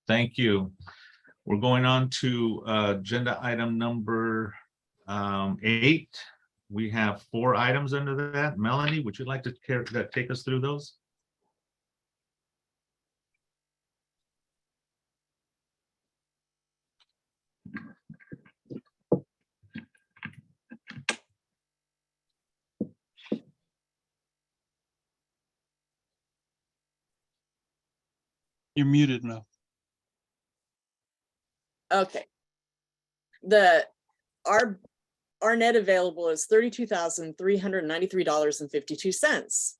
Thank you. We're going on to agenda item number 8. We have 4 items under that. Melanie, would you like to take us through those? You're muted now. Okay. Our net available is $32,393.52.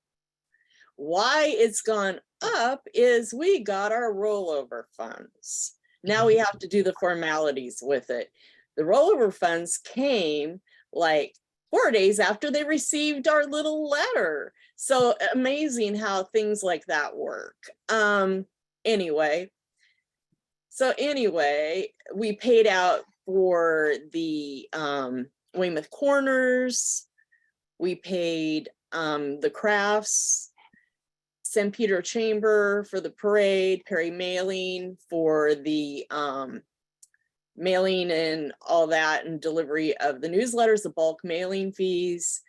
Why it's gone up is we got our rollover funds. Now we have to do the formalities with it. The rollover funds came like 4 days after they received our little letter. So amazing how things like that work. Anyway, we paid out for the Weymouth Corners. We paid the crafts, St. Peter Chamber for the parade, Perry Mailing for the mailing and all that, and delivery of the newsletters, the bulk mailing fees,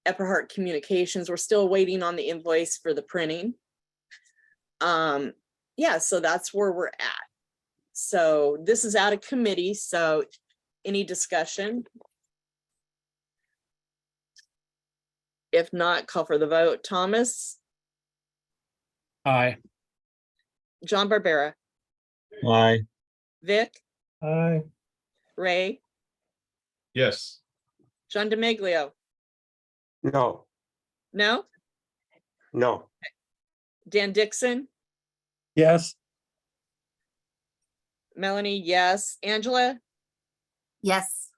Epperhart Communications. We're still waiting on the invoice for the printing. Yeah, so that's where we're at. So this is out of committee, so any discussion? If not, call for the vote. Thomas? Aye. John Barbera? Aye. Vic? Aye. Ray? Yes. John DeMiglio? No. No? No. Dan Dixon? Yes. Melanie, yes. Angela? Yes.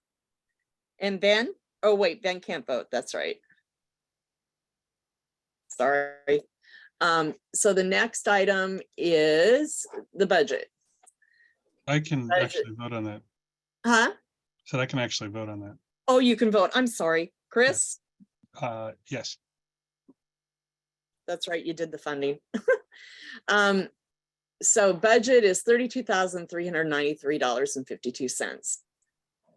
And Ben? Oh, wait, Ben can't vote. That's right. Sorry. So the next item is the budget. I can Budget. actually vote on that. Huh? Said I can actually vote on that. Oh, you can vote. I'm sorry. Chris? Yes. That's right. You did the funding. So budget is $32,393.52.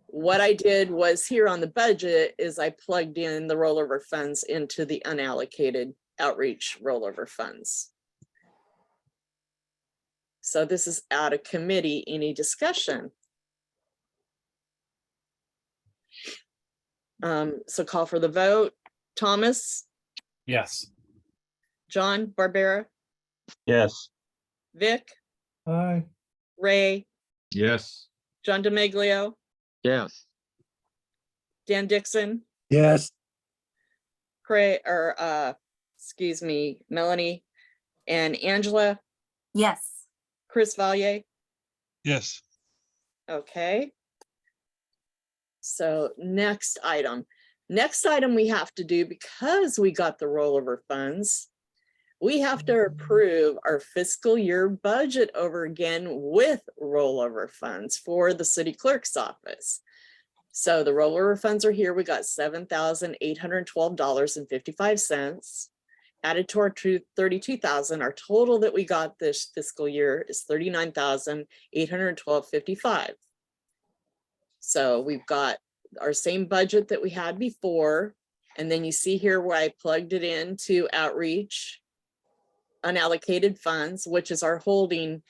What I did was here on the budget is I plugged in the rollover funds into the unallocated outreach rollover funds. So this is out of committee. Any discussion? So call for the vote. Thomas? Yes. John Barbera? Yes. Vic? Aye. Ray? Yes. John DeMiglio? Yes. Dan Dixon? Yes. Craig, or excuse me, Melanie and Angela? Yes. Chris Valle? Yes. Okay. So next item we have to do, because we got the rollover funds, we have to approve our fiscal year budget over again with rollover funds for the city clerk's office. So the rollover funds are here. We got $7,812.55 added to our 32,000. Our total that we got this fiscal year is $39,812.55. So we've got our same budget that we had before. And then you see here where I plugged it into outreach, unallocated funds, which is our holding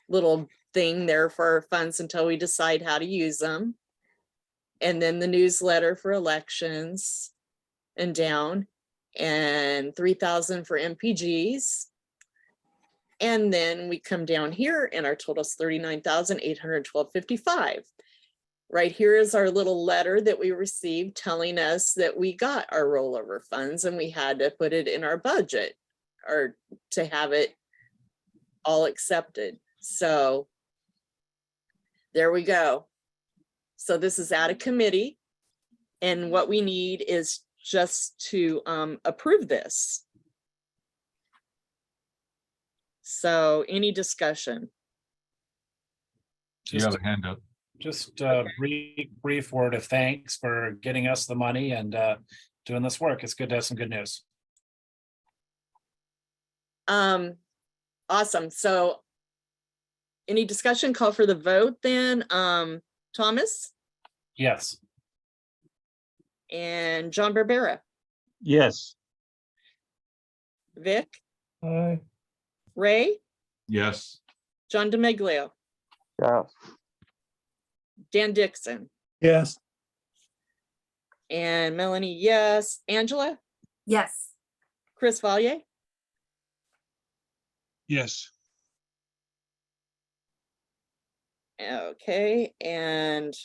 little thing there for our funds until we decide how to use them. And then the newsletter for elections and down, and 3,000 for MPGs. And then we come down here and our total is $39,812.55. Right here is our little letter that we received telling us that we got our rollover funds and we had to put it in our budget or to have it all accepted. So there we go. So this is out of committee. And what we need is just to approve this. So any discussion? You have a hand up. Just brief word of thanks for getting us the money and doing this work. It's good to have some good news. Awesome. So any discussion? Call for the vote then. Thomas? Yes. And John Barbera? Yes. Vic? Aye. Ray? Yes. John DeMiglio? Yeah. Dan Dixon? Yes. And Melanie, yes. Angela? Yes. Chris Valier? Yes. Okay, and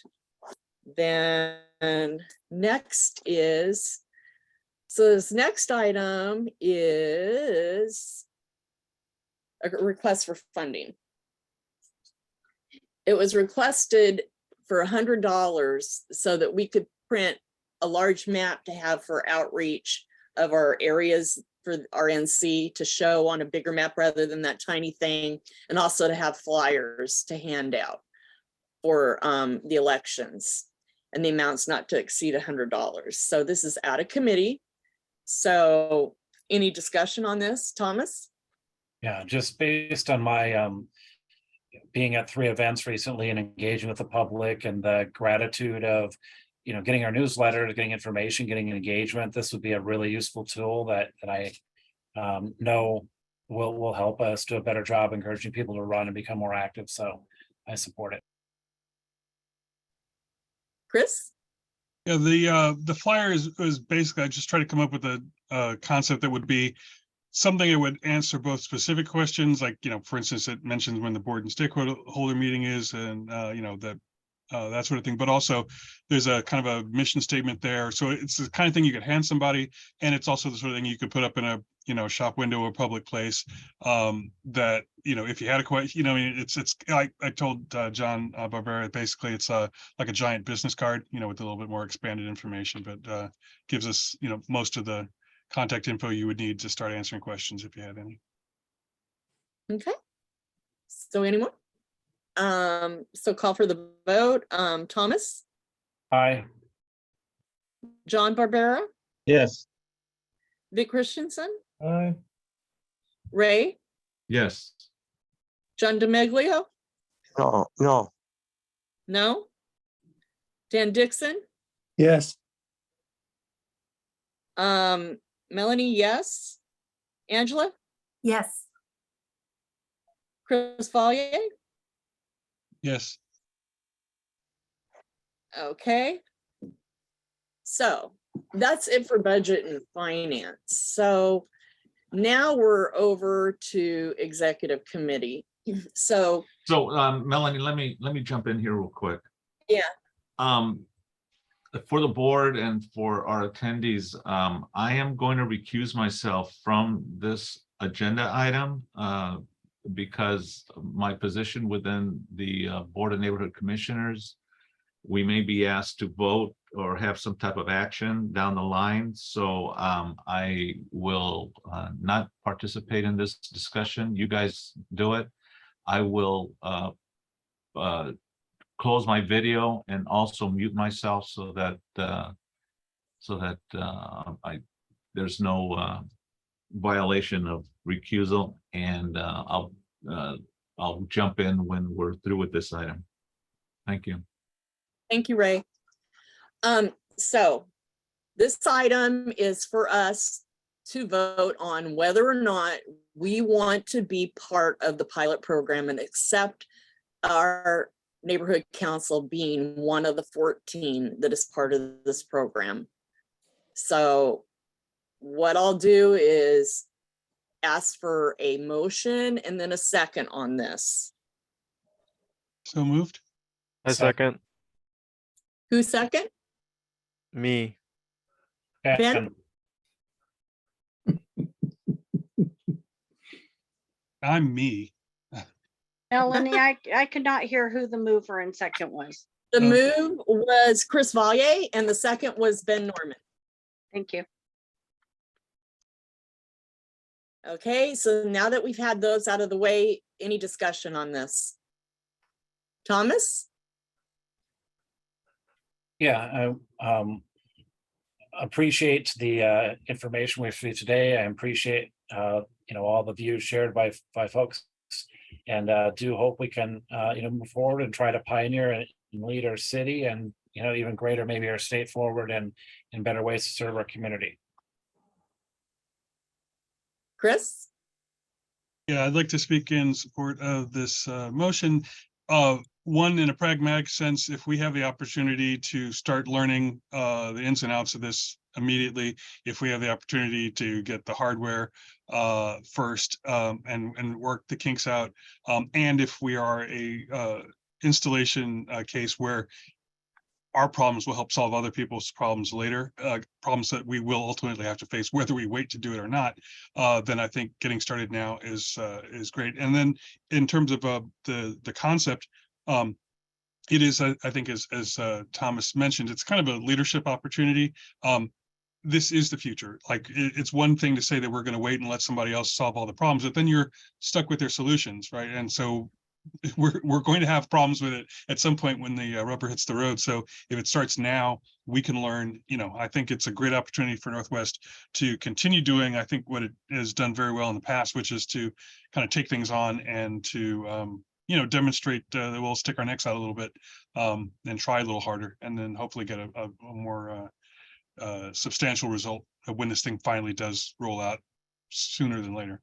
then next is, so this next item is a request for funding. It was requested for $100 so that we could print a large map to have for outreach of our areas for our NC to show on a bigger map rather than that tiny thing, and also to have flyers to hand out for the elections, and the amounts not to exceed $100. So this is out of committee. So any discussion on this, Thomas? Yeah, just based on my being at 3 events recently and engaging with the public and the gratitude of, you know, getting our newsletters, getting information, getting engagement, this would be a really useful tool that I know will help us do a better job encouraging people to run and become more active. So I support it. Chris? Yeah, the flyer is basically, I just try to come up with a concept that would be something that would answer both specific questions, like, you know, for instance, it mentions when the board and stakeholder meeting is, and you know, that sort of thing. But also there's a kind of a mission statement there. So it's the kind of thing you could hand somebody, and it's also the sort of thing you could put up in a, you know, shop window or public place, that, you know, if you had a question, you know, I mean, it's I told John Barbera, basically it's like a giant business card, you know, with a little bit more expanded information, but gives us, you know, most of the contact info you would need to start answering questions if you had any. Okay. So anyone? So call for the vote. Thomas? Aye. John Barbera? Yes. Vic Christensen? Aye. Ray? Yes. John DeMiglio? No, no. No? Dan Dixon? Yes. Melanie, yes. Angela? Yes. Chris Valier? Yes. Okay. So that's it for budget and finance. So now we're over to executive committee. So Melanie, let me jump in here real quick. yeah, For the board and for our attendees, I am going to recuse myself from this agenda item because my position within the Board of Neighborhood Commissioners we may be asked to vote or have some type of action down the line. So I will not participate in this discussion. You guys do it. I will close my video and also mute myself so that there's no violation of recusal, and I'll jump in when we're through with this item. Thank you. Thank you, Ray. So this item is for us to vote on whether or not we want to be part of the pilot program and accept our neighborhood council being one of the 14 that is part of this program. So what I'll do is ask for a motion and then a second on this. So moved. I second. Who second? Me. Ben? I'm me. Melanie, I could not hear who the mover and second was. The move was Chris Vallier and the second was Ben Norman. Thank you. Okay, so now that we've had those out of the way, any discussion on this? Thomas? Yeah, I appreciate the information we've received today. I appreciate all the views shared by folks, and do hope we can move forward and try to pioneer and lead our city and even greater maybe our state forward and in better ways to serve our community. Chris? Yeah, I'd like to speak in support of this motion. One, in a pragmatic sense, if we have the opportunity to start learning the ins and outs of this immediately, if we have the opportunity to get the hardware first and work the kinks out, and if we are a installation case where our problems will help solve other people's problems later, problems that we will ultimately have to face whether we wait to do it or not, then I think getting started now is great. And then in terms of the concept, it is, I think, as Thomas mentioned, it's kind of a leadership opportunity. This is the future. Like it's one thing to say that we're going to wait and let somebody else solve all the problems, but then you're stuck with their solutions, right? And so we're going to have problems with it at some point when the rubber hits the road. So if it starts now, we can learn. I think it's a great opportunity for Northwest to continue doing, I think, what it has done very well in the past, which is to kind of take things on and to demonstrate that we'll stick our necks out a little bit and try a little harder, and then hopefully get a more substantial result when this thing finally does roll out sooner than later.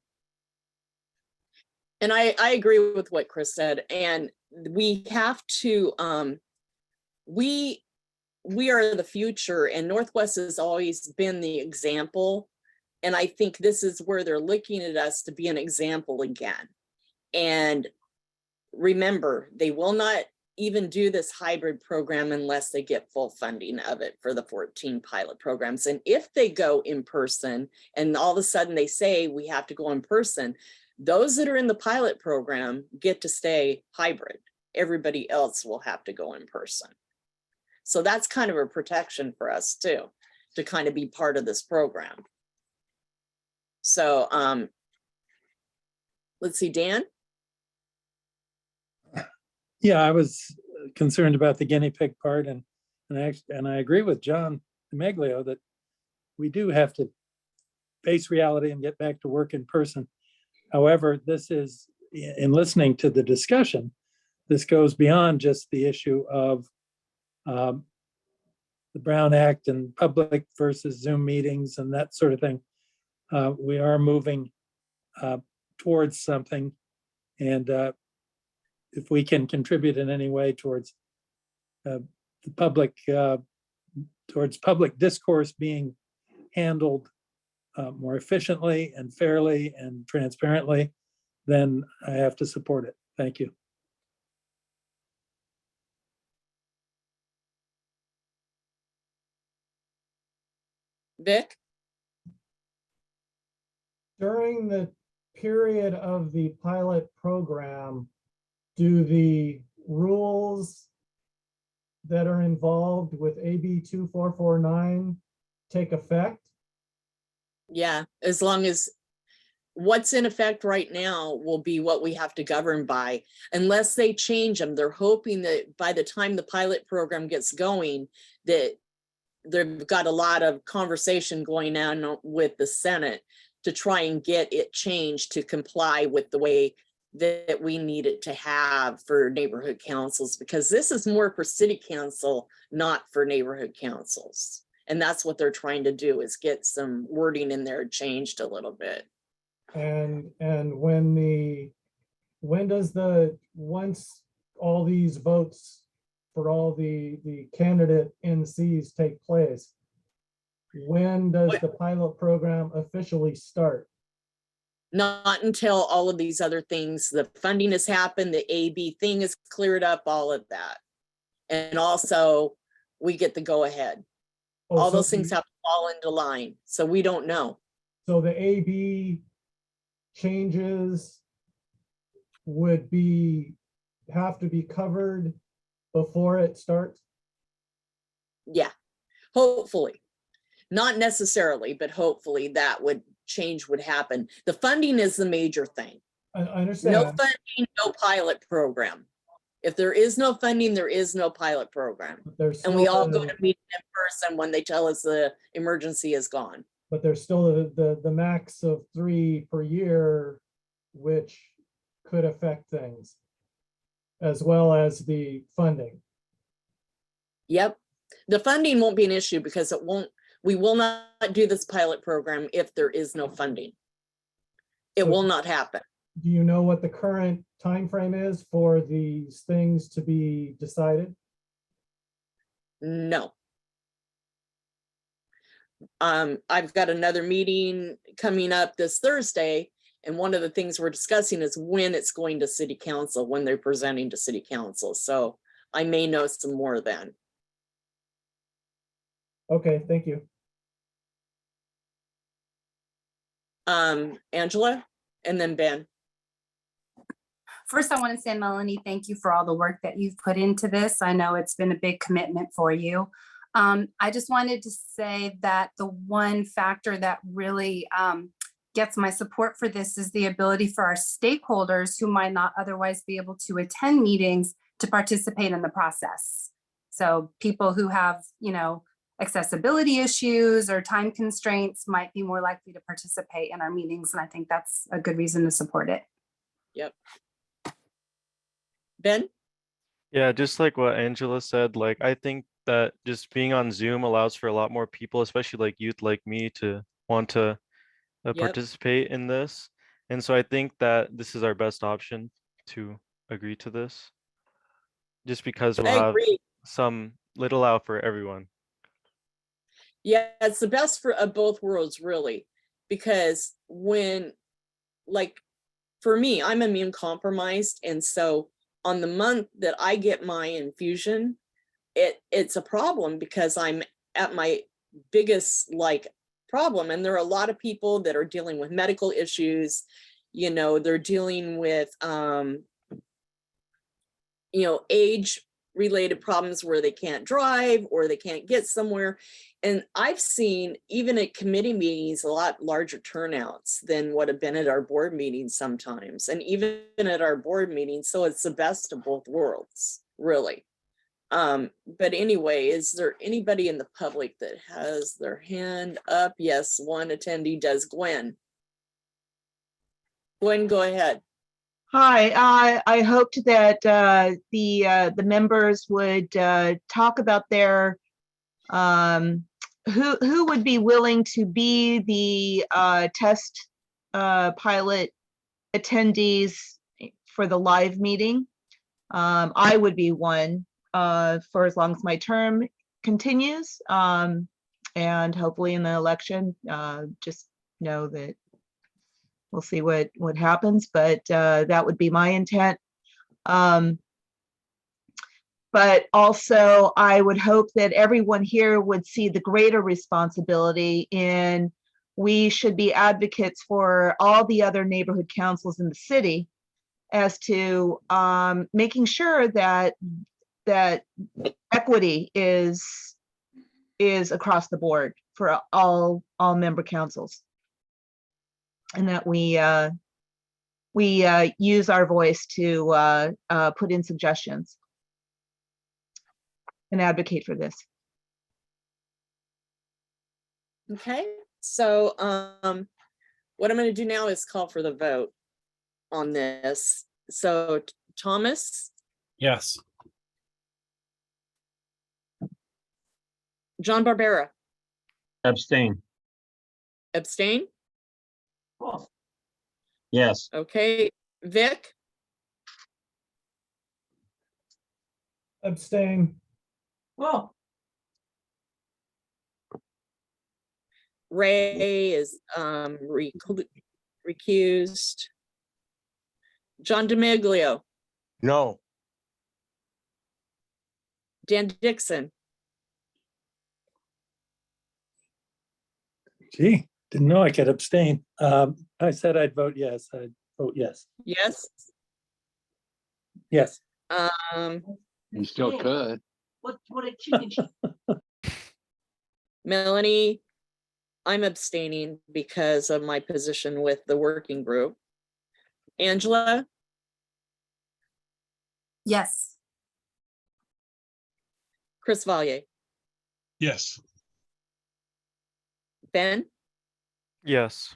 And I agree with what Chris said. And we have to, we are the future, and Northwest has always been the example. And I think this is where they're looking at us to be an example again. And remember, they will not even do this hybrid program unless they get full funding of it for the 14 pilot programs. And if they go in person and all of a sudden they say we have to go in person, those that are in the pilot program get to stay hybrid. Everybody else will have to go in person. So that's kind of a protection for us too, to kind of be part of this program. So let's see, Dan? Yeah, I was concerned about the guinea pig part, and I agree with John Meglio that we do have to face reality and get back to work in person. However, this is, in listening to the discussion, this goes beyond just the issue of the Brown Act and public versus Zoom meetings and that sort of thing. We are moving towards something, and if we can contribute in any way towards the public, towards public discourse being handled more efficiently and fairly and transparently, then I have to support it. Thank you. Vic? During the period of the pilot program, do the rules that are involved with AB 2449 take effect? Yeah, as long as what's in effect right now will be what we have to govern by, unless they change them. They're hoping that by the time the pilot program gets going, that they've got a lot of conversation going on with the Senate to try and get it changed to comply with the way that we need it to have for neighborhood councils, because this is more for city council, not for neighborhood councils. And that's what they're trying to do, is get some wording in there changed a little bit. And when does once all these votes for all the candidate NCs take place, when does the pilot program officially start? Not until all of these other things, the funding has happened, the AB thing is cleared up, all of that. And also we get the go ahead. Oh, All so those things have to fall into line. So we don't know. So the AB changes would have to be covered before it starts? Yeah, hopefully. Not necessarily, but hopefully that change would happen. The funding is the major thing. I understand. No funding, no pilot program. If there is no funding, there is no pilot program. And we all go to meet in person when they tell us the emergency is gone. But there's still the max of 3 per year, which could affect things, as well as the funding. Yep. The funding won't be an issue because we will not do this pilot program if there is no funding. It will not happen. Do you know what the current time frame is for these things to be decided? No. I've got another meeting coming up this Thursday, and one of the things we're discussing is when it's going to city council, when they're presenting to city council. So I may know some more then. Okay, thank you. Angela, and then Ben. First, I want to say, Melanie, thank you for all the work that you've put into this. I know it's been a big commitment for you. I just wanted to say that the one factor that really gets my support for this is the ability for our stakeholders who might not otherwise be able to attend meetings to participate in the process. So people who have, accessibility issues or time constraints might be more likely to participate in our meetings. And I think that's a good reason to support it. Yep. Ben? Yeah, just like what Angela said, like I think that just being on Zoom allows for a lot more people, especially like youth like me, to want to participate in this. And so I think that this is our best option to agree to this, just because we'll have some little out for everyone. Yeah, it's the best of both worlds, really, because for me, I'm immune compromised. And so on the month that I get my infusion, it's a problem because I'm at my biggest problem. And there are a lot of people that are dealing with medical issues. They're dealing with, age related problems where they can't drive or they can't get somewhere. And I've seen, even at committee meetings, a lot larger turnouts than what have been at our board meetings sometimes, and even at our board meetings. So it's the best of both worlds, really. But anyway, is there anybody in the public that has their hand up? Yes, one attendee does. Gwen. Gwen, go ahead. Hi, I hoped that the members would talk about their who would be willing to be the test pilot attendees for the live meeting. I would be one for as long as my term continues, and hopefully in the election, just know that we'll see what happens, but that would be my intent. But also, I would hope that everyone here would see the greater responsibility in we should be advocates for all the other neighborhood councils in the city as to making sure that that equity is across the board for all member councils. And that we use our voice to put in suggestions and advocate for this. Okay, so what I'm going to do now is call for the vote on this. So Thomas, Yes. John Barbera, Abstain. abstain. Yes. Okay, Vic, Abstain. Ray is recused. John DiMaglio, No. Dan Dixon, Gee, didn't know I could abstain. I said I'd vote yes. I'd vote yes. yes. Yes. You still could. Melanie, I'm abstaining because of my position with the working group. Angela, Yes. Chris Valier, Yes. Ben, Yes.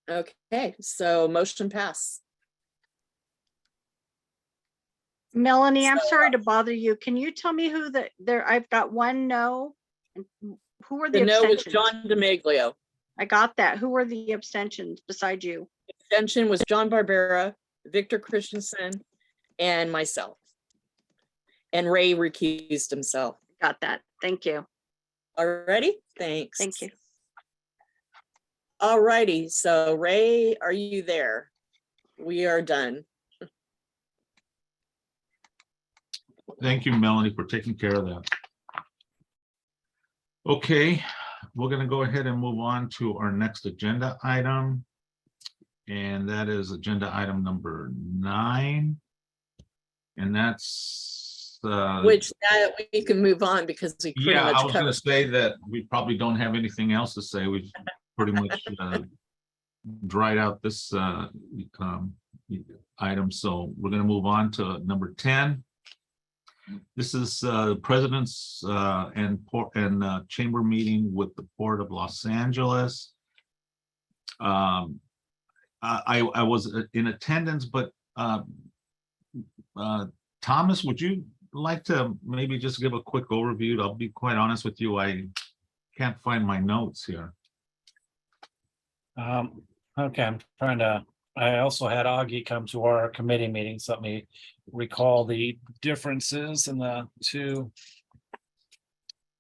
okay, so motion pass. Melanie, I'm sorry to bother you. Can you tell me who I've got one no. And who were the The no was abstentions? John DiMaglio. I got that. Who were the abstentions besides you? Abstention was John Barbera, Victor Christensen, and myself. And Ray recused himself. Got that. Thank you. Alrighty, thanks. Thank you. Alrighty, so Ray, are you there? We are done. Thank you, Melanie, for taking care of that. Okay, we're gonna go ahead and move on to our next agenda item. And that is agenda item number 9. And that's Which that we can move on because we pretty yeah, I much was gonna covered. say that we probably don't have anything else to say. We've pretty much dried out this item, so we're gonna move on to number 10. This is President's and Chamber meeting with the Port of Los Angeles. I was in attendance, but Thomas, would you like to maybe just give a quick overview? I'll be quite honest with you, I can't find my notes here. Okay, I'm trying to, I also had Augie come to our committee meetings. Let me recall the differences in the two.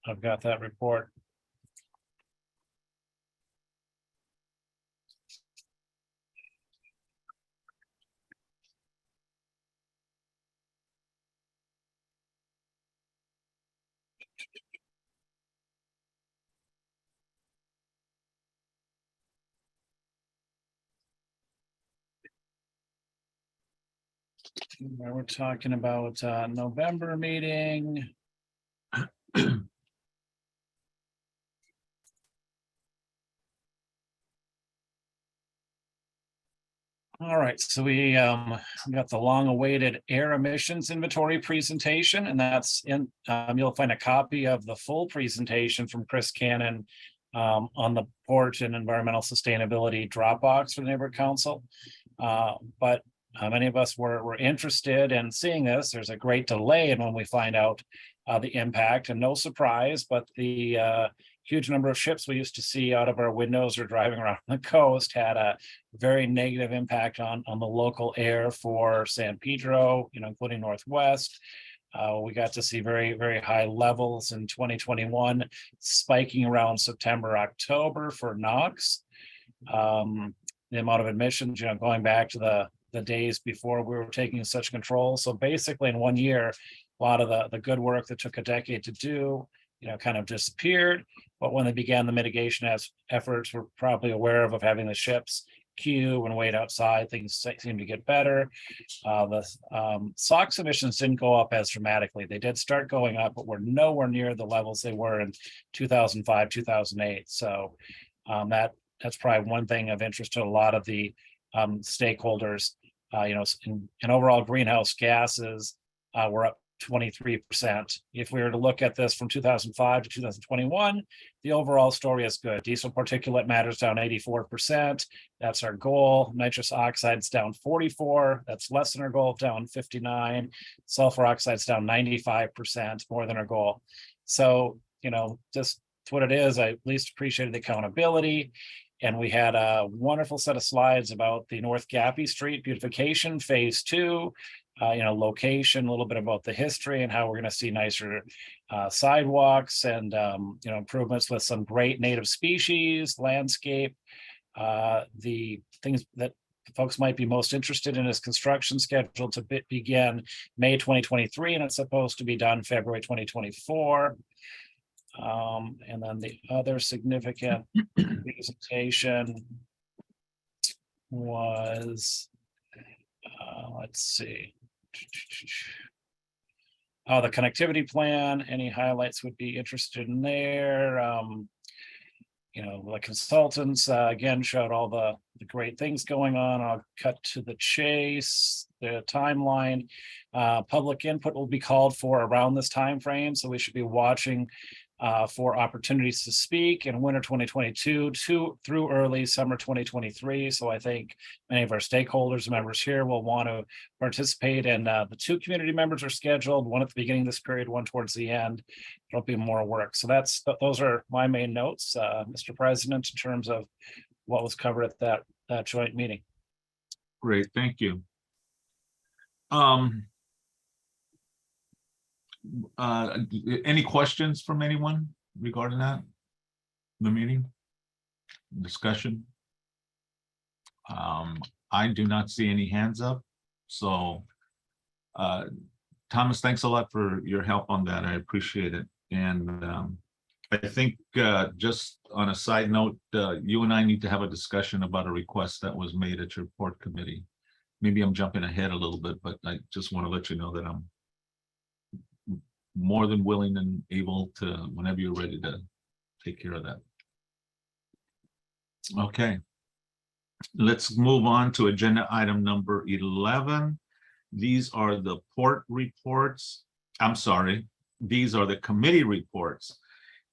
I've got that report. We're talking about November meeting. All right, so we got the long-awaited air emissions inventory presentation, and that's in. You'll find a copy of the full presentation from Chris Cannon on the port and environmental sustainability Dropbox for the Neighborhood Council. But many of us were interested in seeing this. There's a great delay in when we find out the impact, and no surprise, but the huge number of ships we used to see out of our windows or driving around the coast had a very negative impact on the local air for San Pedro, including Northwest. We got to see very, very high levels in 2021, spiking around September, October for NOx. The amount of emissions, going back to the days before we were taking such control. So basically in 1 year, a lot of the good work that took a decade to do, kind of disappeared. But when they began the mitigation efforts, we're probably aware of having the ships queue and wait outside. Things seem to get better. The SOx emissions didn't go up as dramatically. They did start going up, but we're nowhere near the levels they were in 2005, 2008. So that's probably one thing of interest to a lot of the stakeholders. In overall greenhouse gases, we're up 23%. If we were to look at this from 2005 to 2021, the overall story is good. Diesel particulate matter's down 84%. That's our goal. Nitrous oxide's down 44. That's less than our goal, down 59. Sulfur oxide's down 95%, more than our goal. So, just what it is. I at least appreciated the accountability. And we had a wonderful set of slides about the North Gappy Street beautification phase 2. Location, a little bit about the history and how we're going to see nicer sidewalks and improvements with some great native species, landscape. The things that folks might be most interested in is construction scheduled to begin May 2023, and it's supposed to be done February 2024. And then the other significant presentation was, let's see. The connectivity plan, any highlights would be interested in there. The consultants again showed all the great things going on. I'll cut to the chase. The timeline, public input will be called for around this time frame, so we should be watching for opportunities to speak in winter 2022 through early summer 2023. So I think many of our stakeholders, members here, will want to participate. And the 2 community members are scheduled, one at the beginning of this period, one towards the end. There'll be more work. So those are my main notes, Mr. President, in terms of what was covered at that joint meeting. Great, thank you. Any questions from anyone regarding that? The meeting? Discussion? I do not see any hands up. So Thomas, thanks a lot for your help on that. I appreciate it. And I think just on a side note, you and I need to have a discussion about a request that was made at your port committee. Maybe I'm jumping ahead a little bit, but I just want to let you know that I'm more than willing and able to, whenever you're ready, to take care of that. Okay. Let's move on to agenda item number 11. These are the port reports. I'm sorry, these are the committee reports.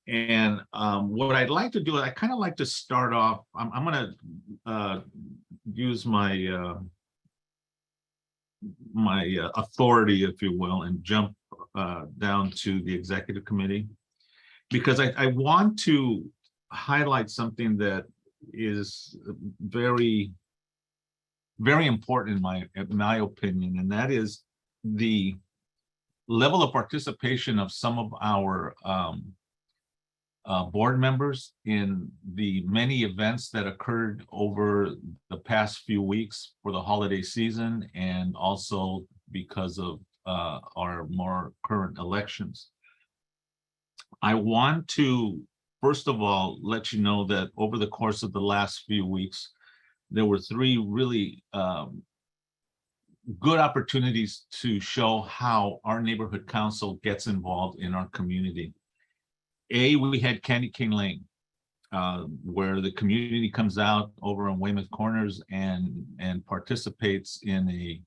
And what I'd like to do, I kind of like to start off, I'm going to use my authority, if you will, and jump down to the executive committee, because I want to highlight something that is very, very important in my opinion, and that is the level of participation of some of our board members in the many events that occurred over the past few weeks for the holiday season, and also because of our more current elections. I want to, first of all, let you know that over the course of the last few weeks, there were 3 really good opportunities to show how our neighborhood council gets involved in our community. We had Candy Cane Lane, where the community comes out over on Weymouth Corners and participates in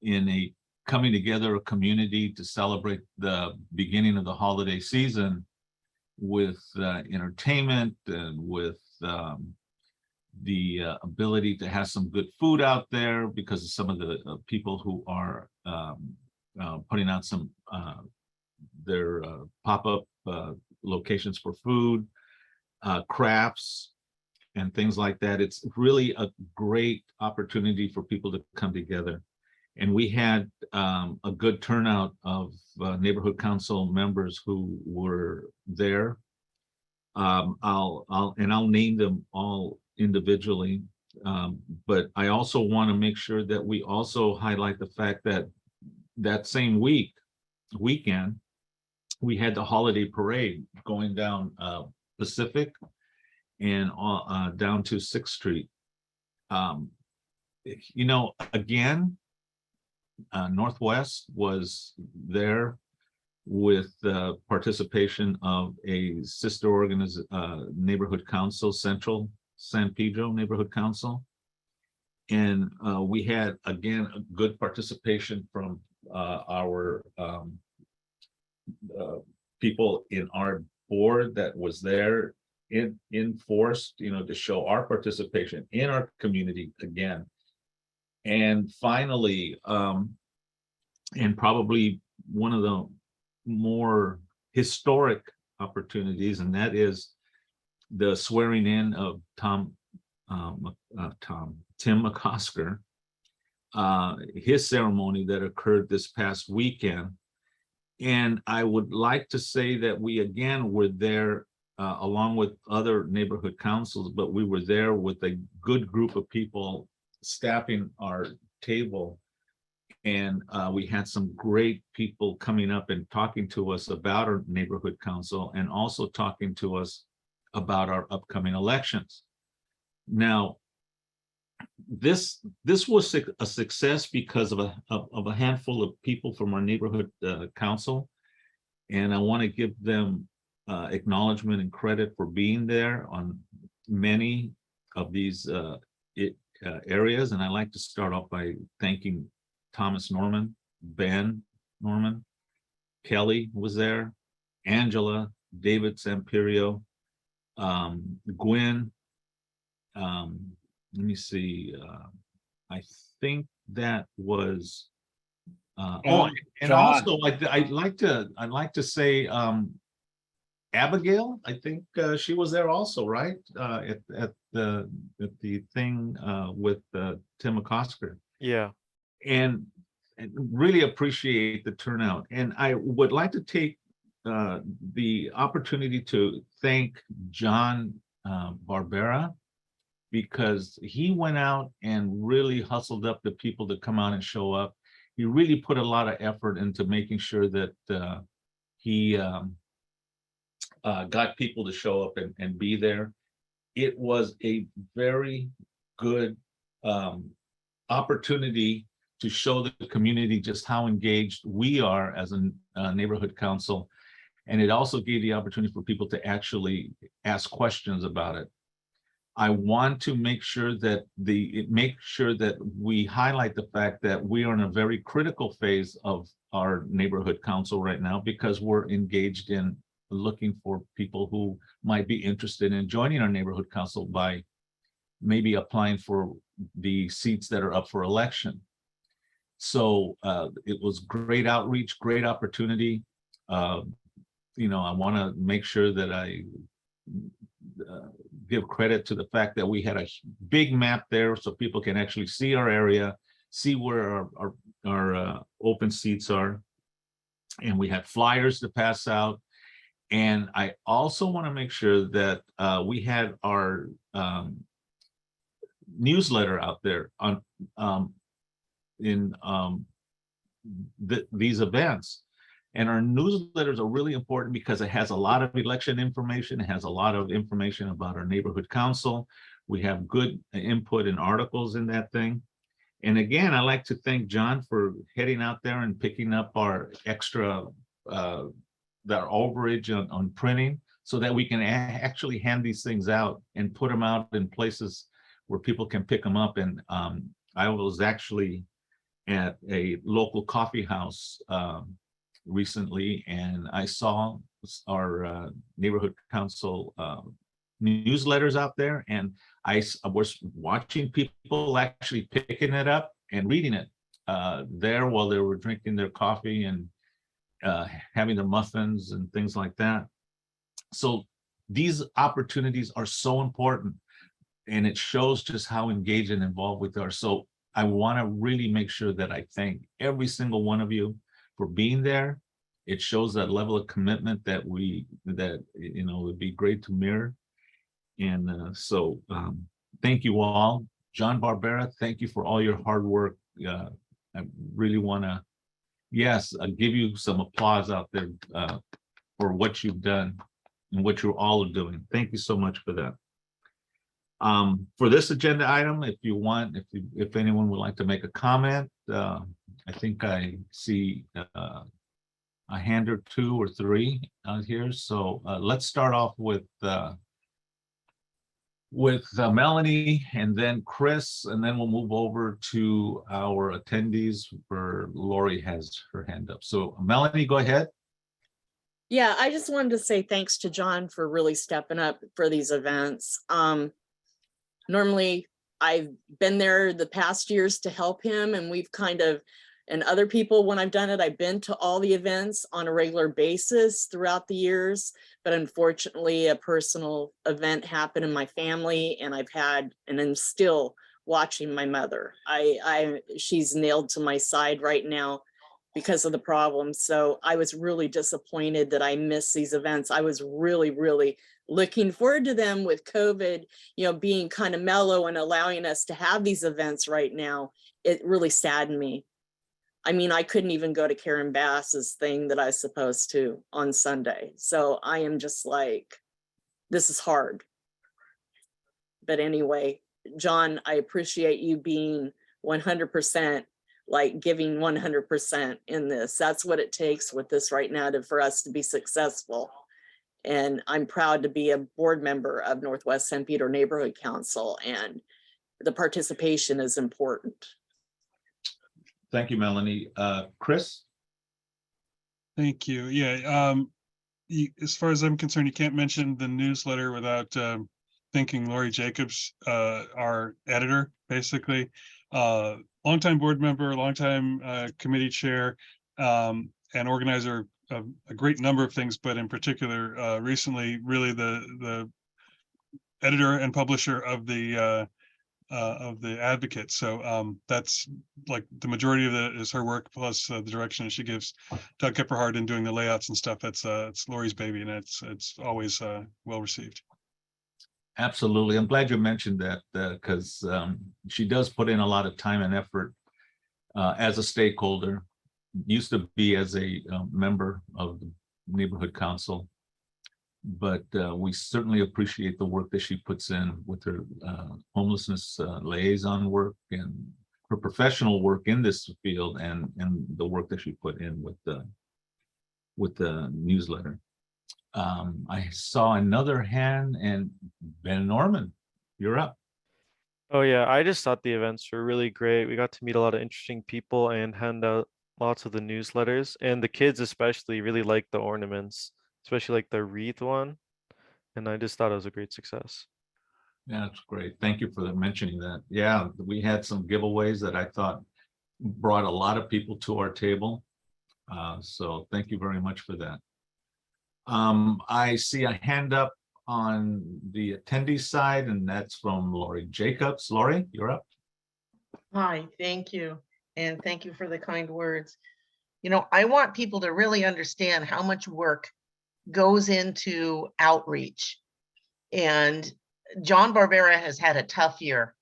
a coming together a community to celebrate the beginning of the holiday season with entertainment and with the ability to have some good food out there because of some of the people who are putting out some their pop-up locations for food, crafts, and things like that. It's really a great opportunity for people to come together. And we had a good turnout of neighborhood council members who were there. I'll name them all individually, but I also want to make sure that we also highlight the fact that that same weekend, we had the holiday parade going down Pacific and down to 6th Street. You know, again, Northwest was there with the participation of a sister neighborhood council, Central San Pedro Neighborhood Council. And we had, again, a good participation from our people in our board that was there in force, you know, to show our participation in our community again. And finally, and probably one of the more historic opportunities, and that is the swearing in of Tim McCosker, his ceremony that occurred this past weekend. And I would like to say that we again were there along with other neighborhood councils, but we were there with a good group of people staffing our table. And we had some great people coming up and talking to us about our neighborhood council and also talking to us about our upcoming elections. Now, this was a success because of a handful of people from our neighborhood council. And I want to give them acknowledgement and credit for being there on many of these areas. And I'd like to start off by thanking Thomas Norman, Ben Norman, Kelly was there, Angela, David Samperio, Gwen. Let me see. I think that was. Oh, and also I'd like to say Abigail. I think she was there also, right? At the thing with Tim McCosker. Yeah. And really appreciate the turnout. And I would like to take the opportunity to thank John Barbera, because he went out and really hustled up the people to come out and show up. He really put a lot of effort into making sure that he got people to show up and be there. It was a very good opportunity to show the community just how engaged we are as a neighborhood council. And it also gave the opportunity for people to actually ask questions about it. I want to make sure that we highlight the fact that we are in a very critical phase of our neighborhood council right now, because we're engaged in looking for people who might be interested in joining our neighborhood council by maybe applying for the seats that are up for election. So it was great outreach, great opportunity. You know, I want to make sure that I give credit to the fact that we had a big map there so people can actually see our area, see where our open seats are. And we had flyers to pass out. And I also want to make sure that we had our newsletter out there on these events. And our newsletters are really important because it has a lot of election information. It has a lot of information about our neighborhood council. We have good input and articles in that thing. And again, I'd like to thank John for heading out there and picking up our extra, that overage on printing, so that we can actually hand these things out and put them out in places where people can pick them up. And I was actually at a local coffee house recently, and I saw our neighborhood council newsletters out there, and I was watching people actually picking it up and reading it there while they were drinking their coffee and having their muffins and things like that. So these opportunities are so important, and it shows just how engaged and involved we are. So I want to really make sure that I thank every single one of you for being there. It shows that level of commitment that you know, would be great to mirror. And so thank you all. John Barbera, thank you for all your hard work. I really want to, give you some applause out there for what you've done and what you're all doing. Thank you so much for that. For this agenda item, if you want, if anyone would like to make a comment, I think I see a hand or two or three out here. So let's start off with Melanie and then Chris, and then we'll move over to our attendees where Lori has her hand up. So Melanie, go ahead. Yeah, I just wanted to say thanks to John for really stepping up for these events. Normally, I've been there the past years to help him, and we've kind of, and other people, when I've done it, I've been to all the events on a regular basis throughout the years. But unfortunately, a personal event happened in my family, and I'm still watching my mother. She's nailed to my side right now because of the problem. So I was really disappointed that I missed these events. I was really, really looking forward to them with COVID, being kind of mellow and allowing us to have these events right now. It really saddened me. I mean, I couldn't even go to Karen Bass's thing that I was supposed to on Sunday. So I am just like, this is hard. But anyway, John, I appreciate you being 100%, like giving 100% in this. That's what it takes with this right now for us to be successful. And I'm proud to be a board member of Northwest San Pedro Neighborhood Council, and the participation is important. Thank you, Melanie. Chris? Thank you. Yeah, as far as I'm concerned, you can't mention the newsletter without thanking Lori Jacobs, our editor, basically. Longtime board member, longtime committee chair, and organizer of a great number of things, but in particular, recently, really the editor and publisher of the Advocate. So that's like the majority of it is her work, plus the direction she gives Doug Kipperhart in doing the layouts and stuff. That's it's Lori's baby, and it's always well received. Absolutely. I'm glad you mentioned that because she does put in a lot of time and effort as a stakeholder. Used to be as a member of the neighborhood council, but we certainly appreciate the work that she puts in with her homelessness liaison work and her professional work in this field, and the work that she put in with the newsletter. I saw another hand, and Ben Norman, you're up. Oh yeah, I just thought the events were really great. We got to meet a lot of interesting people and hand out lots of the newsletters, and the kids especially really liked the ornaments, especially like the wreath one. And I just thought it was a great success. Yeah, that's great. Thank you for mentioning that. Yeah, we had some giveaways that I thought brought a lot of people to our table. So thank you very much for that. I see a hand up on the attendee side, and that's from Lori Jacobs. Lori, you're up. Hi, thank you. And thank you for the kind words. I want people to really understand how much work goes into outreach. And John Barbera has had a tough year,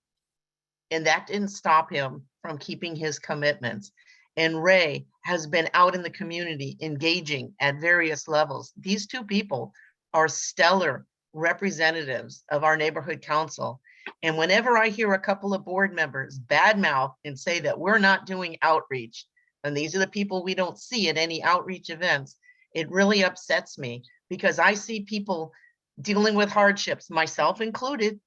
and that didn't stop him from keeping his commitments. And Ray has been out in the community engaging at various levels. These two people are stellar representatives of our neighborhood council. And whenever I hear a couple of board members badmouth and say that we're not doing outreach, and these are the people we don't see at any outreach events, it really upsets me, because I see people dealing with hardships, myself included,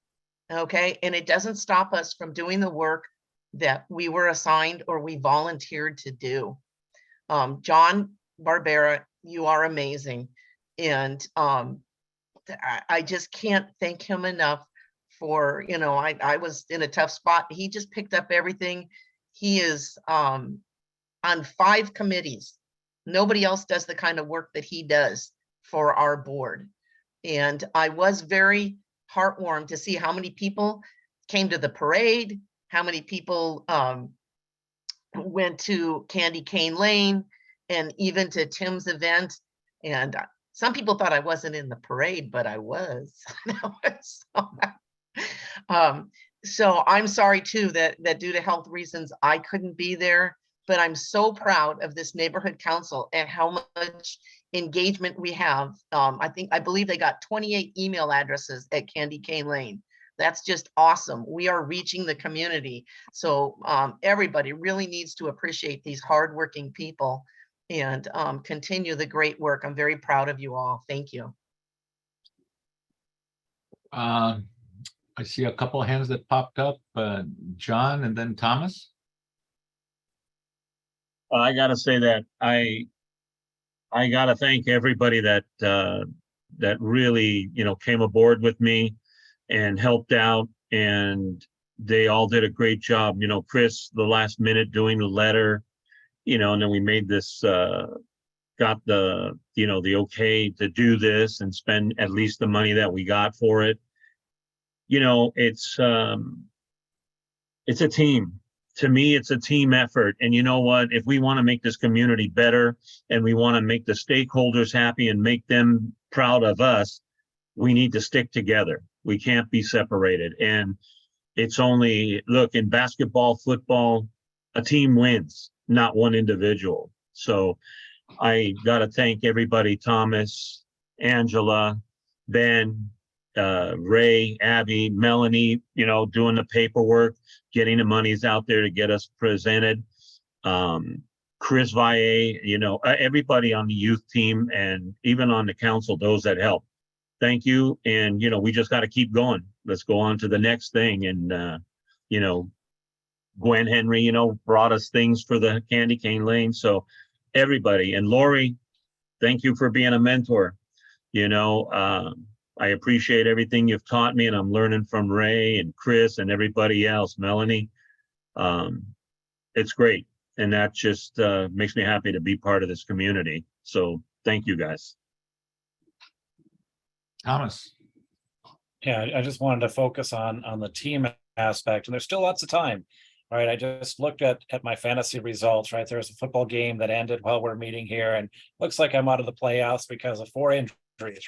okay? And it doesn't stop us from doing the work that we were assigned or we volunteered to do. John Barbera, you are amazing. And I just can't thank him enough for, I was in a tough spot. He just picked up everything. He is on 5 committees. Nobody else does the kind of work that he does for our board. And I was very heartwarmed to see how many people came to the parade, how many people went to Candy Cane Lane, and even to Tim's event. And some people thought I wasn't in the parade, but I was. So I'm sorry too that due to health reasons I couldn't be there, but I'm so proud of this neighborhood council and how much engagement we have. I believe they got 28 email addresses at Candy Cane Lane. That's just awesome. We are reaching the community. So everybody really needs to appreciate these hardworking people and continue the great work. I'm very proud of you all. Thank you. I see a couple of hands that popped up, John and then Thomas. I gotta say that I gotta thank everybody that that really, you know, came aboard with me and helped out, and they all did a great job. You know, Chris, the last minute doing the letter, you know, and then we made this, got the, you know, the okay to do this and spend at least the money that we got for it. You know, it's a team. To me, it's a team effort. And you know what? If we want to make this community better and we want to make the stakeholders happy and make them proud of us, we need to stick together. We can't be separated. And it's only, look, in basketball, football, a team wins, not one individual. So I got to thank everybody, Thomas, Angela, Ben, Ray, Abby, Melanie, you know, doing the paperwork, getting the monies out there to get us presented. Chris Valle, you know, everybody on the youth team and even on the council, those that help. Thank you. And, you know, we just got to keep going. Let's go on to the next thing. And, you know, Gwen Henry, you know, brought us things for the candy cane lane. So everybody, and Lori, thank you for being a mentor. You know, I appreciate everything you've taught me, and I'm learning from Ray and Chris and everybody else, Melanie. It's great. And that just makes me happy to be part of this community. So thank you guys. Thomas. Yeah, I just wanted to focus on the team aspect, and there's still lots of time. Right, I just looked at my fantasy results. Right, there was a football game that ended while we're meeting here, and looks like I'm out of the playoffs because of 4 injuries.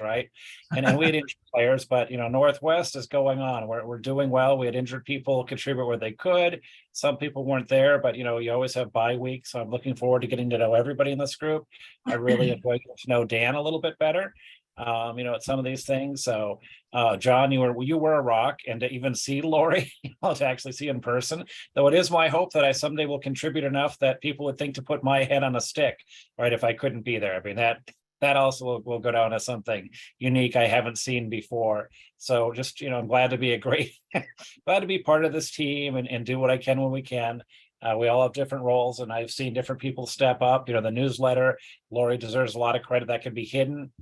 Right, and we had injured players, but you know, Northwest is going on. We're doing well. We had injured people contribute where they could. Some people weren't there, but you know, you always have bye weeks. So I'm looking forward to getting to know everybody in this group. I really enjoyed getting to know Dan a little bit better. You know, at some of these things. So, John, you were a rock, and to even see Lori, you know, to actually see in person, though it is my hope that I someday will contribute enough that people would think to put my head on a stick, right? If I couldn't be there. I mean, that also will go down as something unique I haven't seen before. So just, you know, I'm glad to be glad to be part of this team and do what I can when we can. We all have different roles, and I've seen different people step up. You know, the newsletter, Lori deserves a lot of credit. That could be hidden,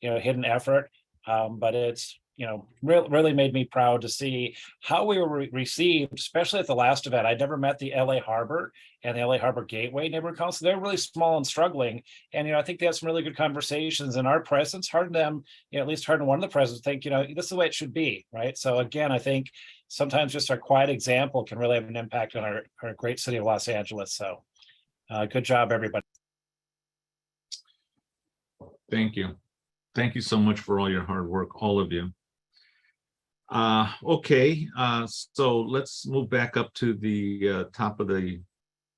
you know, hidden effort. But it's, you know, really made me proud to see how we were received, especially at the last event. I'd never met the LA Harbor and the LA Harbor Gateway Neighborhood Council. They're really small and struggling. And, you know, I think they had some really good conversations, and our presence hardened them, you know, at least hardened one of the presidents think, you know, this is the way it should be, right? So again, I think sometimes just our quiet example can really have an impact on our great city of Los Angeles. So good job, everybody. Thank you. Thank you so much for all your hard work, all of you. Okay, so let's move back up to the top of the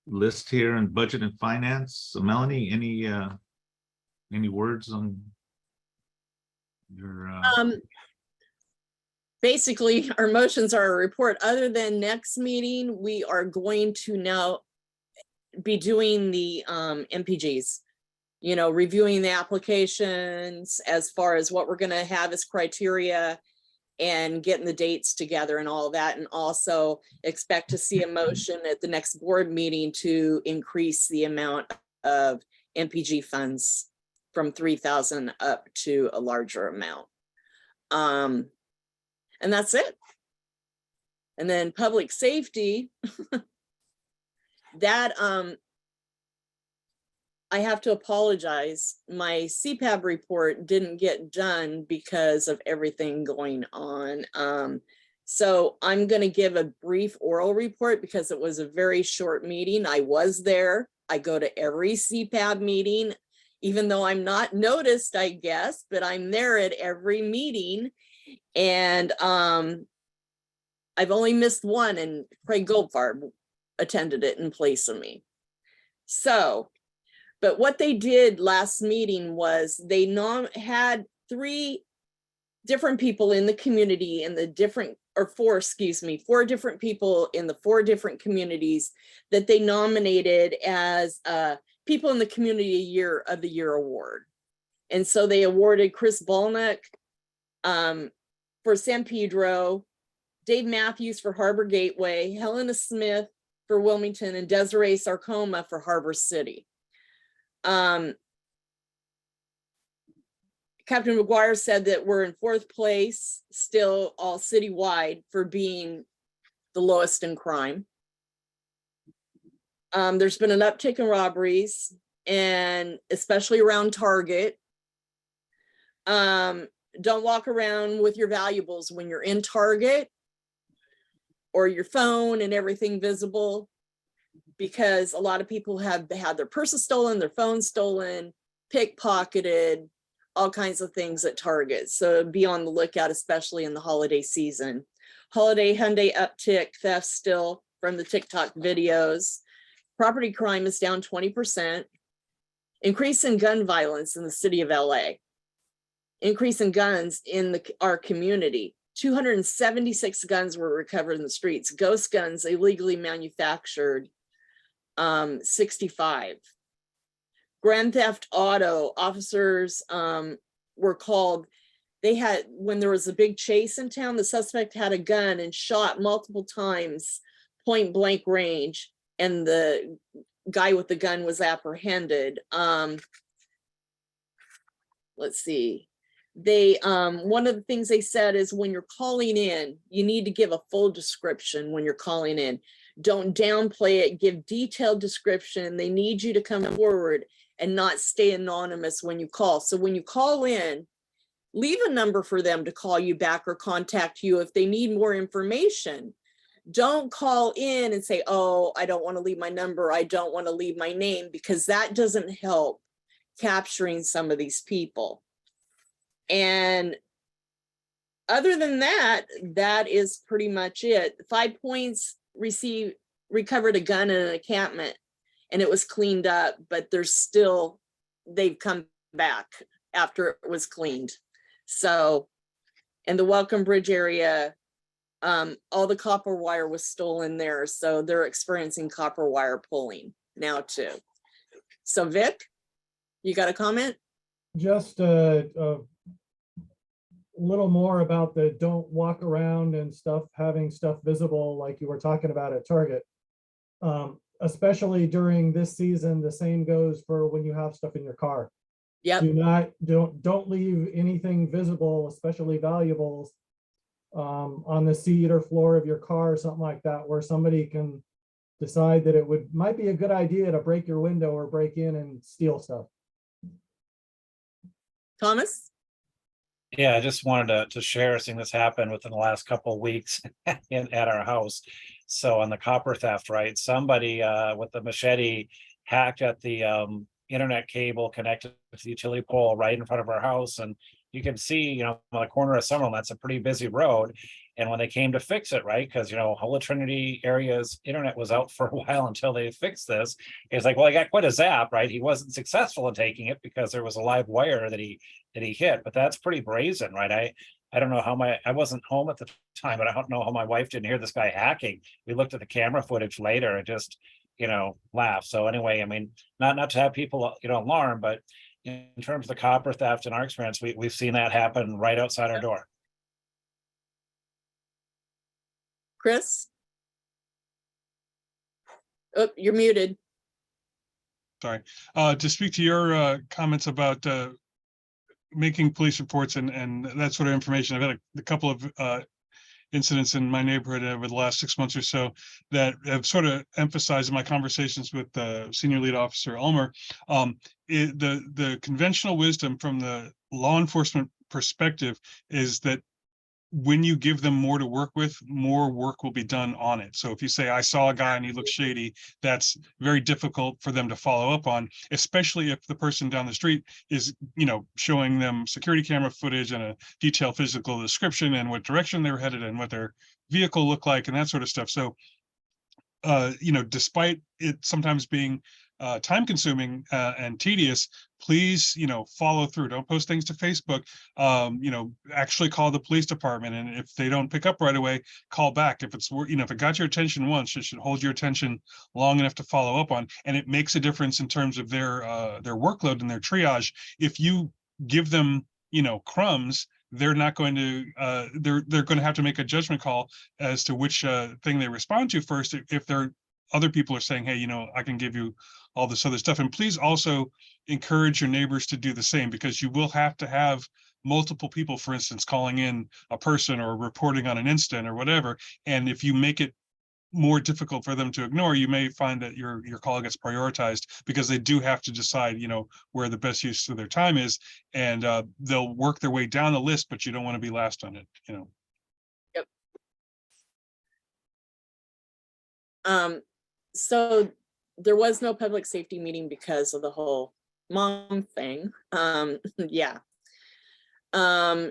list here in budget and finance. So Melanie, any words on your Basically, our motions are a report. Other than next meeting, we are going to now be doing the MPGs, you know, reviewing the applications as far as what we're going to have as criteria and getting the dates together and all of that. And also expect to see a motion at the next board meeting to increase the amount of MPG funds from 3,000 up to a larger amount. And that's it. And then public safety, that I have to apologize. My CPAB report didn't get done because of everything going on. So I'm going to give a brief oral report because it was a very short meeting. I was there. I go to every CPAB meeting, even though I'm not noticed, I guess, but I'm there at every meeting. And I've only missed one, and Craig Goldfarb attended it in place of me. So, but what they did last meeting was they had 3 different people in the community in the different or four, excuse me, 4 different people in the 4 different communities that they nominated as People in the Community Year of the Year award. And so they awarded Chris Bolnick for San Pedro, Dave Matthews for Harbor Gateway, Helena Smith for Wilmington, and Desiree Sarcoma for Harbor City. Captain McGuire said that we're in 4th place, still all citywide, for being the lowest in crime. There's been an uptick in robberies, and especially around Target. Don't walk around with your valuables when you're in Target, or your phone and everything visible, because a lot of people have had their purses stolen, their phones stolen, pickpocketed, all kinds of things at Target. So be on the lookout, especially in the holiday season. Holiday Hyundai uptick, theft still from the TikTok videos. Property crime is down 20%. Increase in gun violence in the city of LA. Increase in guns in our community. 276 guns were recovered in the streets. Ghost guns, illegally manufactured, 65. Grand theft auto officers were called. When there was a big chase in town, the suspect had a gun and shot multiple times, point blank range, and the guy with the gun was apprehended. Let's see. One of the things they said is when you're calling in, you need to give a full description when you're calling in. Don't downplay it, give detailed description. They need you to come forward and not stay anonymous when you call. So when you call in, leave a number for them to call you back or contact you if they need more information. Don't call in and say, oh, I don't want to leave my number, I don't want to leave my name, because that doesn't help capturing some of these people. And other than that, that is pretty much it. 5 points recovered a gun in an encampment, and it was cleaned up, but they've come back after it was cleaned. So in the Welcome Bridge area, all the copper wire was stolen there. So they're experiencing copper wire pulling now too. So Vic, you got a comment? Just a little more about the don't walk around and stuff, having stuff visible like you were talking about at Target. Especially during this season, the same goes for when you have stuff in your car. Yep. Don't leave anything visible, especially valuables, on the seat or floor of your car or something like that, where somebody can decide that might be a good idea to break your window or break in and steal stuff. Thomas? Yeah, I just wanted to share seeing this happen within the last couple of weeks at our house. So on the copper theft, right? Somebody with a machete hacked at the internet cable connected to the utility pole right in front of our house. And you can see, on the corner of Summerlin, that's a pretty busy road. And when they came to fix it, right, because, Holy Trinity area's internet was out for a while until they fixed this. It's like, well, I got quite a zap, right? He wasn't successful in taking it because there was a live wire that he hit, but that's pretty brazen, right? I don't know how I wasn't home at the time, but I don't know how my wife didn't hear this guy hacking. We looked at the camera footage later and just, laughed. So anyway, I mean, not to have people, alarm, but in terms of the copper theft in our experience, we've seen that happen right outside our door. Chris? Oh, you're muted. Sorry. To speak to your comments about making police reports and that sort of information, I've had a couple of incidents in my neighborhood over the last 6 months or so that have sort of emphasized in my conversations with Senior Lead Officer Ulmer, the conventional wisdom from the law enforcement perspective is that when you give them more to work with, more work will be done on it. So if you say, I saw a guy and he looked shady, that's very difficult for them to follow up on, especially if the person down the street is, showing them security camera footage and a detailed physical description and what direction they were headed and what their vehicle looked like and that sort of stuff. So, despite it sometimes being time consuming and tedious, please, follow through. Don't post things to Facebook. Actually call the police department. And if they don't pick up right away, call back. If it's, if it got your attention once, it should hold your attention long enough to follow up on. And it makes a difference in terms of their workload and their triage. If you give them, crumbs, they're not going to, they're going to have to make a judgment call as to which thing they respond to first. If they're other people are saying, hey, I can give you all this other stuff. And please also encourage your neighbors to do the same, because you will have to have multiple people, for instance, calling in a person or reporting on an incident or whatever. And if you make it more difficult for them to ignore, you may find that your call gets prioritized, because they do have to decide, where the best use of their time is. And they'll work their way down the list, but you don't want to be last on it, Yep. So there was no public safety meeting because of the whole mom thing. Yeah.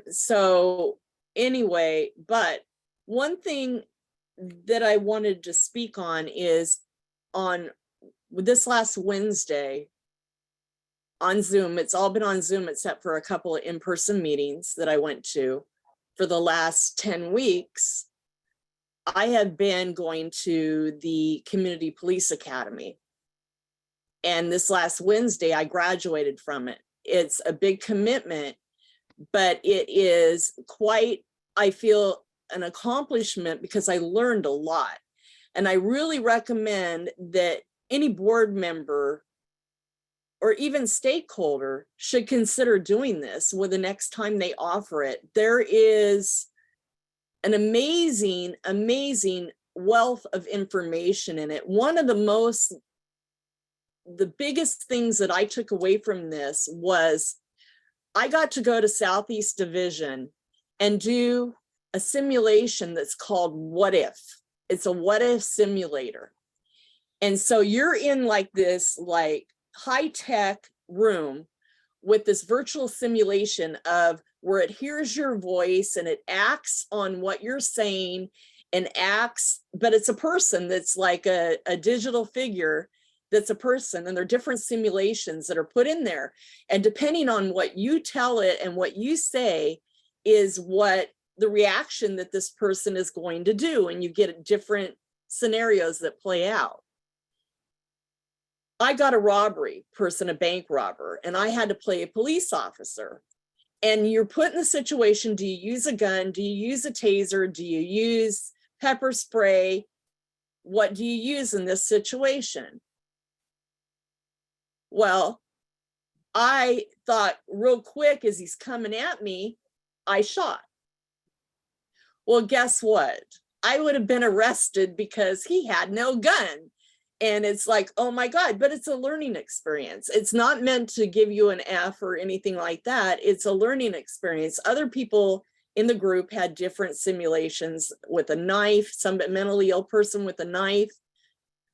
So anyway, but one thing that I wanted to speak on is on this last Wednesday on Zoom. It's all been on Zoom except for a couple of in-person meetings that I went to for the last 10 weeks. I have been going to the Community Police Academy. And this last Wednesday, I graduated from it. It's a big commitment, but it is quite, I feel, an accomplishment because I learned a lot. And I really recommend that any board member or even stakeholder should consider doing this with the next time they offer it. There is an amazing, amazing wealth of information in it. One of the biggest things that I took away from this was I got to go to Southeast Division and do a simulation that's called What If. It's a what if simulator. And so you're in like this high-tech room with this virtual simulation of where it hears your voice and it acts on what you're saying and acts, but it's a person that's like a digital figure that's a person, and there are different simulations that are put in there. And depending on what you tell it and what you say is what the reaction that this person is going to do, and you get different scenarios that play out. I got a robbery person, a bank robber, and I had to play a police officer. And you're put in the situation, do you use a gun? Do you use a taser? Do you use pepper spray? What do you use in this situation? Well, I thought real quick as he's coming at me, I shot. Well, guess what? I would have been arrested because he had no gun. And it's like, oh my God, but it's a learning experience. It's not meant to give you an F or anything like that. It's a learning experience. Other people in the group had different simulations with a knife, some mentally ill person with a knife.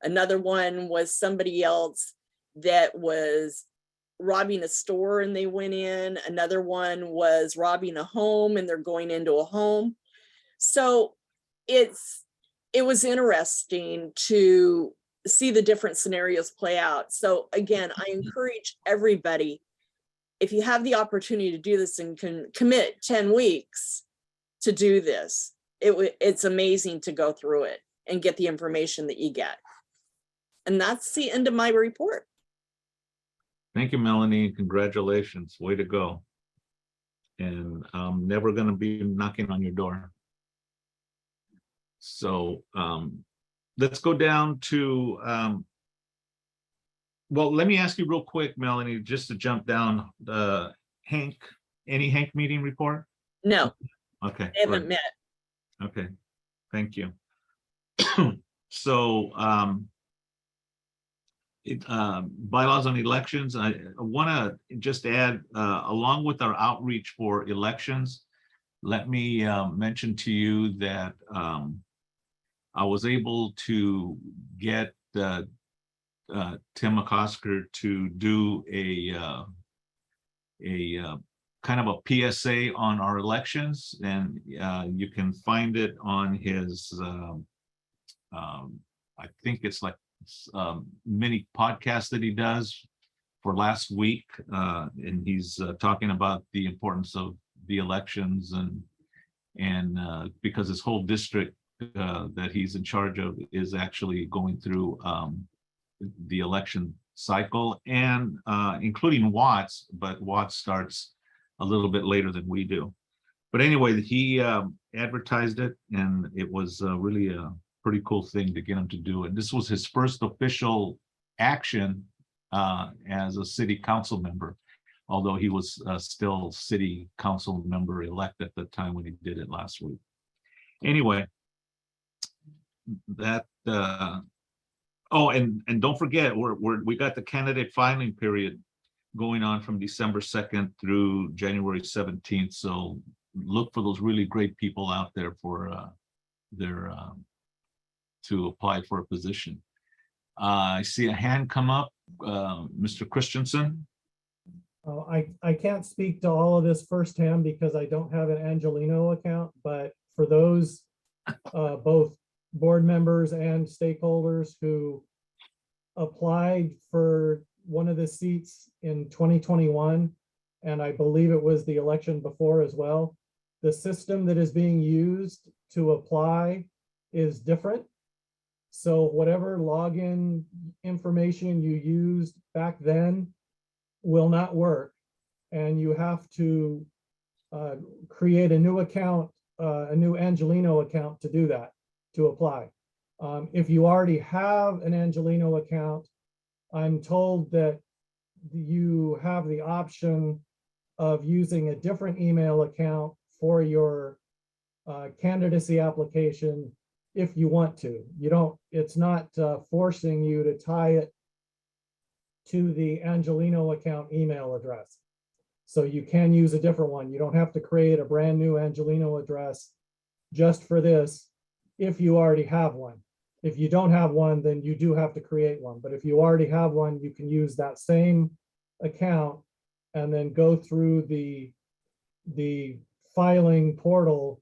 Another one was somebody else that was robbing a store and they went in. Another one was robbing a home and they're going into a home. So it was interesting to see the different scenarios play out. So again, I encourage everybody, if you have the opportunity to do this and can commit 10 weeks to do this, it's amazing to go through it and get the information that you get. And that's the end of my report. Thank you, Melanie. Congratulations. Way to go. And I'm never going to be knocking on your door. So let's go down to, well, let me ask you real quick, Melanie, just to jump down, Hank, any Hank meeting report? No. Okay. They haven't met. Okay, thank you. So bylaws on elections, I want to just add, along with our outreach for elections, let me mention to you that I was able to get Tim McCosker to do a kind of a PSA on our elections, and you can find it on his I think it's like mini podcasts that he does for last week. And he's talking about the importance of the elections and because his whole district that he's in charge of is actually going through the election cycle and including Watts, but Watts starts a little bit later than we do. But anyway, he advertised it, and it was really a pretty cool thing to get him to do it. This was his first official action as a city council member, although he was still city council member elect at the time when he did it last week. Anyway, that oh, and don't forget, we got the candidate filing period going on from December 2nd through January 17th. So look for those really great people out there for to apply for a position. I see a hand come up, Mr. Christensen. I can't speak to all of this firsthand because I don't have an Angelino account, but for those both board members and stakeholders who applied for one of the seats in 2021, and I believe it was the election before as well, the system that is being used to apply is different. So whatever login information you used back then will not work, and you have to create a new account, a new Angelino account to do that, to apply. If you already have an Angelino account, I'm told that you have the option of using a different email account for your candidacy application if you want to. You don't, it's not forcing you to tie it to the Angelino account email address. So you can use a different one. You don't have to create a brand new Angelino address just for this if you already have one. If you don't have one, then you do have to create one. But if you already have one, you can use that same account and then go through the filing portal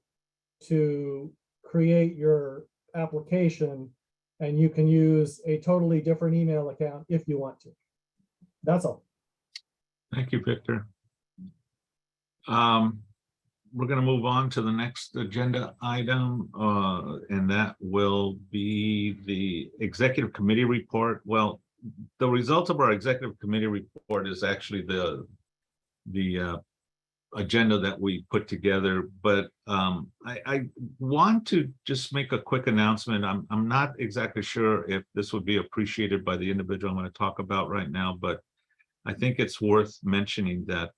to create your application, and you can use a totally different email account if you want to. That's all. Thank you, Victor. We're going to move on to the next agenda item, and that will be the executive committee report. Well, the result of our executive committee report is actually the agenda that we put together, but I want to just make a quick announcement. I'm not exactly sure if this would be appreciated by the individual I'm going to talk about right now, but I think it's worth mentioning that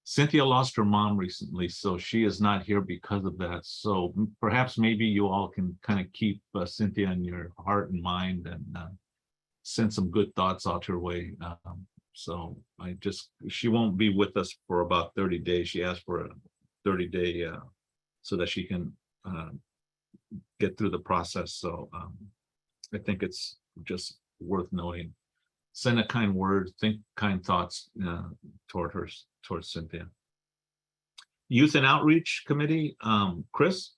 Cynthia lost her mom recently, so she is not here because of that. So perhaps maybe you all can kind of keep Cynthia in your heart and mind and send some good thoughts out her way. So she won't be with us for about 30 days. She asked for a 30-day so that she can get through the process. So I think it's just worth noting. Send a kind word, think kind thoughts towards Cynthia. Youth and Outreach Committee, Chris?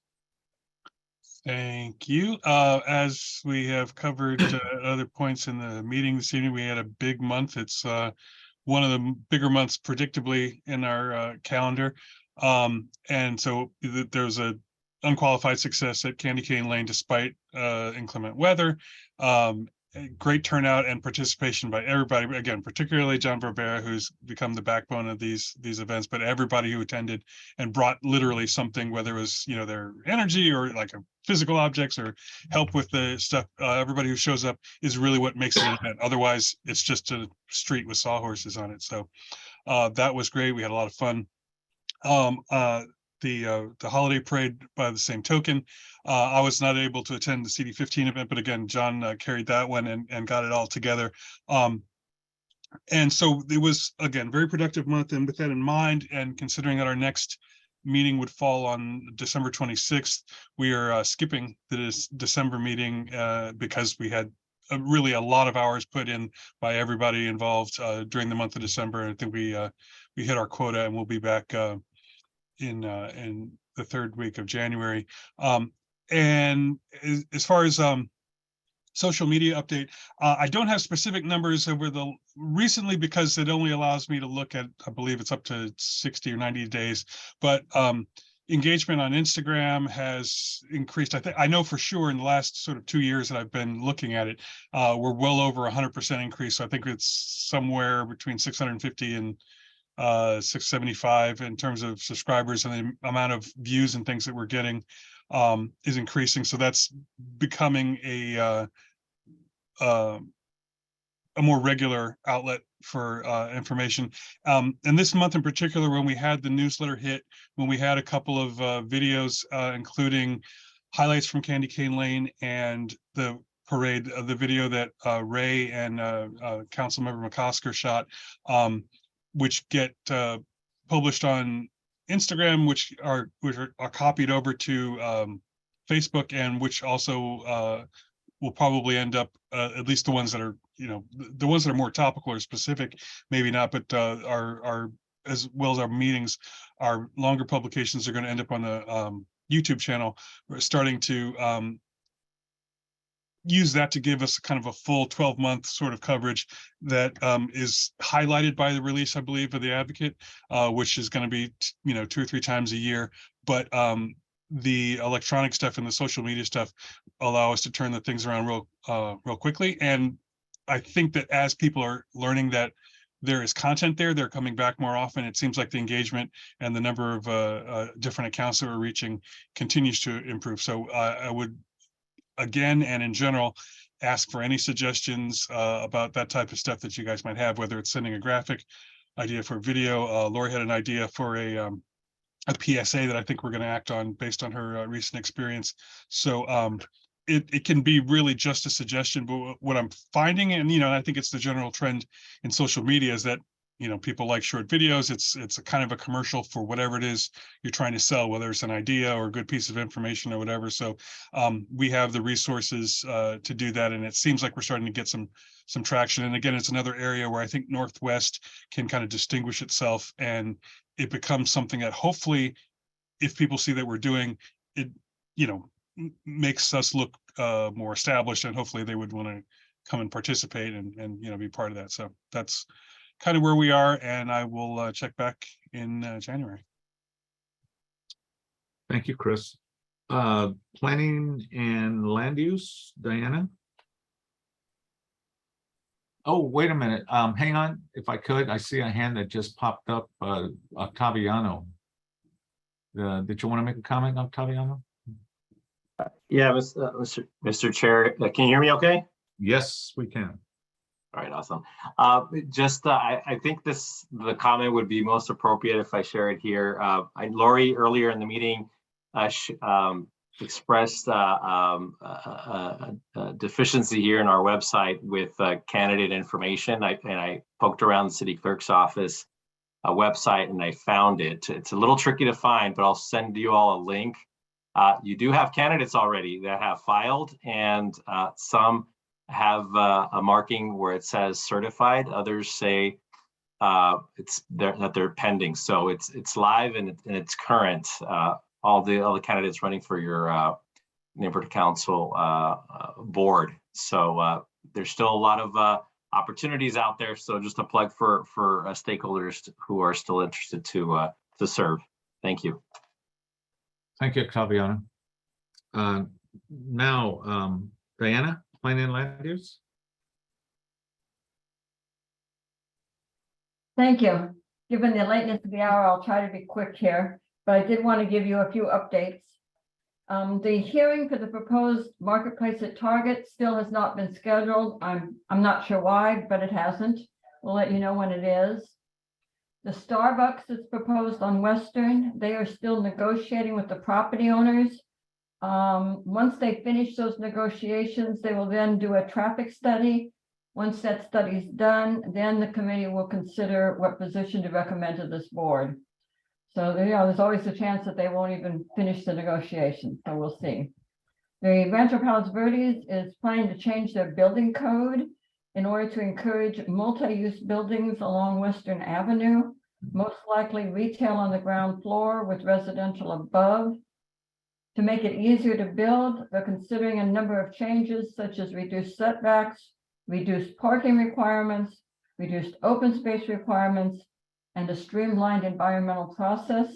Thank you. As we have covered other points in the meeting this evening, we had a big month. It's one of the bigger months predictably in our calendar. And so there's a unqualified success at Candy Cane Lane despite inclement weather. Great turnout and participation by everybody, again, particularly John Barbera, who's become the backbone of these events, but everybody who attended and brought literally something, whether it was, you know, their energy or like a physical objects or help with the stuff. Everybody who shows up is really what makes it an event. Otherwise, it's just a street with sawhorses on it. So that was great. We had a lot of fun. The holiday parade by the same token. I was not able to attend the CD15 event, but again, John carried that one and got it all together. And so it was, again, very productive month. And with that in mind, and considering that our next meeting would fall on December 26th, we are skipping this December meeting because we had really a lot of hours put in by everybody involved during the month of December. And I think we hit our quota, and we'll be back in the third week of January. And as far as social media update. I don't have specific numbers over the recently because it only allows me to look at, I believe it's up to 60 or 90 days, but engagement on Instagram has increased. I know for sure in the last sort of 2 years that I've been looking at it, we're well over 100% increase. So I think it's somewhere between 650 and 675 in terms of subscribers, and the amount of views and things that we're getting is increasing. So that's becoming a more regular outlet for information. And this month in particular, when we had the newsletter hit, when we had a couple of videos, including highlights from Candy Cane Lane and the parade, the video that Ray and Councilmember McCosker shot, which get published on Instagram, which are copied over to Facebook, and which also will probably end up, at least the ones that are, the ones that are more topical or specific, maybe not, but are as well as our meetings, our longer publications are going to end up on the YouTube channel. We're starting to use that to give us kind of a full 12-month sort of coverage that is highlighted by the release, I believe, of the Advocate, which is going to be, 2 or 3 times a year. But the electronic stuff and the social media stuff allow us to turn the things around real quickly. And I think that as people are learning that there is content there, they're coming back more often. It seems like the engagement and the number of different accounts that we're reaching continues to improve. So I would, again, and in general, ask for any suggestions about that type of stuff that you guys might have, whether it's sending a graphic idea for video. Lori had an idea for a PSA that I think we're going to act on based on her recent experience. So it can be really just a suggestion, but what I'm finding, and I think it's the general trend in social media, is that people like short videos. It's a kind of a commercial for whatever it is you're trying to sell, whether it's an idea or a good piece of information or whatever. So we have the resources to do that, and it seems like we're starting to get some traction. And again, it's another area where I think Northwest can kind of distinguish itself, and it becomes something that hopefully, if people see that we're doing it, makes us look more established, and hopefully they would want to come and participate and be part of that. So that's kind of where we are, and I will check back in January. Thank you, Chris. Planning and land use, Diana? Oh, wait a minute. Hang on, if I could. I see a hand that just popped up. Octaviano. Did you want to make a comment, Octaviano? Yeah, Mr. Chair, can you hear me okay? Yes, we can. All right, awesome. I think the comment would be most appropriate if I share it here. Lori earlier in the meeting expressed a deficiency here in our website with candidate information. I poked around the city clerk's office website and I found it. It's a little tricky to find, but I'll send you all a link. You do have candidates already that have filed, and some have a marking where it says certified. Others say that they're pending. So it's live and it's current. All the candidates running for your neighborhood council board. So there's still a lot of opportunities out there. So just a plug for stakeholders who are still interested to serve. Thank you. Thank you, Octaviano. Now, Diana, planning and land use. Thank you. Given the lateness of the hour, I'll try to be quick here, but I did want to give you a few updates. The hearing for the proposed marketplace at Target still has not been scheduled. I'm not sure why, but it hasn't. We'll let you know when it is. The Starbucks that's proposed on Western, they are still negotiating with the property owners. Once they finish those negotiations, they will then do a traffic study. Once that study is done, then the committee will consider what position to recommend to this board. So there's always a chance that they won't even finish the negotiation. So we'll see. The Rancho Palos Verdes is planning to change their building code in order to encourage multi-use buildings along Western Avenue, most likely retail on the ground floor with residential above. To make it easier to build, they're considering a number of changes such as reduced setbacks, reduced parking requirements, reduced open space requirements, and a streamlined environmental process.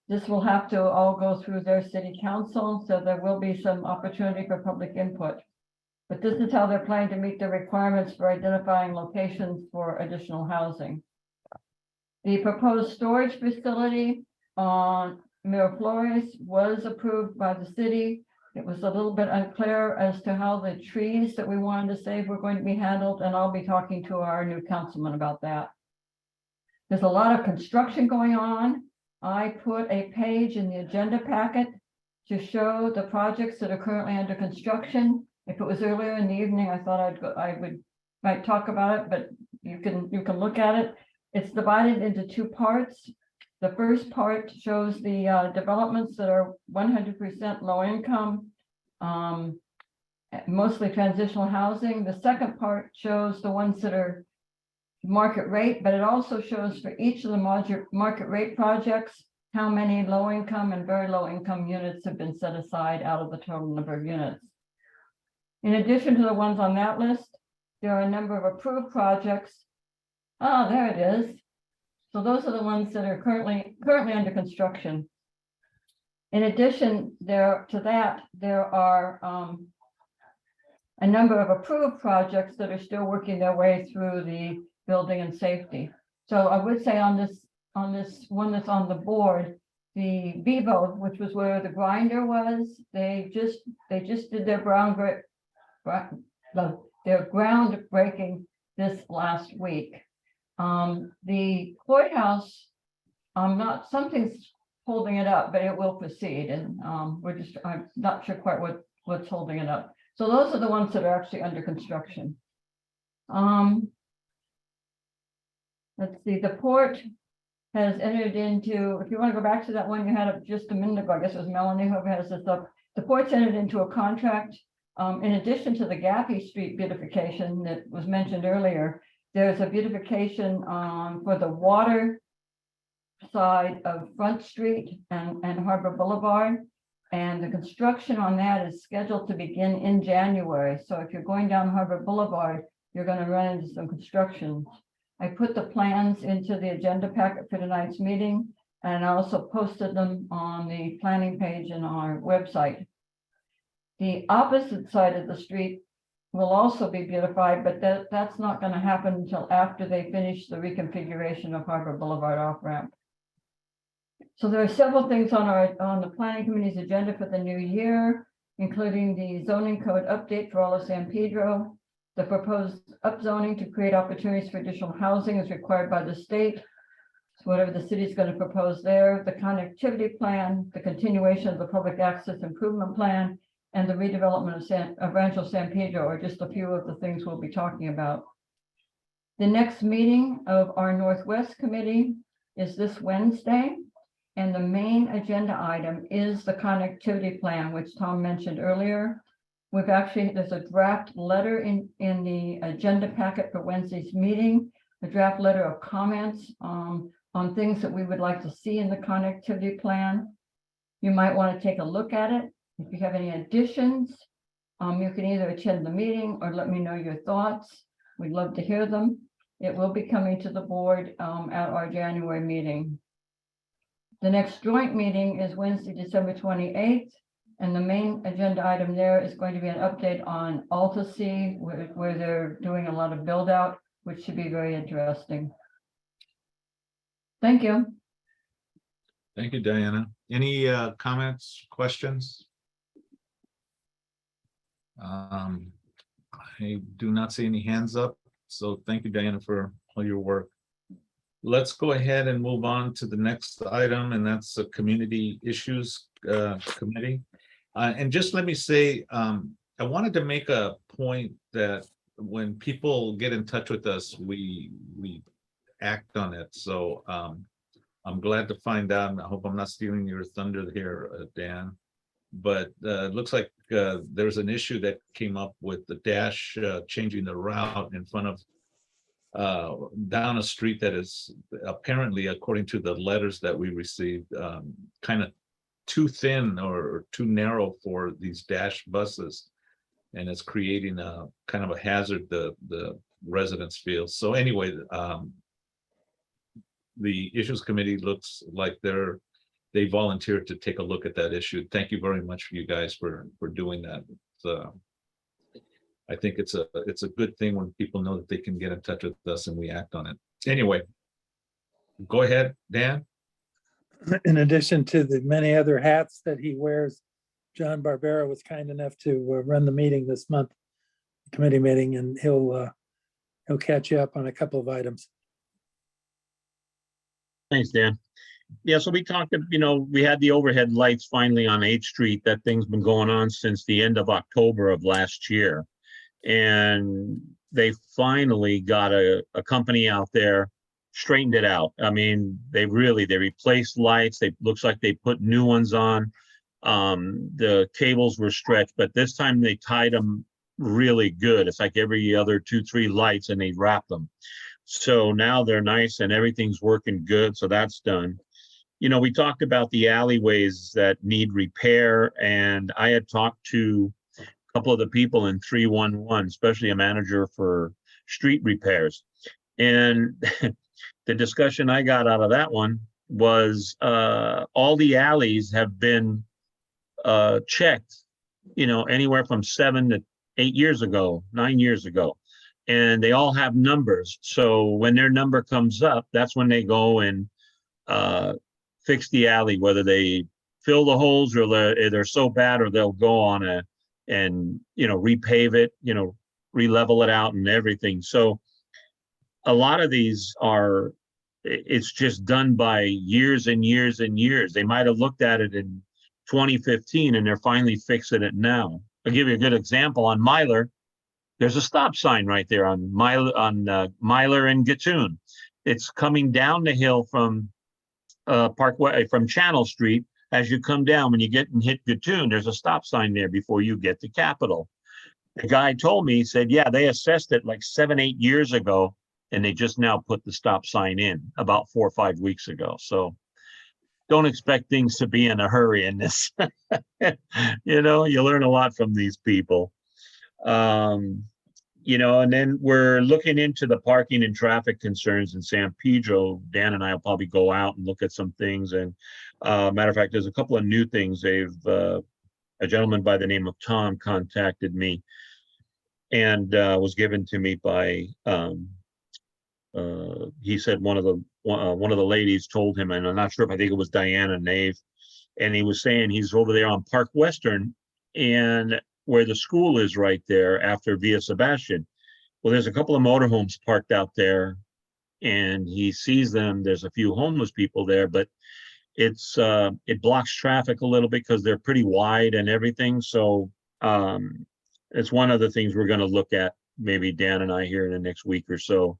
This will have to all go through their city council, so there will be some opportunity for public input. But this is how they're planning to meet the requirements for identifying locations for additional housing. The proposed storage facility on Miraflores was approved by the city. It was a little bit unclear as to how the trees that we wanted to save were going to be handled, and I'll be talking to our new councilman about that. There's a lot of construction going on. I put a page in the agenda packet to show the projects that are currently under construction. If it was earlier in the evening, I thought might talk about it, but you can look at it. It's divided into two parts. The first part shows the developments that are 100% low income, mostly transitional housing. The second part shows the ones that are market rate, but it also shows for each of the market rate projects, how many low income and very low income units have been set aside out of the total number of units. In addition to the ones on that list, there are a number of approved projects. Oh, there it is. So those are the ones that are currently under construction. In addition, there are a number of approved projects that are still working their way through the building and safety. So I would say on this one that's on the board, the Bevo, which was where the grinder was, they just did their groundbreaking this last week. The courthouse, something's holding it up, but it will proceed, and I'm not sure quite what's holding it up. So those are the ones that are actually under construction. Let's see, the port has entered into, if you want to go back to that one you had up just a minute ago, I guess it was Melanie who has this up. The port's entered into a contract. In addition to the Gaffey Street beautification that was mentioned earlier, there's a beautification for the water side of Front Street and Harbor Boulevard. And the construction on that is scheduled to begin in January. So if you're going down Harbor Boulevard, you're going to run into some construction. I put the plans into the agenda packet for tonight's meeting, and I also posted them on the planning page in our website. The opposite side of the street will also be beautified, but that's not going to happen until after they finish the reconfiguration of Harbor Boulevard off-ramp. So there are several things on the planning committee's agenda for the new year, including the zoning code update for all of San Pedro. The proposed upzoning to create opportunities for additional housing is required by the state. So whatever the city is going to propose there, the connectivity plan, the continuation of the public access improvement plan, and the redevelopment of Rancho San Pedro are just a few of the things we'll be talking about. The next meeting of our Northwest Committee is this Wednesday, and the main agenda item is the connectivity plan, which Tom mentioned earlier. There's a draft letter in the agenda packet for Wednesday's meeting, a draft letter of comments on things that we would like to see in the connectivity plan. You might want to take a look at it. If you have any additions, you can either attend the meeting or let me know your thoughts. We'd love to hear them. It will be coming to the board at our January meeting. The next joint meeting is Wednesday, December 28th. And the main agenda item there is going to be an update on Alta-C, where they're doing a lot of build out, which should be very interesting. Thank you. Thank you, Diana. Any comments, questions? I do not see any hands up. So thank you, Diana, for all your work. Let's go ahead and move on to the next item, and that's the Community Issues Committee. And just let me say, I wanted to make a point that when people get in touch with us, we act on it. So I'm glad to find out, and I hope I'm not stealing your thunder here, Dan. But it looks like there's an issue that came up with the dash changing the route in front of down a street that is apparently, according to the letters that we received, kind of too thin or too narrow for these dash buses. And it's creating a kind of a hazard the residents feel. So anyway, the issues committee looks like they volunteered to take a look at that issue. Thank you very much for you guys for doing that. I think it's a good thing when people know that they can get in touch with us and we act on it. Anyway, go ahead, Dan. In addition to the many other hats that he wears, John Barbera was kind enough to run the meeting this month, committee meeting, and he'll catch you up on a couple of items. Thanks, Dan. Yeah, so we talked, we had the overhead lights finally on 8th Street. That thing's been going on since the end of October of last year. And they finally got a company out there, straightened it out. I mean, they replaced lights. Looks like they put new ones on. The cables were stretched, but this time they tied them really good. It's like every other 2-3 lights, and they wrapped them. So now they're nice and everything's working good. So that's done. We talked about the alleyways that need repair, and I had talked to a couple of the people in 311, especially a manager for street repairs. And the discussion I got out of that one was all the alleys have been checked, anywhere from 7 to 8 years ago, 9 years ago. And they all have numbers. So when their number comes up, that's when they go and fix the alley, whether they fill the holes or they're so bad, or they'll go on and repave it, re-level it out and everything. So a lot of these it's just done by years and years and years. They might have looked at it in 2015 and they're finally fixing it now. I'll give you a good example. On Myler, there's a stop sign right there on Myler and Gatun. It's coming down the hill from Parkway, from Channel Street. As you come down, when you get and hit Gatun, there's a stop sign there before you get to Capitol. The guy told me, he said, yeah, they assessed it like 7-8 years ago, and they just now put the stop sign in about 4 or 5 weeks ago. So don't expect things to be in a hurry in this. You learn a lot from these people. And then we're looking into the parking and traffic concerns in San Pedro. Dan and I will probably go out and look at some things. And matter of fact, there's a couple of new things. A gentleman by the name of Tom contacted me and was given to me by, he said one of the ladies told him, and I'm not sure if I think it was Diana Nave, and he was saying he's over there on Park Western, and where the school is right there after Via Sebastian. Well, there's a couple of motorhomes parked out there, and he sees them. There's a few homeless people there, but it blocks traffic a little bit because they're pretty wide and everything. So it's one of the things we're going to look at, maybe Dan and I, here in the next week or so.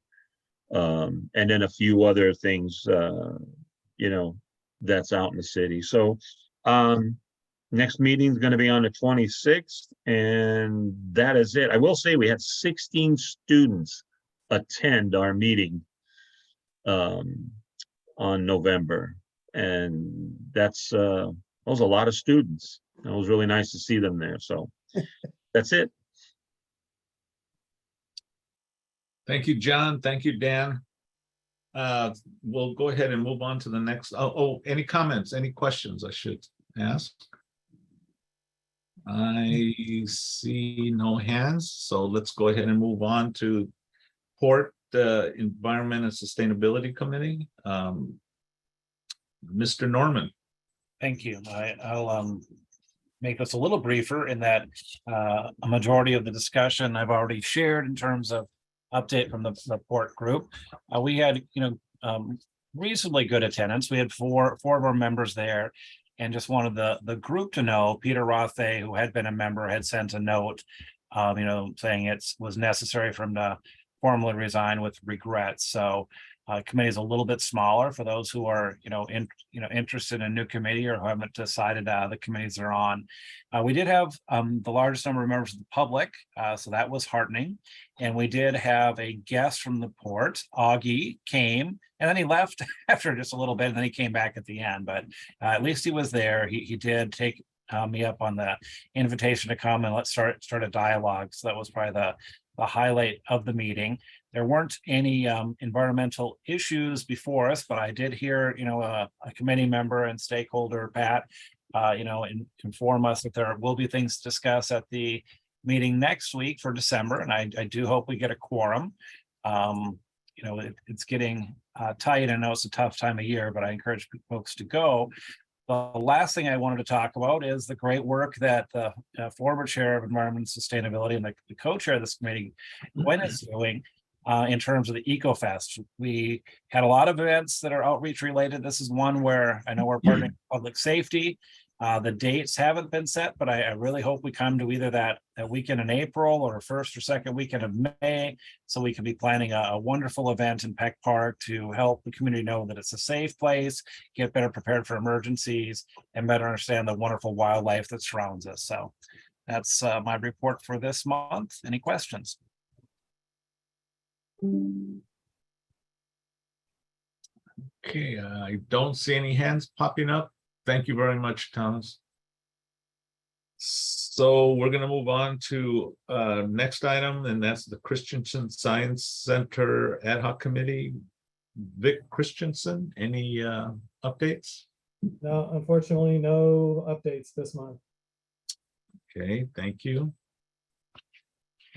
And then a few other things, that's out in the city. So next meeting is going to be on the 26th, and that is it. I will say we had 16 students attend our meeting on November, and that was a lot of students. It was really nice to see them there. So that's it. Thank you, John. Thank you, Dan. We'll go ahead and move on to the next. Any comments, any questions I should ask? I see no hands, so let's go ahead and move on to Port Environment and Sustainability Committee. Mr. Norman. Thank you. I'll make this a little briefer in that a majority of the discussion I've already shared in terms of update from the Port group. We had, reasonably good attendance. We had four of our members there. And just wanted the group to know, Peter Rothe, who had been a member, had sent a note, saying it was necessary for him to formally resign with regrets. So committee is a little bit smaller for those who are, interested in a new committee or who haven't decided the committees they're on. We did have the largest number of members of the public, so that was heartening. And we did have a guest from the port. Augie came, and then he left after just a little bit, and then he came back at the end. But at least he was there. He did take me up on the invitation to come and let's start a dialogue. So that was probably the highlight of the meeting. There weren't any environmental issues before us, but I did hear, a committee member and stakeholder, Pat, inform us that there will be things to discuss at the meeting next week for December, and I do hope we get a quorum. It's getting tight. I know it's a tough time of year, but I encourage folks to go. The last thing I wanted to talk about is the great work that the former chair of Environment and Sustainability and the co-chair of this committee, Gwen, is doing in terms of the EcoFest. We had a lot of events that are outreach related. This is one where I know we're partnering with public safety. The dates haven't been set, but I really hope we come to either that weekend in April or first or second weekend of May, so we can be planning a wonderful event in Peck Park to help the community know that it's a safe place, get better prepared for emergencies, and better understand the wonderful wildlife that surrounds us. So that's my report for this month. Any questions? Okay, I don't see any hands popping up. Thank you very much, Thomas. So we're going to move on to next item, and that's the Christensen Science Center Ad Hoc Committee. Vic Christensen, any updates? No, unfortunately, no updates this month. Okay, thank you.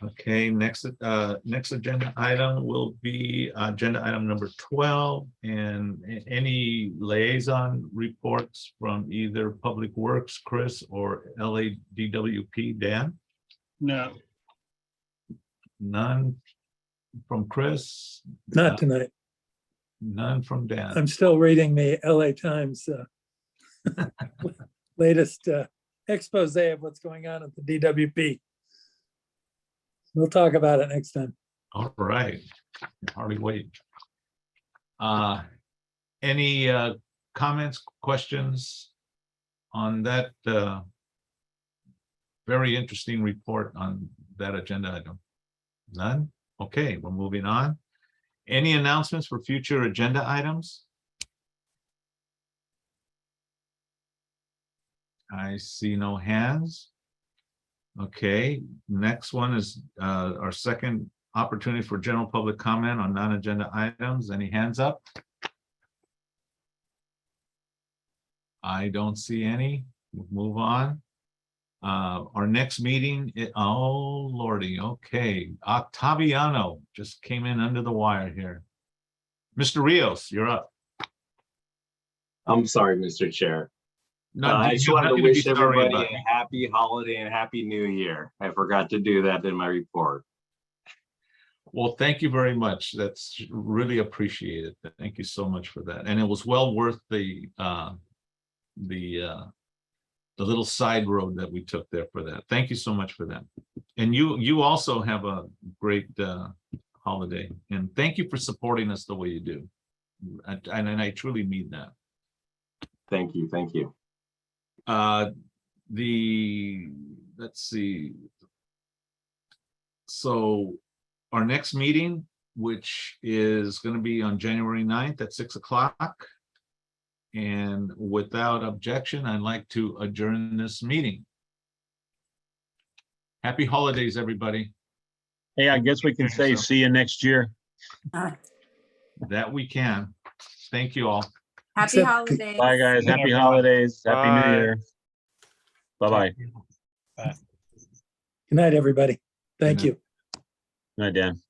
Okay, next agenda item will be agenda item number 12, and any liaison reports from either Public Works, Chris, or LADWP, Dan? No. None from Chris? Not tonight. None from Dan? I'm still reading the LA Times latest expose of what's going on at the DWP. We'll talk about it next time. All right, hardly wait. Any comments, questions on that very interesting report on that agenda item? None? Okay, we're moving on. Any announcements for future agenda items? I see no hands. Okay, next one is our second opportunity for general public comment on non-agenda items. Any hands up? I don't see any. We'll move on. Our next meeting, oh Lordy, okay. Octaviano just came in under the wire here. Mr. Rios, you're up. I'm sorry, Mr. Chair. I just wanted to wish everybody a happy holiday and happy new year. I forgot to do that in my report. Well, thank you very much. That's really appreciated. Thank you so much for that. And it was well worth the little side road that we took there for that. Thank you so much for that. And you also have a great holiday. And thank you for supporting us the way you do. And I truly mean that. Thank you. Thank you. Let's see. So our next meeting, which is going to be on January 9th at 6 o'clock. And without objection, I'd like to adjourn this meeting. Happy holidays, everybody. Hey, I guess we can say see you next year. That we can. Thank you all. Happy holidays. Bye, guys. Happy holidays. Happy New Bye. Year. Bye-bye. Good night, everybody. Thank you. Good night, Dan.